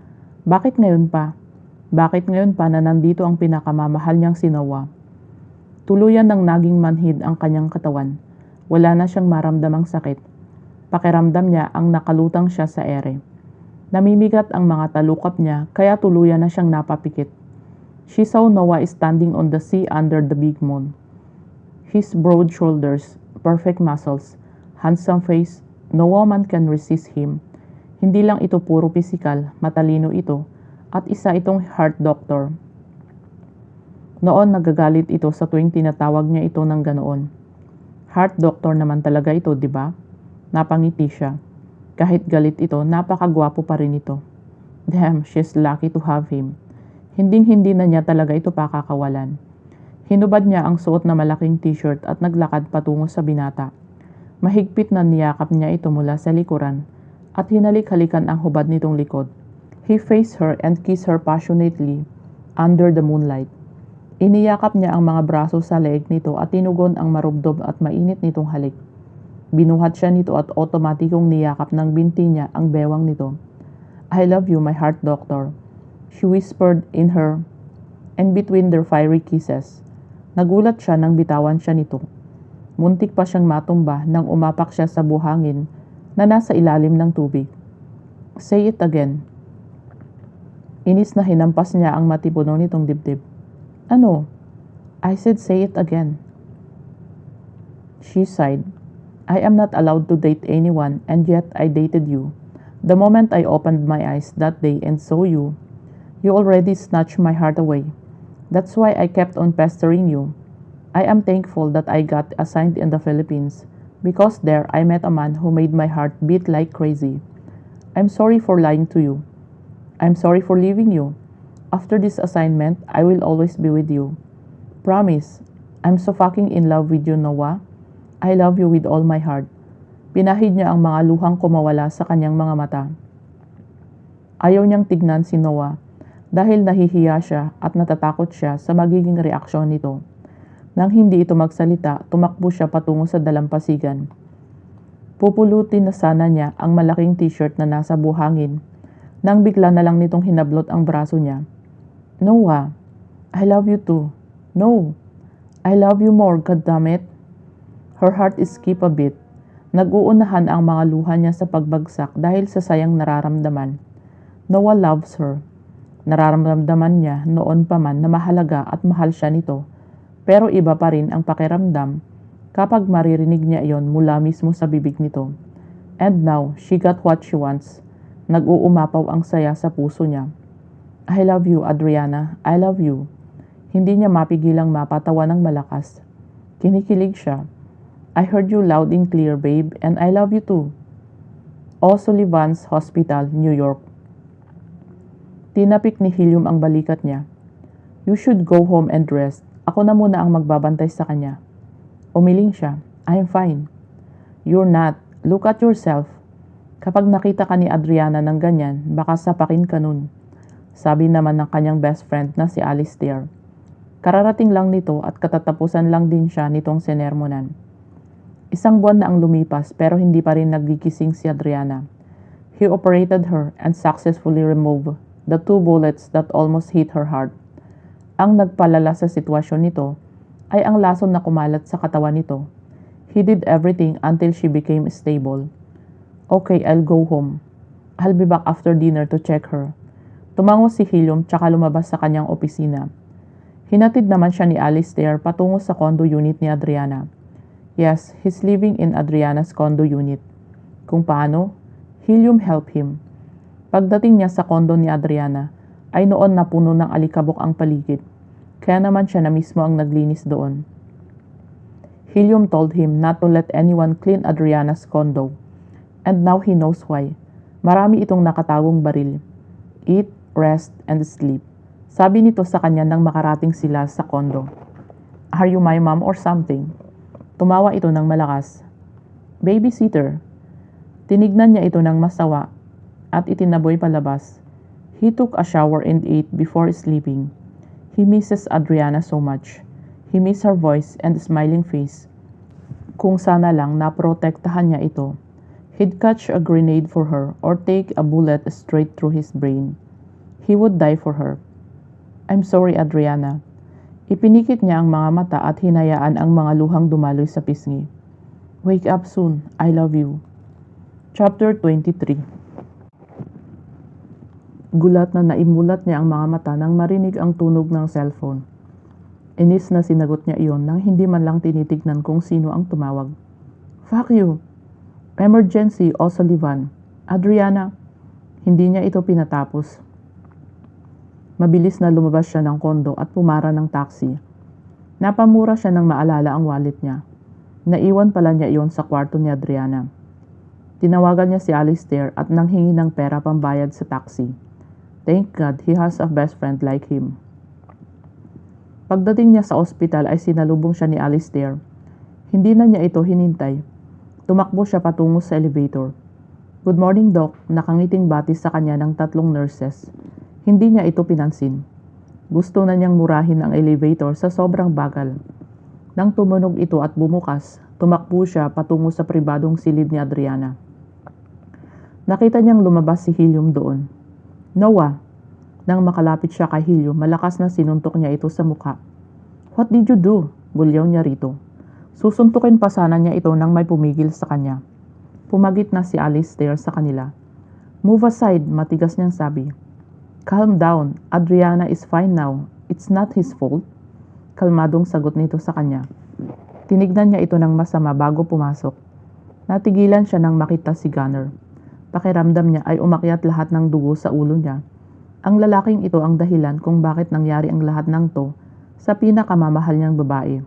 Bakit ngayon pa? Bakit ngayon pa na nandito ang pinakamamahal niyang si Noah? Tuluyan ng naging manhid ang kanyang katawan. Wala na siyang maramdamang sakit. Pakiramdam niya ang nakalutang siya sa ere. Namimigat ang mga talukap niya kaya tuluyan na siyang napapikit. She saw Noah standing on the sea under the big moon. His broad shoulders, perfect muscles, handsome face, no woman can resist him. Hindi lang ito puro pisikal, matalino ito, at isa itong heart doctor. Noon nagagalit ito sa tuwing tinatawag niya ito ng ganoon. Heart doctor naman talaga ito, di ba? Napangiti siya. Kahit galit ito, napakagwapo pa rin ito. Damn, she's lucky to have him. Hinding-hindi na niya talaga ito pakakawalan. Hinubad niya ang suot na malaking t-shirt at naglakad patungo sa binata. Mahigpit na niyakap niya ito mula sa likuran at hinalik-halikan ang hubad nitong likod. He faced her and kissed her passionately under the moonlight. Iniyakap niya ang mga braso sa leeg nito at tinugon ang marubdob at mainit nitong halik. Binuhat siya nito at otomatikong niyakap ng binti niya ang bewang nito. I love you, my heart doctor, she whispered in her and between their fiery kisses. Nagulat siya nang bitawan siya nito. Muntik pa siyang matumba nang umapak siya sa buhangin na nasa ilalim ng tubig. Say it again. Inis na hinampas niya ang matipuno nitong dibdib. Ano? I said say it again. She sighed. I am not allowed to date anyone and yet I dated you. The moment I opened my eyes that day and saw you, you already snatched my heart away. That's why I kept on pestering you. I am thankful that I got assigned in the Philippines because there I met a man who made my heart beat like crazy. I'm sorry for lying to you. I'm sorry for leaving you. After this assignment, I will always be with you. Promise, I'm so fucking in love with you, Noah. I love you with all my heart. Pinahid niya ang mga luhang kumawala sa kanyang mga mata. Ayaw niyang tignan si Noah dahil nahihiya siya at natatakot siya sa magiging reaksyon nito. Nang hindi ito magsalita, tumakbo siya patungo sa dalampasigan. Pupulutin na sana niya ang malaking t-shirt na nasa buhangin nang bigla na lang nitong hinablot ang braso niya. Noah, I love you too. No, I love you more, goddammit. Her heart skipped a beat. Nag-uunahan ang mga luha niya sa pagbagsak dahil sa sayang nararamdaman. Noah loves her. Nararamdaman niya noon pa man na mahalaga at mahal siya nito. Pero iba pa rin ang pakiramdam kapag maririnig niya iyon mula mismo sa bibig nito. And now, she got what she wants. Nag-uumapaw ang saya sa puso niya. I love you, Adriana. I love you. Hindi niya mapigilang mapatawa ng malakas. Kinikilig siya. I heard you loud and clear, babe, and I love you too. O'Sullivan's Hospital, New York. Tinapik ni Helium ang balikat niya. You should go home and rest. Ako na muna ang magbabantay sa kanya. Umiling siya. I'm fine. You're not. Look at yourself. Kapag nakita ka ni Adriana ng ganyan, baka sapakin ka nun. Sabi naman ng kanyang best friend na si Alistair. Kararating lang nito at katatapusan lang din siya nitong sinermonan. Isang buwan na ang lumipas pero hindi pa rin nagigising si Adriana. He operated her and successfully removed the 2 bullets that almost hit her heart. Ang nagpalala sa sitwasyon nito ay ang lason na kumalat sa katawan nito. He did everything until she became stable. Okay, I'll go home. I'll be back after dinner to check her. Tumango si Helium tsaka lumabas sa kanyang opisina. Hinatid naman siya ni Alistair patungo sa condo unit ni Adriana. Yes, he's living in Adriana's condo unit. Kung paano, Helium helped him. Pagdating niya sa condo ni Adriana, ay noon na puno ng alikabok ang paligid. Kaya naman siya na mismo ang naglinis doon. Helium told him not to let anyone clean Adriana's condo. And now he knows why. Marami itong nakatagong baril. Eat, rest, and sleep. Sabi nito sa kanya nang makarating sila sa condo. Are you my mom or something? Tumawa ito ng malakas. Babysitter. Tinignan niya ito ng masawa at itinaboy palabas. He took a shower and ate before sleeping. He misses Adriana so much. He misses her voice and smiling face. Kung sana lang naprotektahan niya ito. He'd catch a grenade for her or take a bullet straight through his brain. He would die for her. I'm sorry, Adriana. Ipinikit niya ang mga mata at hinayaan ang mga luhang dumaloy sa pisngi. Wake up soon. I love you. Chapter 23. Gulat na naimulat niya ang mga mata nang marinig ang tunog ng cellphone. Inis na sinagot niya iyon nang hindi man lang tinitignan kung sino ang tumawag. Fuck you. Emergency, O'Sullivan. Adriana. Hindi niya ito pinatapos. Mabilis na lumabas siya ng kondo at pumara ng taxi. Napamura siya nang maalala ang wallet niya. Naiwan pala niya iyon sa kwarto ni Adriana. Tinawagan niya si Alistair at nanghingi ng pera pambayad sa taxi. Thank God he has a best friend like him. Pagdating niya sa ospital ay sinalubong siya ni Alistair. Hindi na niya ito hinintay. Tumakbo siya patungo sa elevator. Good morning, Doc. Nakangiting bati sa kanya ng 3 nurses. Hindi niya ito pinansin. Gusto na niyang murahin ang elevator sa sobrang bagal. Nang tumunog ito at bumukas, tumakbo siya patungo sa pribadong silid ni Adriana. Nakita niyang lumabas si Helium doon. Noah! Nang makalapit siya kay Helium, malakas na sinuntok niya ito sa mukha. What did you do? Bulyaw niya rito. Susuntukin pa sana niya ito nang may pumigil sa kanya. Pumagit na si Alistair sa kanila. Move aside, matigas niyang sabi. Calm down. Adriana is fine now. It's not his fault. Kalmadong sagot nito sa kanya. Tinignan niya ito ng masama bago pumasok. Natigilan siya nang makita si Gunner. Pakiramdam niya ay umakyat lahat ng dugo sa ulo niya. Ang lalaking ito ang dahilan kung bakit nangyari ang lahat ng to sa pinakamamahal niyang babae.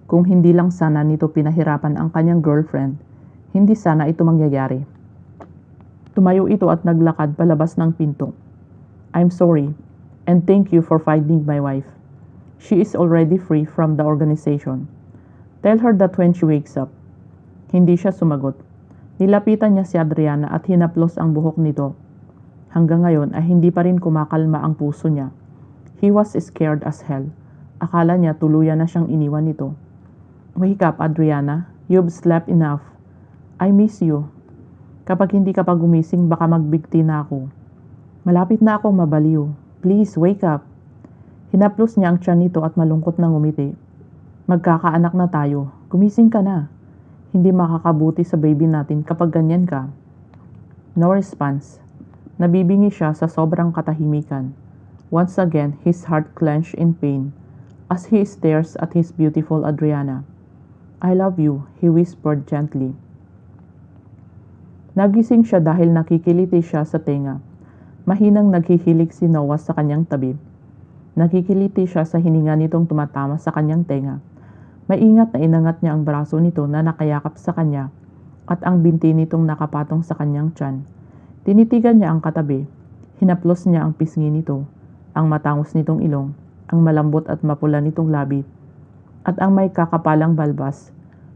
Kung hindi lang sana nito pinahirapan ang kanyang girlfriend, hindi sana ito mangyayari. Tumayo ito at naglakad palabas ng pinto. I'm sorry, and thank you for finding my wife. She is already free from the organization. Tell her that when she wakes up. Hindi siya sumagot. Nilapitan niya si Adriana at hinaplos ang buhok nito. Hanggang ngayon ay hindi pa rin kumakalma ang puso niya. He was scared as hell. Akala niya tuluyan na siyang iniwan nito. Wake up, Adriana. You've slept enough. I miss you. Kapag hindi ka pa gumising, baka magbigti na ako. Malapit na akong mabaliw. Please, wake up. Hinaplos niya ang tiyan nito at malungkot na ngumiti. Magkakaanak na tayo. Gumising ka na. Hindi makakabuti sa baby natin kapag ganyan ka. No response. Nabibingi siya sa sobrang katahimikan. Once again, his heart clenched in pain as he stares at his beautiful Adriana. I love you, he whispered gently. Nagising siya dahil nakikiliti siya sa tenga. Mahinang naghihilig si Noah sa kanyang tabi. Nakikiliti siya sa hininga nitong tumatama sa kanyang tenga. Maingat na inangat niya ang braso nito na nakayakap sa kanya at ang binti nitong nakapatong sa kanyang tiyan. Tinitigan niya ang katabi. Hinaplos niya ang pisngi nito, ang matangos nitong ilong, ang malambot at mapula nitong labi, at ang may kakapalang balbas.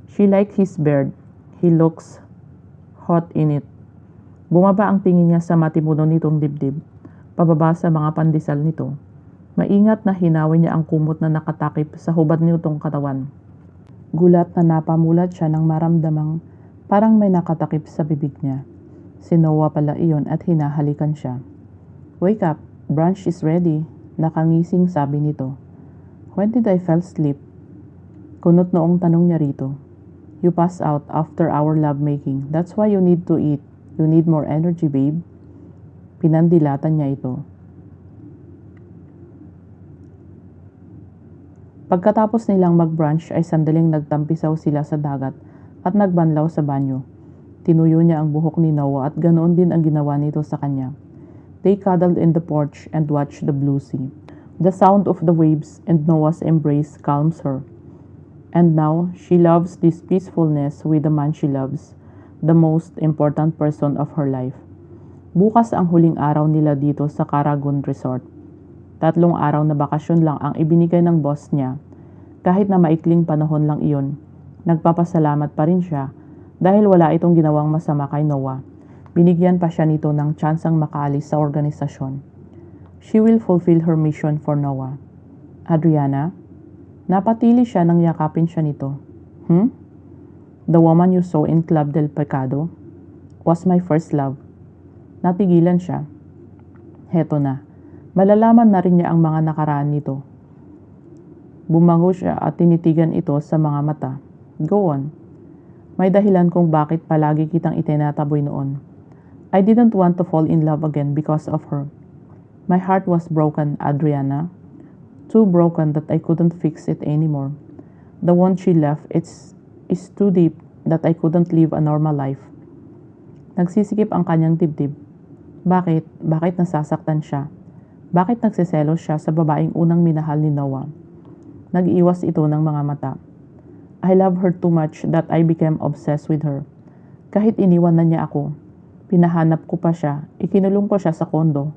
She liked his beard. He looks hot in it. Bumaba ang tingin niya sa matimuno nitong dibdib, pababa sa mga pandesal nito. Maingat na hinawin niya ang kumot na nakatakip sa hubad nitong katawan. Gulat na napamulat siya nang maramdamang parang may nakatakip sa bibig niya. Si Noah pala iyon at hinahalikan siya. Wake up, brunch is ready, nakangising sabi nito. When did I fell asleep? Kunot noong tanong niya rito. You pass out after our lovemaking. That's why you need to eat. You need more energy, babe. Pinandilatan niya ito. Pagkatapos nilang mag-brunch ay sandaling nagtampisaw sila sa dagat at nagbanlaw sa banyo. Tinuyo niya ang buhok ni Noah at ganoon din ang ginawa nito sa kanya. They cuddled in the porch and watched the blue sea. The sound of the waves and Noah's embrace calms her. And now, she loves this peacefulness with the man she loves, the most important person of her life. Bukas ang huling araw nila dito sa Caragon Resort. 3 araw na bakasyon lang ang ibinigay ng boss niya. Kahit na maikling panahon lang iyon, nagpapasalamat pa rin siya dahil wala itong ginawang masama kay Noah. Binigyan pa siya nito ng tsansang makaalis sa organisasyon. She will fulfill her mission for Noah. Adriana, napatili siya nang yakapin siya nito. The woman you saw in Club del Pecado was my first love. Natigilan siya. Heto na. Malalaman na rin niya ang mga nakaraan nito. Bumango siya at tinitigan ito sa mga mata. Go on. May dahilan kung bakit palagi kitang itinataboy noon. I didn't want to fall in love again because of her. My heart was broken, Adriana. Too broken that I couldn't fix it anymore. The one she left is too deep that I couldn't live a normal life. Nagsisikip ang kanyang dibdib. Bakit? Bakit nasasaktan siya? Bakit nagsiselos siya sa babaeng unang minahal ni Noah? Nag-iwas ito ng mga mata. I love her too much that I became obsessed with her. Kahit iniwan na niya ako, pinahanap ko pa siya, ikinulong ko siya sa kondo.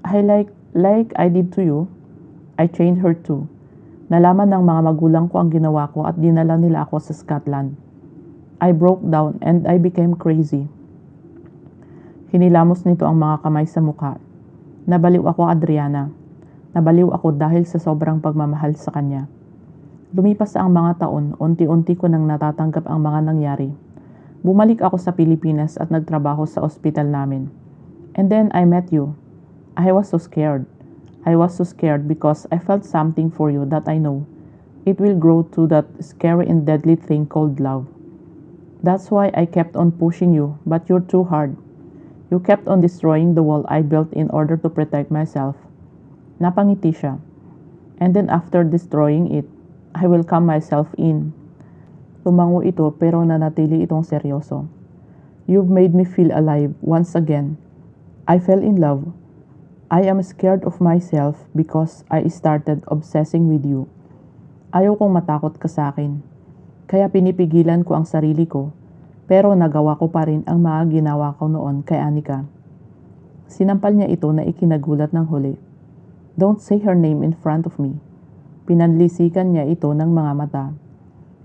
Like I did to you, I chained her too. Nalaman ng mga magulang ko ang ginawa ko at dinala nila ako sa Scotland. I broke down and I became crazy. Hinilamos nito ang mga kamay sa mukha. Nabaliw ako, Adriana. Nabaliw ako dahil sa sobrang pagmamahal sa kanya. Lumipas ang mga taon, unti-unti ko nang natatanggap ang mga nangyari. Bumalik ako sa Pilipinas at nagtrabaho sa ospital namin. And then I met you. I was so scared. I was so scared because I felt something for you that I know. It will grow to that scary and deadly thing called love. That's why I kept on pushing you, but you're too hard. You kept on destroying the wall I built in order to protect myself. Napangiti siya. And then after destroying it, I will calm myself in. Tumango ito pero nanatili itong seryoso. You've made me feel alive once again. I fell in love. I am scared of myself because I started obsessing with you. Ayaw kong matakot ka sa akin. Kaya pinipigilan ko ang sarili ko. Pero nagawa ko pa rin ang mga ginawa ko noon kay Anika. Sinampal niya ito na ikinagulat ng huli. Don't say her name in front of me. Pinanlisikan niya ito ng mga mata.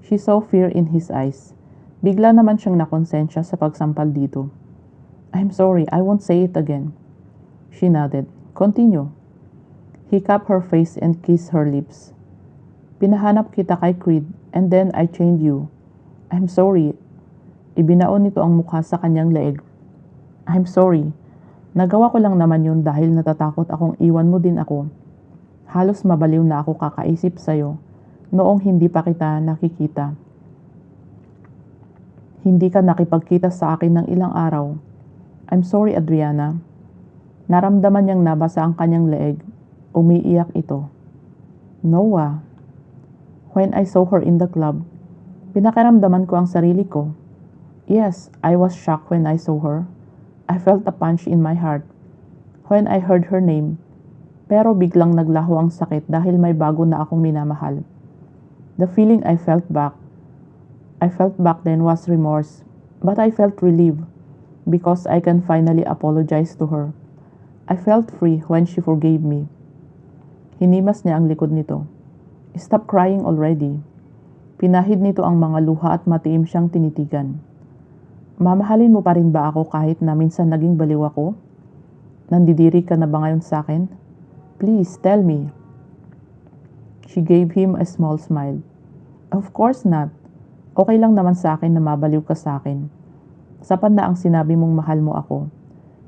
She saw fear in his eyes. Bigla naman siyang nakonsensya sa pagsampal dito. I'm sorry, I won't say it again. She nodded. Continue. He cupped her face and kissed her lips. Pinahanap kita kay Creed and then I chained you. I'm sorry. Ibinaon nito ang mukha sa kanyang leeg. I'm sorry. Nagawa ko lang naman yun dahil natatakot akong iwan mo din ako. Halos mabaliw na ako kakaisip sa'yo noong hindi pa kita nakikita. Hindi ka nakipagkita sa akin ng ilang araw. I'm sorry, Adriana. Naramdaman niyang nabasa ang kanyang leeg. Umiiyak ito. Noah. When I saw her in the club, pinakiramdaman ko ang sarili ko. Yes, I was shocked when I saw her. I felt a punch in my heart when I heard her name. Pero biglang naglaho ang sakit dahil may bago na akong minamahal. The feeling I felt back then was remorse. But I felt relief because I can finally apologize to her. I felt free when she forgave me. Hinimas niya ang likod nito. Stop crying already. Pinahid nito ang mga luha at matiim siyang tinitigan. Mamahalin mo pa rin ba ako kahit na minsan naging baliw ako? Nandidiri ka na ba ngayon sa akin? Please, tell me. She gave him a small smile. Of course not. Okay lang naman sa akin na mabaliw ka sa akin. Sapat na ang sinabi mong mahal mo ako.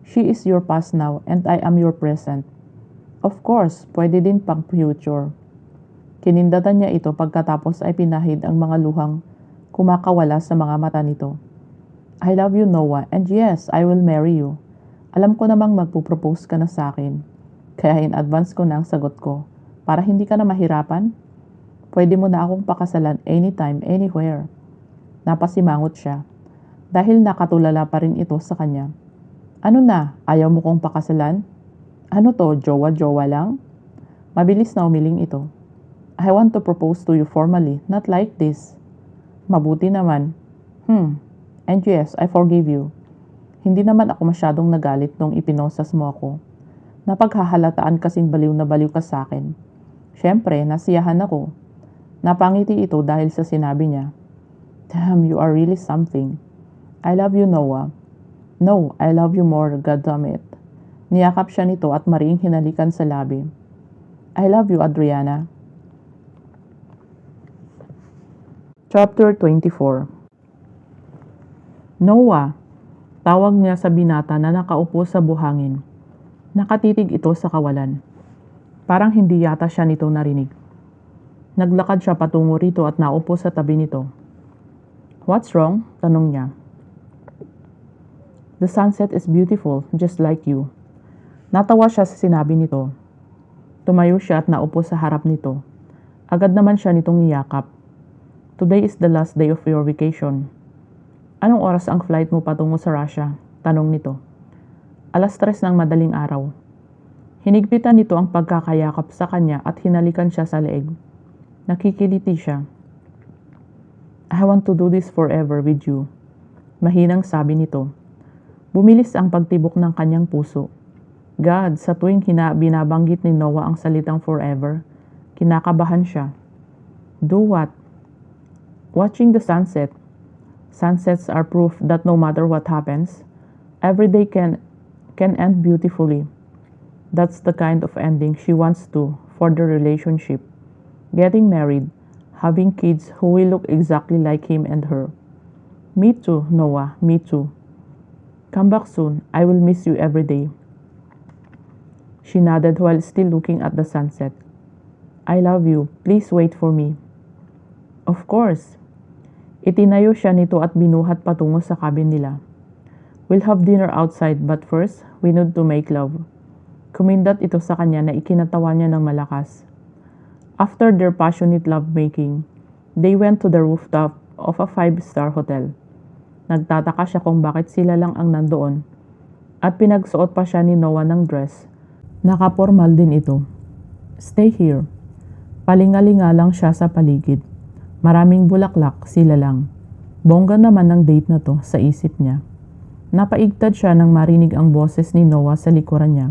She is your past now and I am your present. Of course, pwede din pang future. Kinindatan niya ito pagkatapos ay pinahid ang mga luhang kumakawala sa mga mata nito. I love you, Noah, and yes, I will marry you. Alam ko namang magpupropose ka na sa akin. Kaya in advance ko na ang sagot ko, para hindi ka na mahirapan. Pwede mo na akong pakasalan anytime, anywhere. Napasimangot siya. Dahil nakatulala pa rin ito sa kanya. Ano na, ayaw mo kong pakasalan? Ano to, jowa-jowa lang? Mabilis na umiling ito. I want to propose to you formally, not like this. Mabuti naman. And yes, I forgive you. Hindi naman ako masyadong nagalit nung ipinosas mo ako. Napaghahalataan kasing baliw na baliw ka sa akin. Siyempre, nasiyahan ako. Napangiti ito dahil sa sinabi niya. Damn, you are really something. I love you, Noah. No, I love you more, goddammit. Niyakap siya nito at mariing hinalikan sa labi. I love you, Adriana. Chapter 24. Noah, tawag niya sa binata na nakaupo sa buhangin. Nakatitig ito sa kawalan. Parang hindi yata siya nito narinig. Naglakad siya patungo rito at naupo sa tabi nito. What's wrong? Tanong niya. The sunset is beautiful, just like you. Natawa siya sa sinabi nito. Tumayo siya at naupo sa harap nito. Agad naman siya nitong niyakap. Today is the last day of your vacation. Anong oras ang flight mo patungo sa Russia? Tanong nito. 3:00 ng madaling araw. Hinigpitan nito ang pagkakayakap sa kanya at hinalikan siya sa leeg. Nakikiliti siya. I want to do this forever with you. Mahinang sabi nito. Bumilis ang pagtibok ng kanyang puso. God, sa tuwing binabanggit ni Noah ang salitang forever, kinakabahan siya. Do what? Watching the sunset. Sunsets are proof that no matter what happens, every day can end beautifully. That's the kind of ending she wants for the relationship. Getting married, having kids who will look exactly like him and her. Me too, Noah, me too. Come back soon, I will miss you every day. She nodded while still looking at the sunset. I love you, please wait for me. Of course. Itinayo siya nito at binuhat patungo sa cabin nila. We'll have dinner outside but first, we need to make love. Kumindat ito sa kanya na ikinatawa niya ng malakas. After their passionate lovemaking, they went to the rooftop of a 5-star hotel. Nagtataka siya kung bakit sila lang ang nandoon. At pinagsuot pa siya ni Noah ng dress. Nakapormal din ito. Stay here. Palingalinga lang siya sa paligid. Maraming bulaklak, sila lang. Bongga naman ng date na to sa isip niya. Napaigtad siya nang marinig ang boses ni Noah sa likuran niya.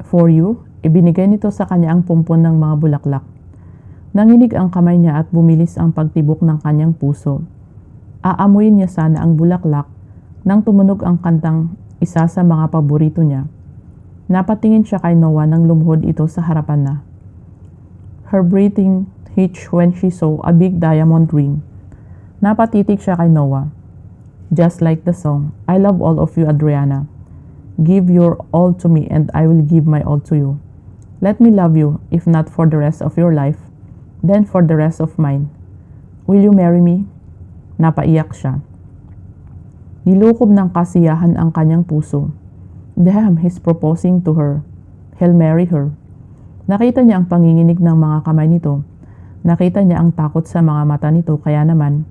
For you? Ibinigay nito sa kanya ang pumpon ng mga bulaklak. Nanginig ang kamay niya at bumilis ang pagtibok ng kanyang puso. Aamuyin niya sana ang bulaklak nang tumunog ang kantang isa sa mga paborito niya. Napatingin siya kay Noah nang lumuhod ito sa harapan na. Her breathing hitched when she saw a big diamond ring. Napatitig siya kay Noah. Just like the song, I love all of you, Adriana. Give your all to me and I will give my all to you. Let me love you, if not for the rest of your life, then for the rest of mine. Will you marry me? Napaiyak siya. Nilukob ng kasiyahan ang kanyang puso. Damn, he's proposing to her. He'll marry her. Nakita niya ang panginginig ng mga kamay nito. Nakita niya ang takot sa mga mata nito kaya naman,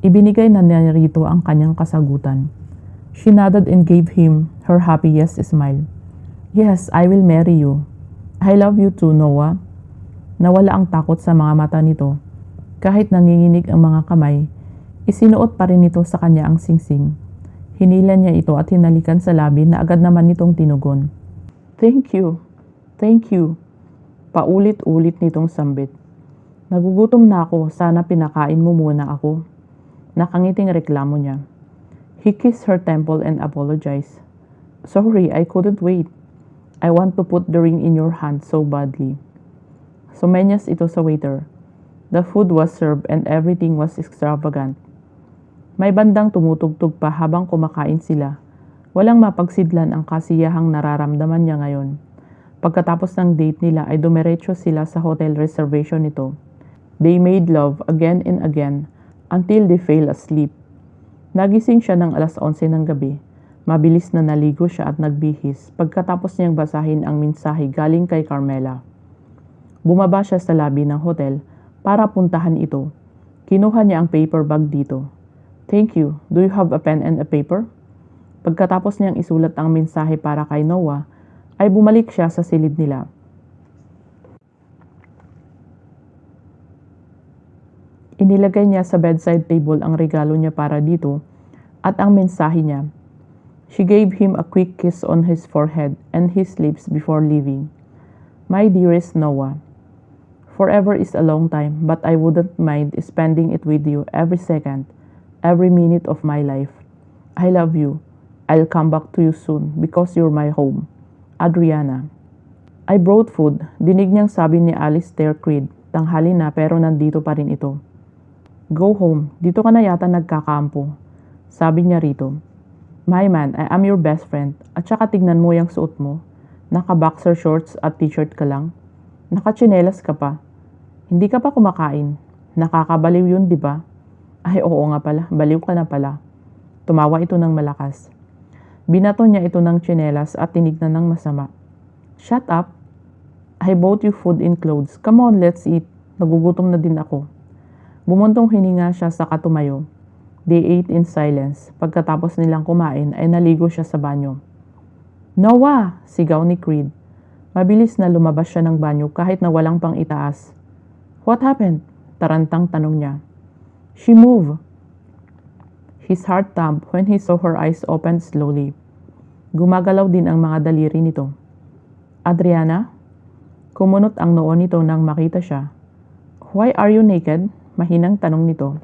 ibinigay na niya rito ang kanyang kasagutan. She nodded and gave him her happy yes smile. Yes, I will marry you. I love you too, Noah. Nawala ang takot sa mga mata nito. Kahit nanginginig ang mga kamay, isinuot pa rin nito sa kanya ang singsing. Hinila niya ito at hinalikan sa labi na agad naman nitong tinugon. Thank you. Thank you. Paulit-ulit nitong sambit. Nagugutom na ako, sana pinakain mo muna ako. Nakangiting reklamo niya. He kissed her temple and apologized. Sorry, I couldn't wait. I want to put the ring in your hand so badly. Sumenyas ito sa waiter. The food was served and everything was extravagant. May bandang tumutugtog pa habang kumakain sila. Walang mapagsidlan ang kasiyahang nararamdaman niya ngayon. Pagkatapos ng date nila ay dumiretso sila sa hotel reservation nito. They made love again and again until they fell asleep. Nagising siya ng 11:00 ng gabi. Mabilis na naligo siya at nagbihis pagkatapos niyang basahin ang mensahe galing kay Carmela. Bumaba siya sa lobby ng hotel para puntahan ito. Kinuha niya ang paper bag dito. Thank you. Do you have a pen and a paper? Pagkatapos niyang isulat ang mensahe para kay Noah, ay bumalik siya sa silid nila. Inilagay niya sa bedside table ang regalo niya para dito at ang mensahe niya. She gave him a quick kiss on his forehead and his lips before leaving. My dearest Noah, forever is a long time, but I wouldn't mind spending it with you every second, every minute of my life. I love you. I'll come back to you soon because you're my home. Adriana. I brought food. Dinig niyang sabi ni Alistair Creed. Tanghali na pero nandito pa rin ito. Go home. Dito ka na yata nagkakampo. Sabi niya rito. My man, I am your best friend. At saka tignan mo yung suot mo. Naka-boxer shorts at t-shirt ka lang. Naka-tsinelas ka pa. Hindi ka pa kumakain. Nakakabaliw yun, di ba? Ay, oo nga pala. Baliw ka na pala. Tumawa ito ng malakas. Binato niya ito ng tsinelas at tinignan ng masama. Shut up. I bought you food and clothes. Come on, let's eat. Nagugutom na din ako. Bumuntong hininga siya sa katumayo. They ate in silence. Pagkatapos nilang kumain ay naligo siya sa banyo. Noah! Sigaw ni Creed. Mabilis na lumabas siya ng banyo kahit na walang pang itaas. What happened? Tarantang tanong niya. She moved. His heart thumped when he saw her eyes open slowly. Gumagalaw din ang mga daliri nito. Adriana? Kumunot ang noo nito nang makita siya. Why are you naked? Mahinang tanong nito.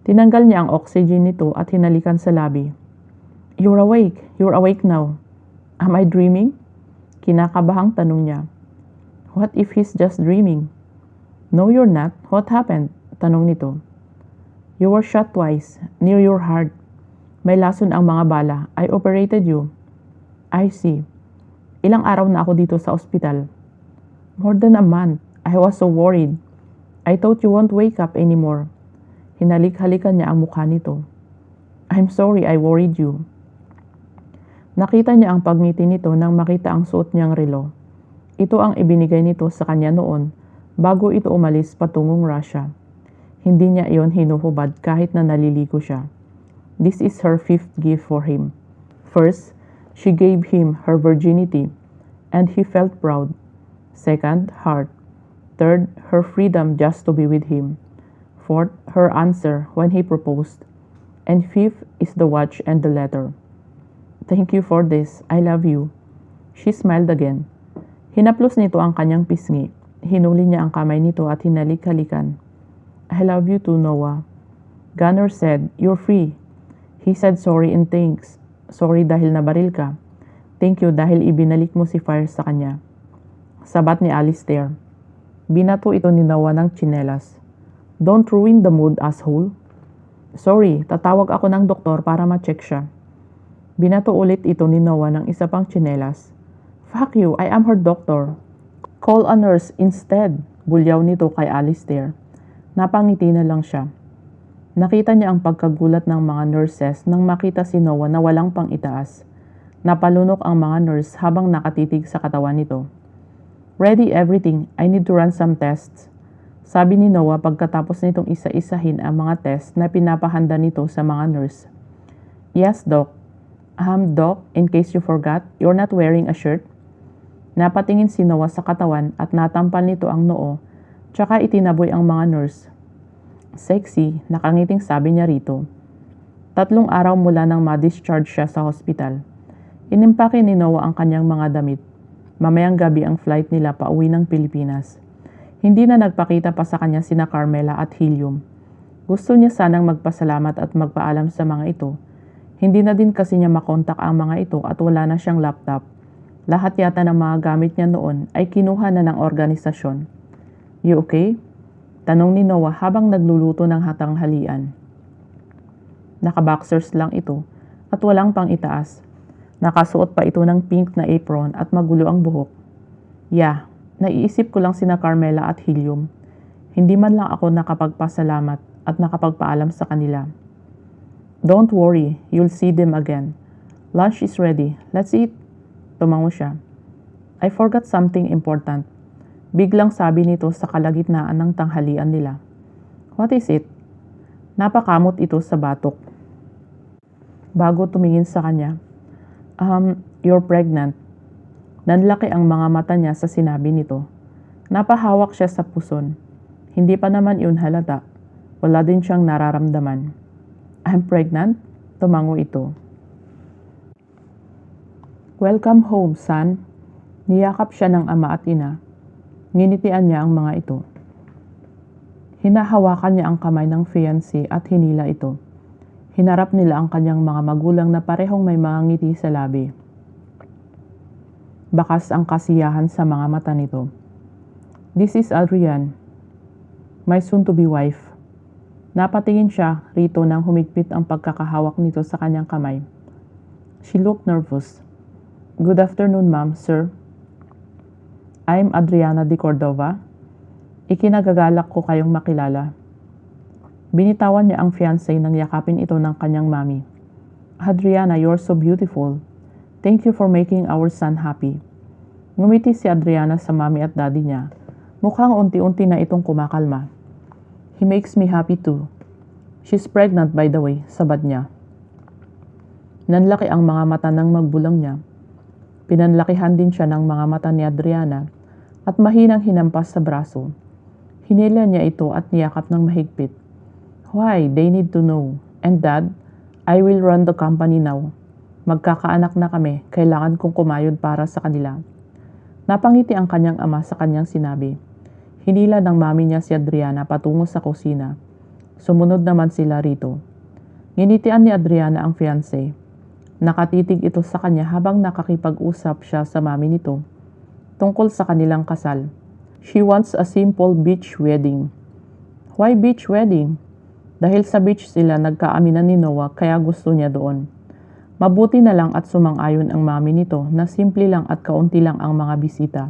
Tinanggal niya ang oxygen nito at hinalikan sa labi. You're awake. You're awake now. Am I dreaming? Kinakabahang tanong niya. What if he's just dreaming? No, you're not. What happened? Tanong nito. You were shot twice, near your heart. May lason ang mga bala. I operated you. I see. Ilang araw na ako dito sa ospital. More than a month. I was so worried. I thought you won't wake up anymore. Hinalik-halikan niya ang mukha nito. I'm sorry I worried you. Nakita niya ang pagngiti nito nang makita ang suot niyang relo. Ito ang ibinigay nito sa kanya noon bago ito umalis patungong Russia. Hindi niya iyon hinuhubad kahit na naliligo siya. This is her 5th gift for him. First, she gave him her virginity, and he felt proud. Second, heart. Third, her freedom just to be with him. Fourth, her answer when he proposed. And fifth is the watch and the letter. Thank you for this. I love you. She smiled again. Hinaplos nito ang kanyang pisngi. Hinuli niya ang kamay nito at hinalik-halikan. I love you too, Noah. Gunnar said, you're free. He said sorry and thanks. Sorry dahil nabaril ka. Thank you dahil ibinalik mo si Fire sa kanya. Sabat ni Alistair. Binato ito ni Noah ng tsinelas. Don't ruin the mood, asshole. Sorry, tatawag ako ng doktor para ma-check siya. Binato ulit ito ni Noah ng isa pang tsinelas. Fuck you, I am her doctor. Call a nurse instead, bulyaw nito kay Alistair. Napangiti na lang siya. Nakita niya ang pagkagulat ng mga nurses nang makita si Noah na walang pang itaas. Napalunok ang mga nurse habang nakatitig sa katawan nito. Ready everything, I need to run some tests. Sabi ni Noah pagkatapos nitong isa-isahin ang mga test na pinapahanda nito sa mga nurse. Yes, Doc. Doc, in case you forgot, you're not wearing a shirt. Napatingin si Noah sa katawan at natampal nito ang noo, tsaka itinaboy ang mga nurse. Sexy, nakangiting sabi niya rito. 3 araw mula nang ma-discharge siya sa hospital. Inimpake ni Noah ang kanyang mga damit. Mamayang gabi ang flight nila pauwi ng Pilipinas. Hindi na nagpakita pa sa kanya sina Carmela at Helium. Gusto niya sanang magpasalamat at magpaalam sa mga ito. Hindi na din kasi niya makontak ang mga ito at wala na siyang laptop. Lahat yata ng mga gamit niya noon ay kinuha na ng organisasyon. You okay? Tanong ni Noah habang nagluluto ng hatanghalian. Naka-boxers lang ito at walang pang itaas. Nakasuot pa ito ng pink na apron at magulo ang buhok. Yeah, naiisip ko lang sina Carmela at Helium. Hindi man lang ako nakapagpasalamat at nakapagpaalam sa kanila. Don't worry, you'll see them again. Lunch is ready. Let's eat. Tumango siya. I forgot something important. Biglang sabi nito sa kalagitnaan ng tanghalian nila. What is it? Napakamot ito sa batok. Bago tumingin sa kanya. You're pregnant. Nanlaki ang mga mata niya sa sinabi nito. Napahawak siya sa puson. Hindi pa naman iyon halata. Wala din siyang nararamdaman. I'm pregnant? Tumango ito. Welcome home, son. Niyakap siya ng ama at ina. Nginitian niya ang mga ito. Hinahawakan niya ang kamay ng fiancé at hinila ito. Hinarap nila ang kanyang mga magulang na parehong may mga ngiti sa labi. Bakas ang kasiyahan sa mga mata nito. This is Adrian, my soon-to-be wife. Napatingin siya rito nang humigpit ang pagkakahawak nito sa kanyang kamay. She looked nervous. Good afternoon, ma'am, sir. I'm Adriana de Cordova. Ikinagagalak ko kayong makilala. Binitawan niya ang fiancé nang yakapin ito ng kanyang mami. Adriana, you're so beautiful. Thank you for making our son happy. Ngumiti si Adriana sa mami at daddy niya. Mukhang unti-unti na itong kumakalma. He makes me happy too. She's pregnant by the way, sabad niya. Nanlaki ang mga mata ng magbulang niya. Pinanlakihan din siya ng mga mata ni Adriana at mahinang hinampas sa braso. Hinila niya ito at niyakap ng mahigpit. Why? They need to know. And Dad, I will run the company now. Magkakaanak na kami, kailangan kong kumayod para sa kanila. Napangiti ang kanyang ama sa kanyang sinabi. Hinila ng mami niya si Adriana patungo sa kusina. Sumunod naman sila rito. Nginitian ni Adriana ang fiancé. Nakatitig ito sa kanya habang nakakipag-usap siya sa mami nito tungkol sa kanilang kasal. She wants a simple beach wedding. Why beach wedding? Dahil sa beach sila nagkaaminan ni Noah kaya gusto niya doon. Mabuti na lang at sumang-ayon ang mami nito na simple lang at kaunti lang ang mga bisita.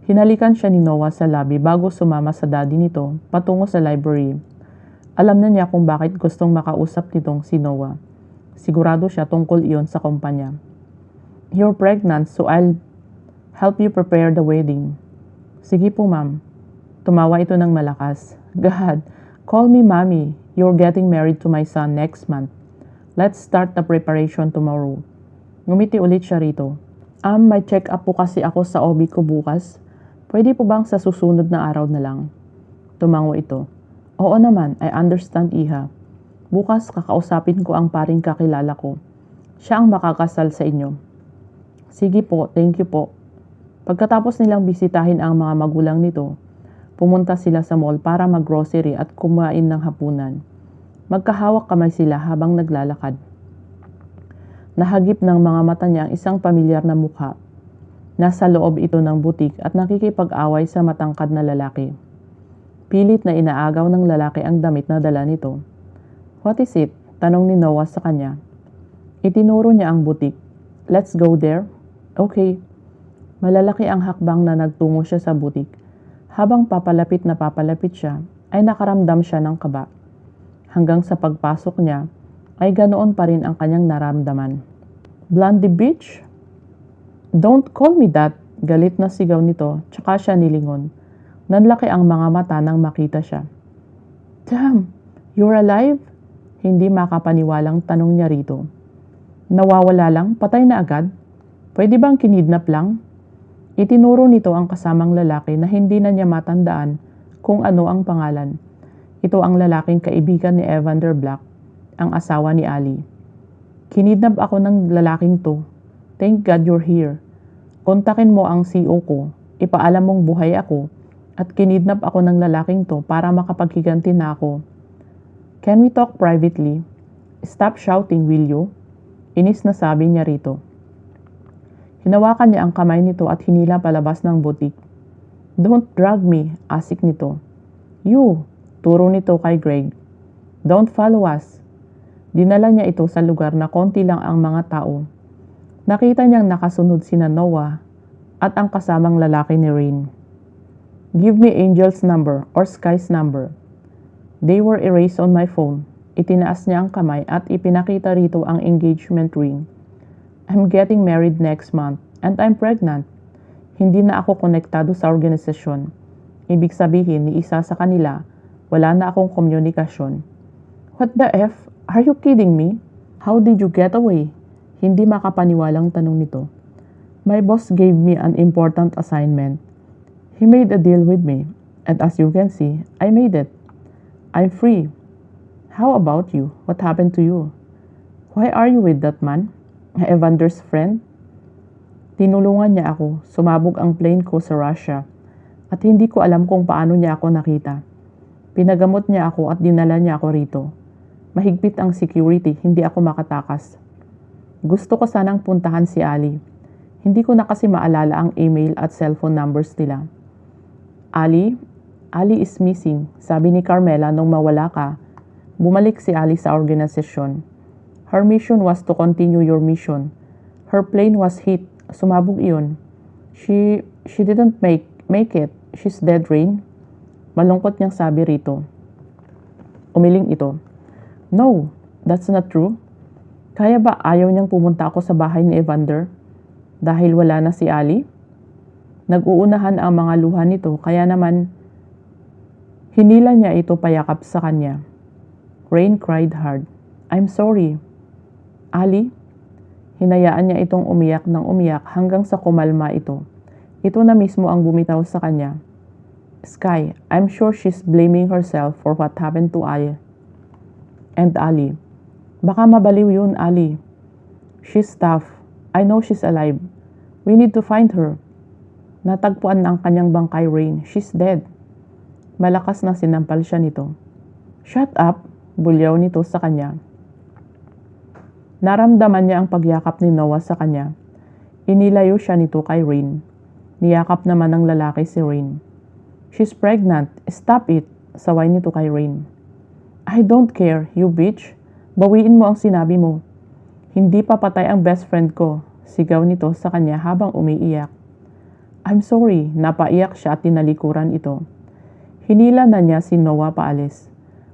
Hinalikan siya ni Noah sa labi bago sumama sa daddy nito patungo sa library. Alam na niya kung bakit gustong makausap nitong si Noah. Sigurado siya tungkol iyon sa kumpanya. You're pregnant so I'll help you prepare the wedding. Sige po ma'am. Tumawa ito ng malakas. God, call me mommy. You're getting married to my son next month. Let's start the preparation tomorrow. Ngumiti ulit siya rito. May check-up po kasi ako sa OB ko bukas. Pwede po bang sa susunod na araw na lang? Tumango ito. Oo naman, I understand iha. Bukas kakausapin ko ang paring kakilala ko. Siya ang makakasal sa inyo. Sige po, thank you po. Pagkatapos nilang bisitahin ang mga magulang nito, pumunta sila sa mall para mag-grocery at kumain ng hapunan. Magkahawak kamay sila habang naglalakad. Nahagip ng mga mata niya ang isang pamilyar na mukha. Nasa loob ito ng butik at nakikipag-away sa matangkad na lalaki. Pilit na inaagaw ng lalaki ang damit na dala nito. What is it? Tanong ni Noah sa kanya. Itinuro niya ang butik. Let's go there. Okay. Malalaki ang hakbang na nagtungo siya sa butik. Habang papalapit siya, ay nakaramdam siya ng kaba. Hanggang sa pagpasok niya, ay ganoon pa rin ang kanyang naramdaman. Blondie Beach? Don't call me that, galit na sigaw nito, tsaka siya nilingon. Nanlaki ang mga mata nang makita siya. Damn, you're alive? Hindi makapaniwalang tanong niya rito. Nawawala lang, patay na agad? Pwede bang kinidnap lang? Itinuro nito ang kasamang lalaki na hindi na niya matandaan kung ano ang pangalan. Ito ang lalaking kaibigan ni Evander Black, ang asawa ni Ali. Kinidnap ako ng lalaking to. Thank God you're here. Kontakin mo ang CEO ko, ipaalam mong buhay ako, at kinidnap ako ng lalaking to para makapaghiganti na ako. Can we talk privately? Stop shouting, will you? Inis na sabi niya rito. Hinawakan niya ang kamay nito at hinila palabas ng butik. Don't drag me, asik nito. You, turo nito kay Greg. Don't follow us. Dinala niya ito sa lugar na konti lang ang mga tao. Nakita niyang nakasunod sina Noah at ang kasamang lalaki ni Rain. Give me Angel's number or Sky's number. They were erased on my phone. Itinaas niya ang kamay at ipinakita rito ang engagement ring. I'm getting married next month and I'm pregnant. Hindi na ako konektado sa organisasyon. Ibig sabihin ni isa sa kanila, wala na akong komunikasyon. What the F? Are you kidding me? How did you get away? Hindi makapaniwalang tanong nito. My boss gave me an important assignment. He made a deal with me, and as you can see, I made it. I'm free. How about you? What happened to you? Why are you with that man? Evander's friend? Tinulungan niya ako, sumabog ang plane ko sa Russia, at hindi ko alam kung paano niya ako nakita. Pinagamot niya ako at dinala niya ako rito. Mahigpit ang security, hindi ako makatakas. Gusto ko sanang puntahan si Ali. Hindi ko na kasi maalala ang email at cellphone numbers nila. Ali is missing, sabi ni Carmela nung mawala ka. Bumalik si Ali sa organisasyon. Her mission was to continue your mission. Her plane was hit, sumabog iyon. She didn't make it. She's dead, Rain. Malungkot niyang sabi rito. Umiling ito. No, that's not true. Kaya ba ayaw niyang pumunta ako sa bahay ni Evander? Dahil wala na si Ali? Nag-uunahan ang mga luha nito kaya naman hinila niya ito payakap sa kanya. Rain cried hard. I'm sorry. Ali? Hinayaan niya itong umiyak ng umiyak hanggang sa kumalma ito. Ito na mismo ang bumitaw sa kanya. Sky, I'm sure she's blaming herself for what happened to Ali. And Ali. Baka mabaliw yun, Ali. She's tough. I know she's alive. We need to find her. Natagpuan na ang kanyang bangkay, Rain. She's dead. Malakas na sinampal siya nito. Shut up, bulyaw nito sa kanya. Naramdaman niya ang pagyakap ni Noah sa kanya. Inilayo siya nito kay Rain. Niyakap naman ng lalaki si Rain. She's pregnant. Stop it, saway nito kay Rain. I don't care, you bitch. Bawiin mo ang sinabi mo. Hindi pa patay ang best friend ko, sigaw nito sa kanya habang umiiyak. I'm sorry, napaiyak siya at tinalikuran ito. Hinila na niya si Noah paalis.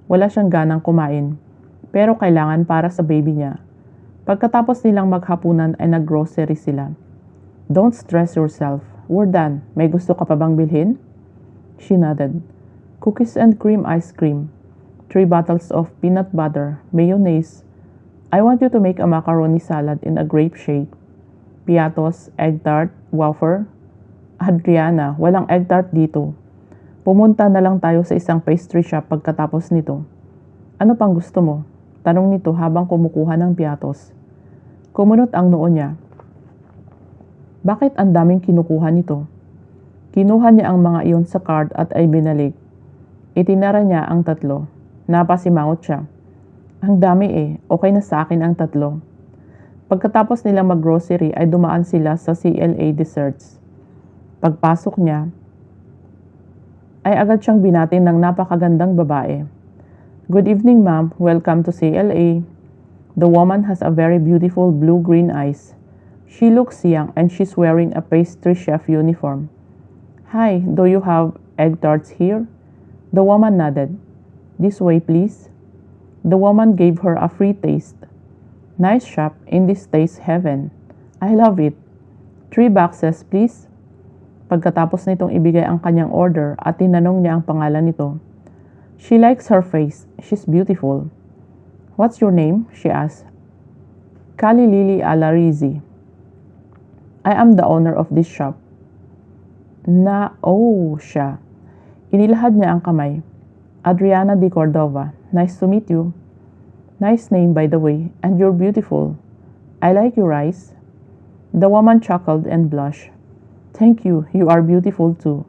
Wala siyang ganang kumain, pero kailangan para sa baby niya. Pagkatapos nilang maghapunan ay naggrocery sila. Don't stress yourself. We're done. May gusto ka pa bang bilhin? She nodded. Cookies and cream ice cream. 3 bottles of peanut butter, mayonnaise. I want you to make a macaroni salad in a grape shake. Piatos, egg tart, wafer. Adriana, walang egg tart dito. Pumunta na lang tayo sa isang pastry shop pagkatapos nito. Ano pang gusto mo? Tanong nito habang kumukuha ng piatos. Kumunot ang noo niya. Bakit ang daming kinukuha nito? Kinuha niya ang mga iyon sa card at ay binalik. Itinara niya ang 3. Napasimangot siya. Ang dami okay na sa akin ang 3. Pagkatapos nilang mag-grocery ay dumaan sila sa CLA Desserts. Pagpasok niya, ay agad siyang binatin ng napakagandang babae. Good evening, ma'am. Welcome to CLA. The woman has a very beautiful blue-green eyes. She looks young and she's wearing a pastry chef uniform. Hi, do you have egg tarts here? The woman nodded. This way, please. The woman gave her a free taste. Nice shop, in this taste heaven. I love it. 3 boxes, please. Pagkatapos nitong ibigay ang kanyang order at tinanong niya ang pangalan nito. She likes her face. She's beautiful. What's your name? She asked. Kali Lily Alarizi. I am the owner of this shop. Siya. Inilahad niya ang kamay. Adriana de Cordova. Nice to meet you. Nice name, by the way, and you're beautiful. I like your eyes. The woman chuckled and blushed. Thank you, you are beautiful too.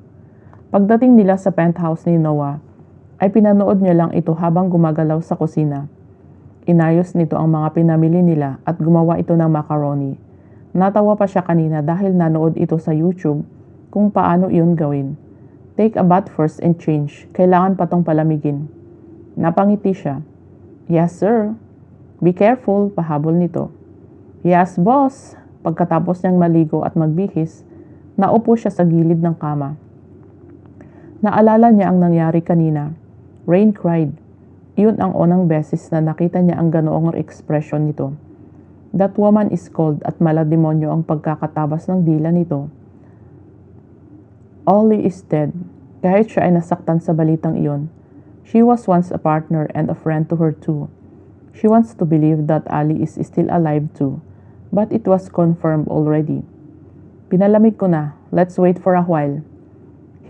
Pagdating nila sa penthouse ni Noah, ay pinanood niya lang ito habang gumagalaw sa kusina. Inayos nito ang mga pinamili nila at gumawa ito ng macaroni. Natawa pa siya kanina dahil nanood ito sa YouTube kung paano iyon gawin. Take a bath first and change. Kailangan pa tong palamigin. Napangiti siya. Yes, sir. Be careful, pahabol nito. Yes, boss. Pagkatapos niyang maligo at magbihis, naupo siya sa gilid ng kama. Naalala niya ang nangyari kanina. Rain cried. Iyon ang unang beses na nakita niya ang ganoong ekspresyon nito. That woman is cold at malademonyo ang pagkakatabas ng dila nito. Ollie is dead. Kahit siya ay nasaktan sa balitang iyon, she was once a partner and a friend to her too. She wants to believe that Ali is still alive too, but it was confirmed already. Pinalamig ko na. Let's wait for a while.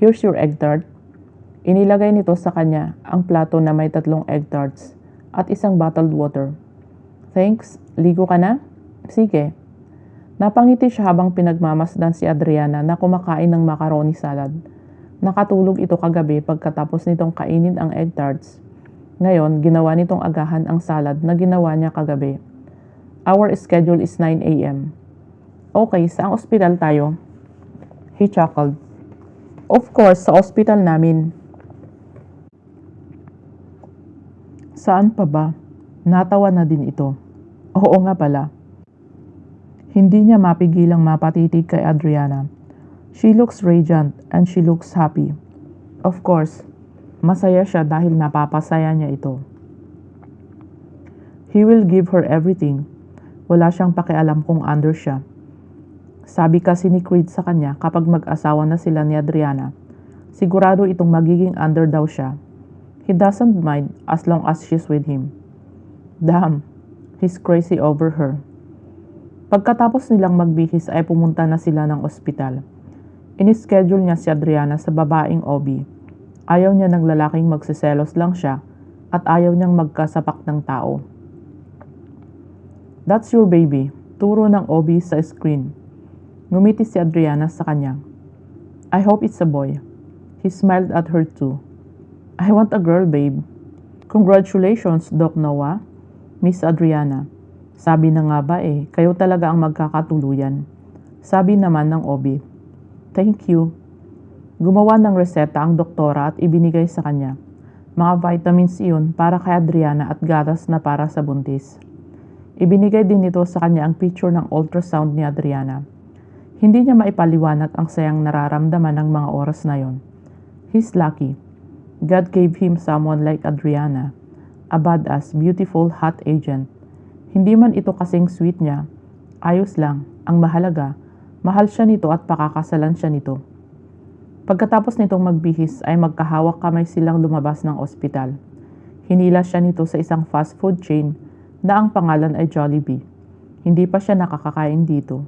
Here's your egg tart. Inilagay nito sa kanya ang plato na may 3 egg tarts at isang bottled water. Thanks. Ligo ka na? Sige. Napangiti siya habang pinagmamasdan si Adriana na kumakain ng macaroni salad. Nakatulog ito kagabi pagkatapos nitong kainin ang egg tarts. Ngayon, ginawa nitong agahan ang salad na ginawa niya kagabi. Our schedule is 9 a.m. Okay, saang ospital tayo? He chuckled. Of course, sa ospital namin. Saan pa ba? Natawa na din ito. Oo nga pala. Hindi niya mapigilang mapatitig kay Adriana. She looks radiant and she looks happy. Of course, masaya siya dahil napapasaya niya ito. He will give her everything. Wala siyang pakialam kung under siya. Sabi kasi ni Creed sa kanya kapag mag-asawa na sila ni Adriana, sigurado itong magiging under daw siya. He doesn't mind as long as she's with him. Damn, he's crazy over her. Pagkatapos nilang magbihis ay pumunta na sila ng ospital. Inischedule niya si Adriana sa babaeng OB. Ayaw niya ng lalaking magsiselos lang siya at ayaw niyang magkasapak ng tao. That's your baby, turo ng OB sa screen. Ngumiti si Adriana sa kanya. I hope it's a boy. He smiled at her too. I want a girl, babe. Congratulations, Doc Noah. Miss Adriana. Sabi na nga ba kayo talaga ang magkakatuluyan. Sabi naman ng OB. Thank you. Gumawa ng reseta ang doktora at ibinigay sa kanya. Mga vitamins iyon para kay Adriana at gatas na para sa buntis. Ibinigay din nito sa kanya ang picture ng ultrasound ni Adriana. Hindi niya maipaliwanag ang sayang nararamdaman ng mga oras na yon. He's lucky. God gave him someone like Adriana, a badass, beautiful, hot agent. Hindi man ito kasing sweet niya, ayos lang, ang mahalaga, mahal siya nito at pakakasalan siya nito. Pagkatapos nitong magbihis ay magkahawak kamay silang lumabas ng ospital. Hinila siya nito sa isang fast food chain na ang pangalan ay Jollibee. Hindi pa siya nakakakain dito.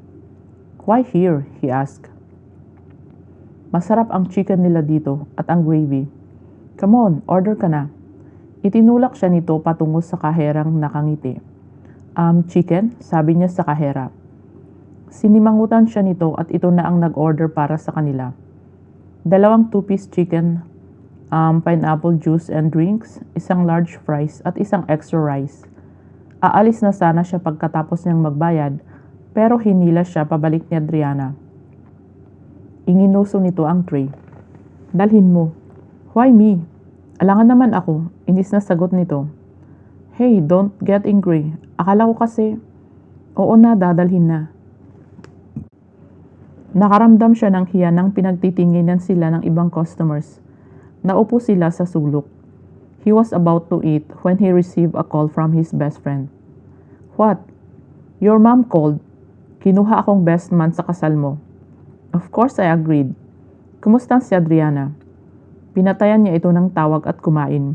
Why here? He asked. Masarap ang chicken nila dito at ang gravy. Come on, order ka na. Itinulak siya nito patungo sa kaherang nakangiti. Chicken? Sabi niya sa kahera. Sinimangutan siya nito at ito na ang nag-order para sa kanila. 2 2-piece chicken, pineapple juice and drinks, isang large fries at isang extra rice. Aalis na sana siya pagkatapos niyang magbayad, pero hinila siya pabalik ni Adriana. Inginuso nito ang tray. Dalhin mo. Why me? Alangan naman ako, inis na sagot nito. Hey, don't get angry. Akala ko kasi, oo na, dadalhin na. Nakaramdam siya ng hiya nang pinagtitinginan sila ng ibang customers. Naupo sila sa sulok. He was about to eat when he received a call from his best friend. What? Your mom called. Kinuha akong best man sa kasal mo. Of course I agreed. Kumusta si Adriana? Pinatayan niya ito ng tawag at kumain.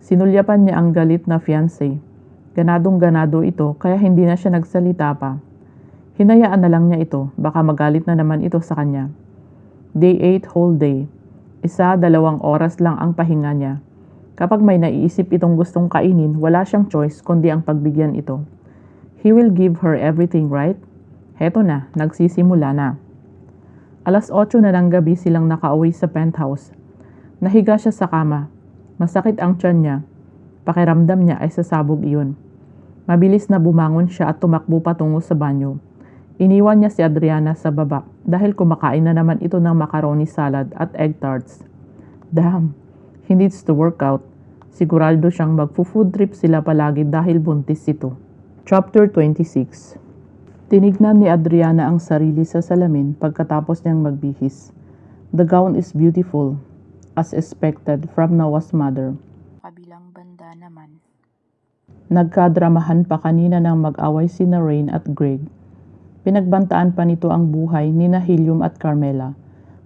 Sinulyapan niya ang galit na fiancé. Ganadong-ganado ito kaya hindi na siya nagsalita pa. Hinayaan na lang niya ito, baka magalit na naman ito sa kanya. They ate whole day. 1-2 oras lang ang pahinga niya. Kapag may naiisip itong gustong kainin, wala siyang choice kundi ang pagbigyan ito. He will give her everything, right? Heto na, nagsisimula na. 8:00 na ng gabi silang nakauwi sa penthouse. Nahiga siya sa kama. Masakit ang tiyan niya. Pakiramdam niya ay sasabog iyon. Mabilis na bumangon siya at tumakbo patungo sa banyo. Iniwan niya si Adriana sa baba dahil kumakain na naman ito ng macaroni salad at egg tarts. Damn, he needs to work out. Sigurado siyang magpo-food trip sila palagi dahil buntis ito. Chapter 26. Tinignan ni Adriana ang sarili sa salamin pagkatapos niyang magbihis. The gown is beautiful, as expected from Noah's mother. Kabilang banda naman. Nagkadramahan pa kanina nang mag-away sina Rain at Greg. Pinagbantaan pa nito ang buhay ni Helium at Carmela.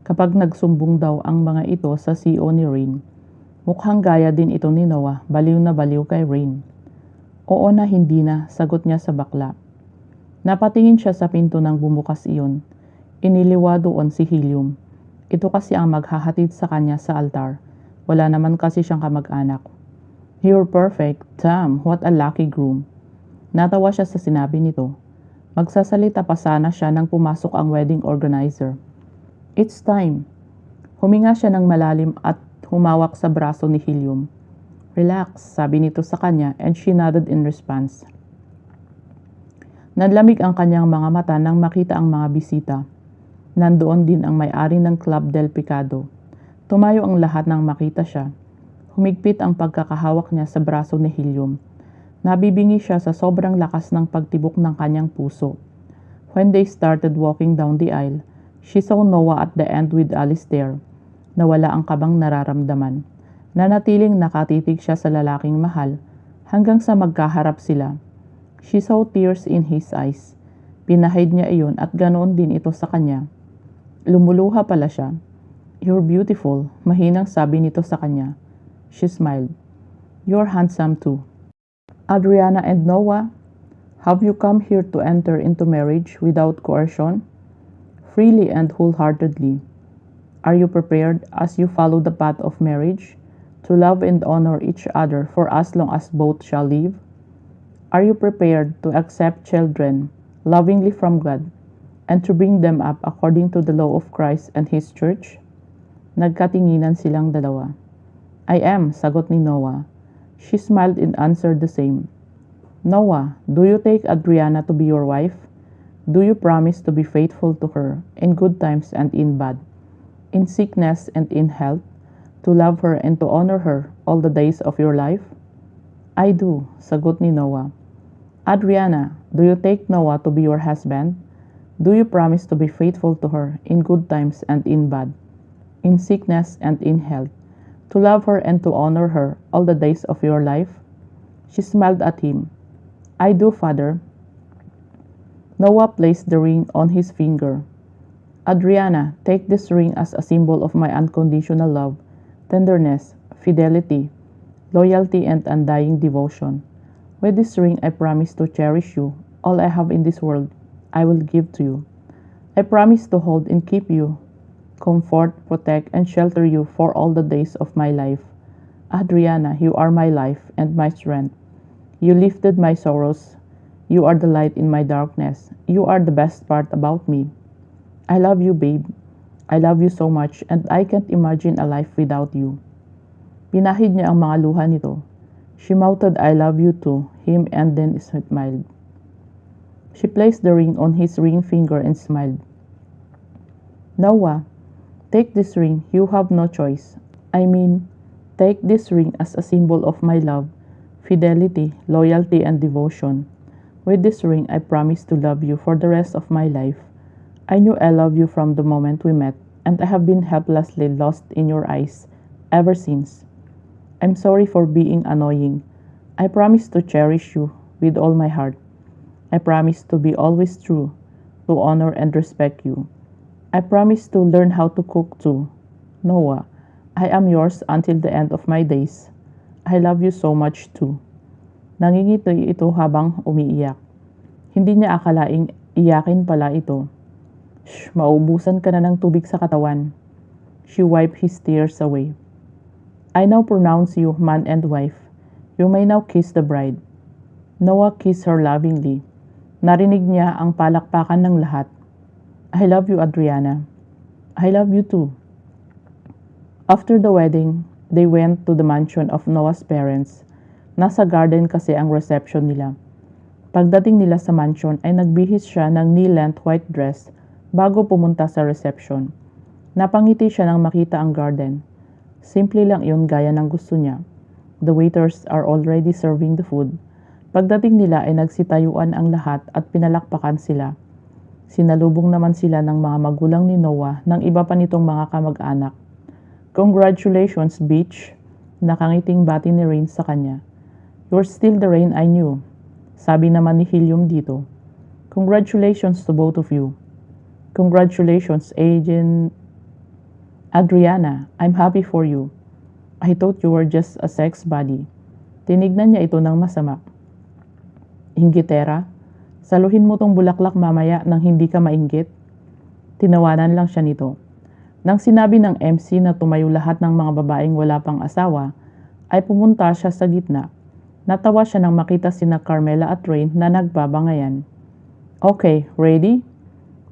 Kapag nagsumbong daw ang mga ito sa CEO ni Rain, mukhang gaya din ito ni Noah, baliw na baliw kay Rain. Oo na hindi na, sagot niya sa bakla. Napatingin siya sa pinto nang bumukas iyon. Iniliwa doon si Helium. Ito kasi ang maghahatid sa kanya sa altar. Wala naman kasi siyang kamag-anak. You're perfect. Damn, what a lucky groom. Natawa siya sa sinabi nito. Magsasalita pa sana siya nang pumasok ang wedding organizer. It's time. Huminga siya ng malalim at humawak sa braso ni Helium. Relax, sabi nito sa kanya and she nodded in response. Nanlamig ang kanyang mga mata nang makita ang mga bisita. Nandoon din ang may-ari ng Club del Picado. Tumayo ang lahat nang makita siya. Humigpit ang pagkakahawak niya sa braso ni Helium. Nabibingi siya sa sobrang lakas ng pagtibok ng kanyang puso. When they started walking down the aisle, she saw Noah at the end with Alistair. Nawala ang kabang nararamdaman. Nanatiling nakatitig siya sa lalaking mahal hanggang sa magkaharap sila. She saw tears in his eyes. Pinahid niya iyon at ganoon din ito sa kanya. Lumuluha pala siya. You're beautiful, mahinang sabi nito sa kanya. She smiled. You're handsome too. Adriana and Noah, have you come here to enter into marriage without coercion? Freely and wholeheartedly. Are you prepared as you follow the path of marriage to love and honor each other for as long as both shall live? Are you prepared to accept children lovingly from God and to bring them up according to the law of Christ and His church? Nagkatinginan silang dalawa. I am, sagot ni Noah. She smiled and answered the same. Noah, do you take Adriana to be your wife? Do you promise to be faithful to her in good times and in bad, in sickness and in health, to love her and to honor her all the days of your life? I do, sagot ni Noah. Adriana, do you take Noah to be your husband? Do you promise to be faithful to her in good times and in bad, in sickness and in health, to love her and to honor her all the days of your life? She smiled at him. I do, Father. Noah placed the ring on his finger. Adriana, take this ring as a symbol of my unconditional love, tenderness, fidelity, loyalty, and undying devotion. With this ring, I promise to cherish you. All I have in this world, I will give to you. I promise to hold and keep you, comfort, protect, and shelter you for all the days of my life. Adriana, you are my life and my strength. You lifted my sorrows. You are the light in my darkness. You are the best part about me. I love you, babe. I love you so much and I can't imagine a life without you. Pinahid niya ang mga luha nito. She mouthed I love you to him and then smiled. She placed the ring on his ring finger and smiled. Noah, take this ring. You have no choice. I mean, take this ring as a symbol of my love, fidelity, loyalty, and devotion. With this ring, I promise to love you for the rest of my life. I knew I loved you from the moment we met, and I have been helplessly lost in your eyes ever since. I'm sorry for being annoying. I promise to cherish you with all my heart. I promise to be always true, to honor and respect you. I promise to learn how to cook too. Noah, I am yours until the end of my days. I love you so much too. Nangingiti ito habang umiiyak. Hindi niya akalaing iyakin pala ito. Shh, maubusan ka na ng tubig sa katawan. She wiped his tears away. I now pronounce you man and wife. You may now kiss the bride. Noah kissed her lovingly. Narinig niya ang palakpakan ng lahat. I love you, Adriana. I love you too. After the wedding, they went to the mansion of Noah's parents. Nasa garden kasi ang reception nila. Pagdating nila sa mansion ay nagbihis siya ng knee-length white dress bago pumunta sa reception. Napangiti siya nang makita ang garden. Simple lang iyon gaya ng gusto niya. The waiters are already serving the food. Pagdating nila ay nagsitayuan ang lahat at pinalakpakan sila. Sinalubong naman sila ng mga magulang ni Noah ng iba pa nitong mga kamag-anak. Congratulations, bitch! Nakangiting bati ni Rain sa kanya. You're still the Rain I knew. Sabi naman ni Helium dito. Congratulations to both of you. Congratulations, Agent... Adriana, I'm happy for you. I thought you were just a sex buddy. Tinignan niya ito ng masama. Inggitera, saluhin mo tong bulaklak mamaya nang hindi ka mainggit. Tinawanan lang siya nito. Nang sinabi ng MC na tumayo lahat ng mga babaeng wala pang asawa, ay pumunta siya sa gitna. Natawa siya nang makita sina Carmela at Rain na nagbabangayan. Okay, ready?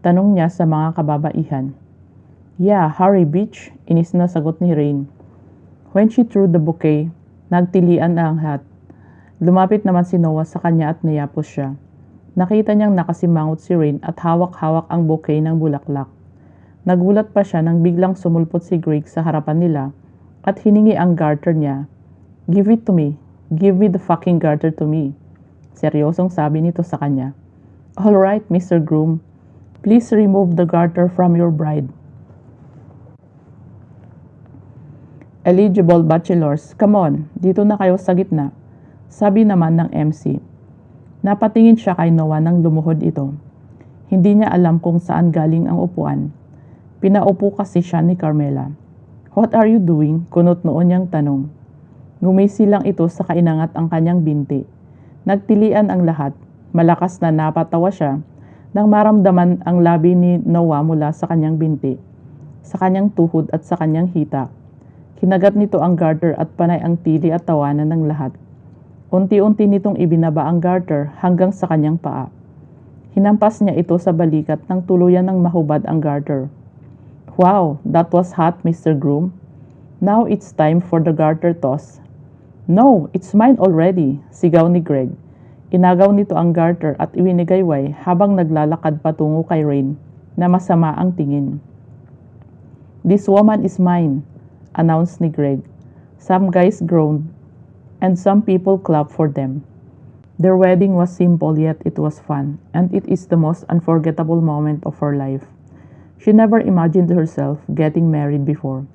Tanong niya sa mga kababaihan. Yeah, hurry bitch, inis na sagot ni Rain. When she threw the bouquet, nagtilian na ang hat. Lumapit naman si Noah sa kanya at niyapos siya. Nakita niyang nakasimangot si Rain at hawak-hawak ang bouquet ng bulaklak. Nagulat pa siya nang biglang sumulpot si Greg sa harapan nila at hiningi ang garter niya. Give it to me. Give me the fucking garter to me. Seryosong sabi nito sa kanya. All right, Mr. Groom. Please remove the garter from your bride. Eligible bachelors, come on, dito na kayo sa gitna. Sabi naman ng MC. Napatingin siya kay Noah nang lumuhod ito. Hindi niya alam kung saan galing ang upuan. Pinaupo kasi siya ni Carmela. What are you doing? Kunot noon niyang tanong. Ngumisi lang ito sa kainangat ang kanyang binti. Nagtilian ang lahat. Malakas na napatawa siya nang maramdaman ang labi ni Noah mula sa kanyang binti, sa kanyang tuhod at sa kanyang hita. Kinagat nito ang garter at panay ang tili at tawanan ng lahat. Unti-unti nitong ibinaba ang garter hanggang sa kanyang paa. Hinampas niya ito sa balikat nang tuluyan ng mahubad ang garter. Wow, that was hot, Mr. Groom. Now it's time for the garter toss. No, it's mine already, sigaw ni Greg. Inagaw nito ang garter at iwinigayway habang naglalakad patungo kay Rain na masama ang tingin. This woman is mine, announced ni Greg. Some guys groaned, and some people clapped for them. Their wedding was simple yet it was fun, and it is the most unforgettable moment of her life. She never imagined herself getting married before.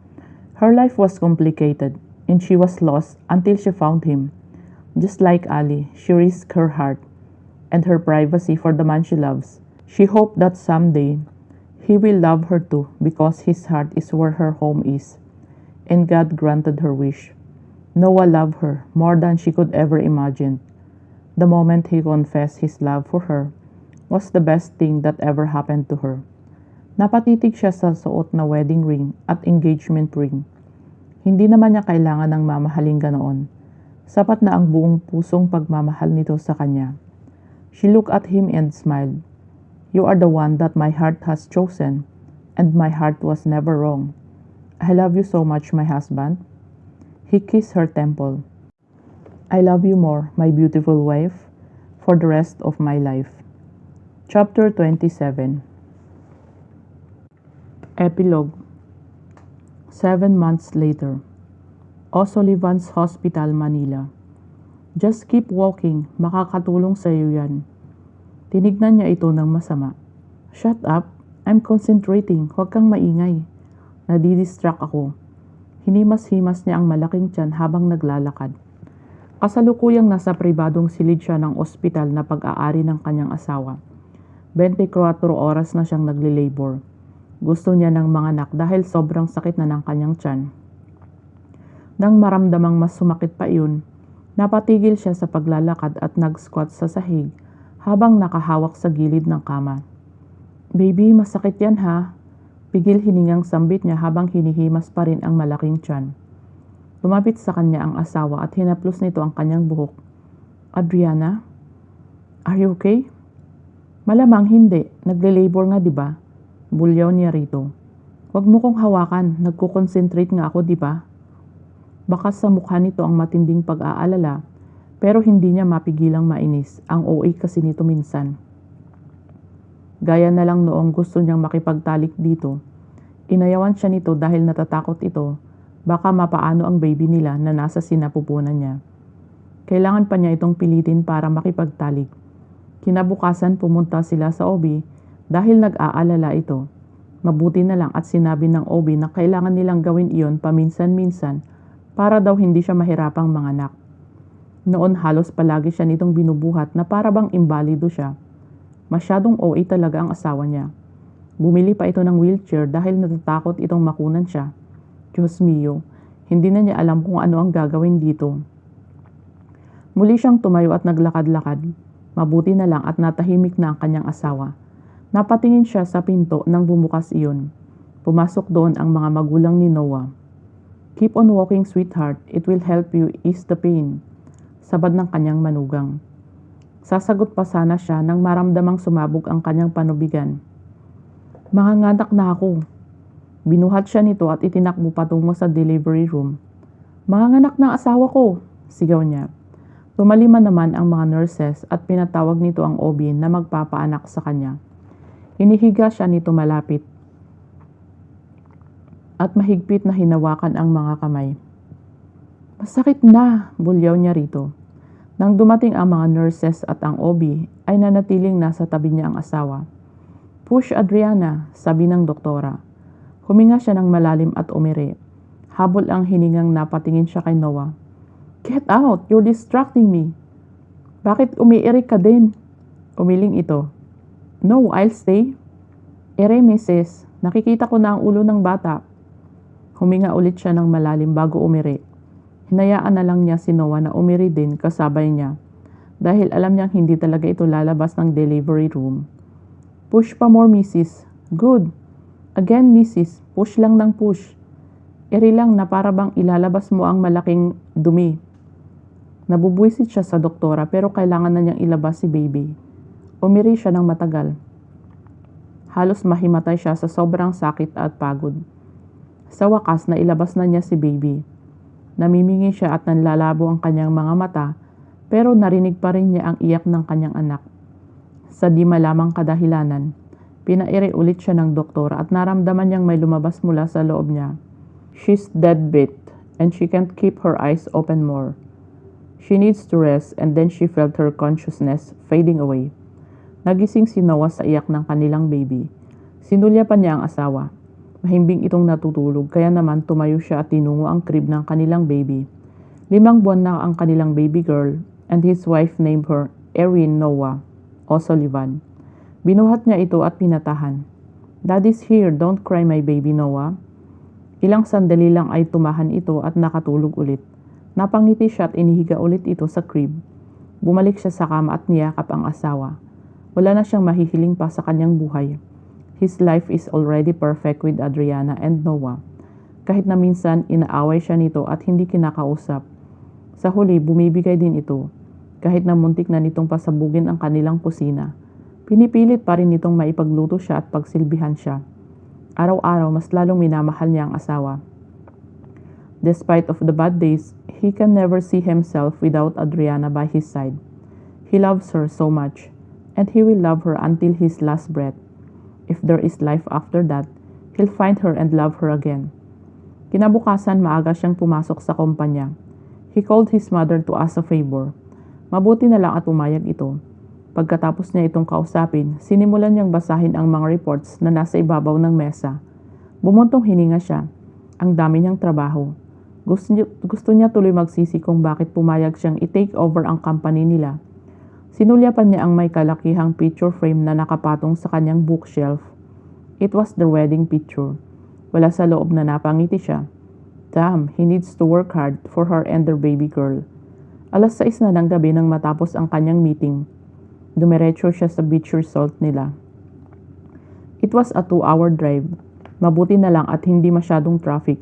Her life was complicated, and she was lost until she found him. Just like Ali, she risked her heart and her privacy for the man she loves. She hoped that someday he will love her too because his heart is where her home is. And God granted her wish. Noah loved her more than she could ever imagine. The moment he confessed his love for her was the best thing that ever happened to her. Napatitig siya sa suot na wedding ring at engagement ring. Hindi naman niya kailangan ng mamahaling ganoon. Sapat na ang buong pusong pagmamahal nito sa kanya. She looked at him and smiled. You are the one that my heart has chosen, and my heart was never wrong. I love you so much, my husband. He kissed her temple. I love you more, my beautiful wife, for the rest of my life. Chapter 27. Epilogue. 7 months later. O'Sullivan's Hospital, Manila. Just keep walking, makakatulong sa iyo yan. Tinignan niya ito ng masama. Shut up, I'm concentrating, huwag kang maingay. Nadidistract ako. Hinimas-himas niya ang malaking tiyan habang naglalakad. Kasalukuyang nasa pribadong silid siya ng ospital na pag-aari ng kanyang asawa. 24 oras na siyang nagle-labor. Gusto niya ng mga anak dahil sobrang sakit na ng kanyang tiyan. Nang maramdamang mas sumakit pa iyon, napatigil siya sa paglalakad at nag-squat sa sahig habang nakahawak sa gilid ng kama. Baby, masakit yan ha? Pigil hiningang sambit niya habang hinihimas pa rin ang malaking tiyan. Lumapit sa kanya ang asawa at hinaplos nito ang kanyang buhok. Adriana? Are you okay? Malamang hindi. Nagle-labor nga diba? Bulyaw niya rito. Huwag mo kong hawakan. Nagko-concentrate nga ako diba? Baka sa mukha nito ang matinding pag-aalala pero hindi niya mapigilang mainis. Ang OA kasi nito minsan. Gaya na lang noong gusto niyang makipagtalik dito. Inayawan siya nito dahil natatakot ito. Baka mapaano ang baby nila na nasa sinapupunan niya. Kailangan pa niya itong pilitin para makipagtalik. Kinabukasan pumunta sila sa OB dahil nag-aalala ito. Mabuti na lang at sinabi ng OB na kailangan nilang gawin iyon paminsan-minsan para daw hindi siya mahirapang manganak. Noon halos palagi siya nitong binubuhat na para bang imbalido siya. Masyadong OA talaga ang asawa niya. Bumili pa ito ng wheelchair dahil natatakot itong makunan siya. Diyos mio, hindi na niya alam kung ano ang gagawin dito. Muli siyang tumayo at naglakad-lakad. Mabuti na lang at natahimik na ang kanyang asawa. Napatingin siya sa pinto nang bumukas iyon. Pumasok doon ang mga magulang ni Noah. Keep on walking, sweetheart. It will help you ease the pain. Sabad ng kanyang manugang. Sasagot pa sana siya nang maramdamang sumabog ang kanyang panubigan. Manganganak na ako. Binuhat siya nito at itinakbo patungo sa delivery room. Manganganak na asawa ko, sigaw niya. Tumalima naman ang mga nurses at pinatawag nito ang OB na magpapaanak sa kanya. Hinihiga siya nito malapit at mahigpit na hinawakan ang mga kamay. Masakit na, bulyaw niya rito. Nang dumating ang mga nurses at ang OB, ay nanatiling nasa tabi niya ang asawa. Push, Adriana, sabi ng doktora. Huminga siya ng malalim at umiri. Habol ang hiningang napatingin siya kay Noah. Get out, you're distracting me. Bakit umiirik ka din? Umiling ito. No, I'll stay. Ere, Mrs., nakikita ko na ang ulo ng bata. Huminga ulit siya ng malalim bago umiri. Hinayaan na lang niya si Noah na umiri din kasabay niya dahil alam niyang hindi talaga ito lalabas ng delivery room. Push pa more, Mrs. Good. Again, Mrs. Push lang ng push. Eri lang na para bang ilalabas mo ang malaking dumi. Nabubwisit siya sa doktora pero kailangan na niyang ilabas si baby. Umiri siya ng matagal. Halos mahimatay siya sa sobrang sakit at pagod. Sa wakas na ilabas na niya si baby. Namimingi siya at nanlalabo ang kanyang mga mata pero narinig pa rin niya ang iyak ng kanyang anak. Sa di malamang kadahilanan, pinaire ulit siya ng doktor at naramdaman niyang may lumabas mula sa loob niya. She's dead beat and she can't keep her eyes open more. She needs to rest and then she felt her consciousness fading away. Nagising si Noah sa iyak ng kanilang baby. Sinulyapan niya ang asawa. Mahimbing itong natutulog kaya naman tumayo siya at tinungo ang crib ng kanilang baby. 5 buwan na ang kanilang baby girl and his wife named her Erin Noah O'Sullivan. Binuhat niya ito at pinatahan. Daddy's here, don't cry my baby Noah. Ilang sandali lang ay tumahan ito at nakatulog ulit. Napangiti siya at inihiga ulit ito sa crib. Bumalik siya sa kama at niyakap ang asawa. Wala na siyang mahihiling pa sa kanyang buhay. His life is already perfect with Adriana and Noah. Kahit na minsan inaaway siya nito at hindi kinakausap. Sa huli, bumibigay din ito. Kahit na muntik na nitong pasabugin ang kanilang kusina. Pinipilit pa rin nitong maipagluto siya at pagsilbihan siya. Araw-araw, mas lalong minamahal niya ang asawa. Despite of the bad days, he can never see himself without Adriana by his side. He loves her so much, and he will love her until his last breath. If there is life after that, he'll find her and love her again. Kinabukasan, maaga siyang pumasok sa kumpanya. He called his mother to ask a favor. Mabuti na lang at pumayag ito. Pagkatapos niya itong kausapin, sinimulan niyang basahin ang mga reports na nasa ibabaw ng mesa. Bumuntong hininga siya. Ang dami niyang trabaho. Gusto niya tuloy magsisi kung bakit pumayag siyang i-take over ang company nila. Sinulyapan niya ang may kalakihang picture frame na nakapatong sa kanyang bookshelf. It was their wedding picture. Wala sa loob na napangiti siya. Damn, he needs to work hard for her and their baby girl. 6:00 na ng gabi nang matapos ang kanyang meeting. Dumiretso siya sa beach resort nila. It was a 2-hour drive. Mabuti na lang at hindi masyadong traffic.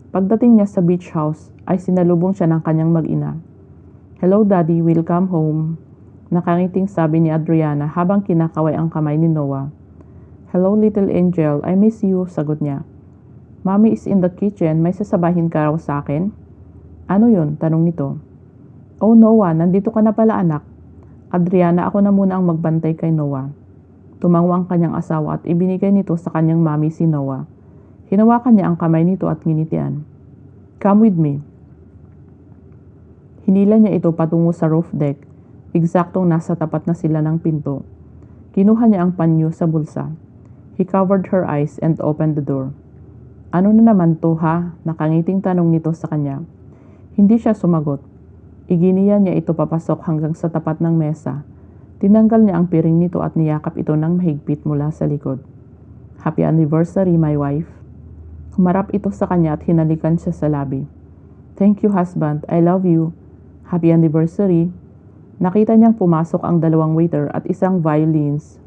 Pagdating niya sa beach house, ay sinalubong siya ng kanyang mag-ina. Hello daddy, welcome home. Nakangiting sabi ni Adriana habang kinakaway ang kamay ni Noah. Hello little angel, I miss you, sagot niya. Mommy is in the kitchen, may sasabahin ka raw sa akin? Ano yun? Tanong nito. Oh Noah, nandito ka na pala anak. Adriana, ako na muna ang magbantay kay Noah. Tumango ang kanyang asawa at ibinigay nito sa kanyang mami si Noah. Hinawakan niya ang kamay nito at nginitian. Come with me. Hinila niya ito patungo sa roof deck. Eksaktong nasa tapat na sila ng pinto. Kinuha niya ang panyo sa bulsa. He covered her eyes and opened the door. Ano na naman to ha? Nakangiting tanong nito sa kanya. Hindi siya sumagot. Iginiya niya ito papasok hanggang sa tapat ng mesa. Tinanggal niya ang piring nito at niyakap ito ng mahigpit mula sa likod. Happy anniversary, my wife. Humarap ito sa kanya at hinalikan siya sa labi. Thank you, husband. I love you. Happy anniversary. Nakita niyang pumasok ang dalawang waiter at isang violins.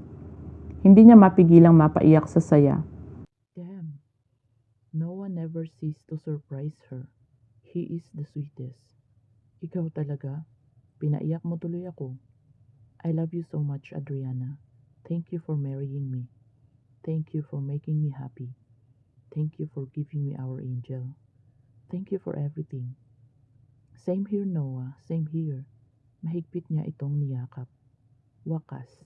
Hindi niya mapigilang mapaiyak sa saya. Damn. No one ever ceased to surprise her. He is the sweetest. Ikaw talaga. Pinaiyak mo tuloy ako. I love you so much, Adriana. Thank you for marrying me. Thank you for making me happy. Thank you for giving me our angel. Thank you for everything. Same here, Noah. Same here. Mahigpit niya itong niyakap. Wakas.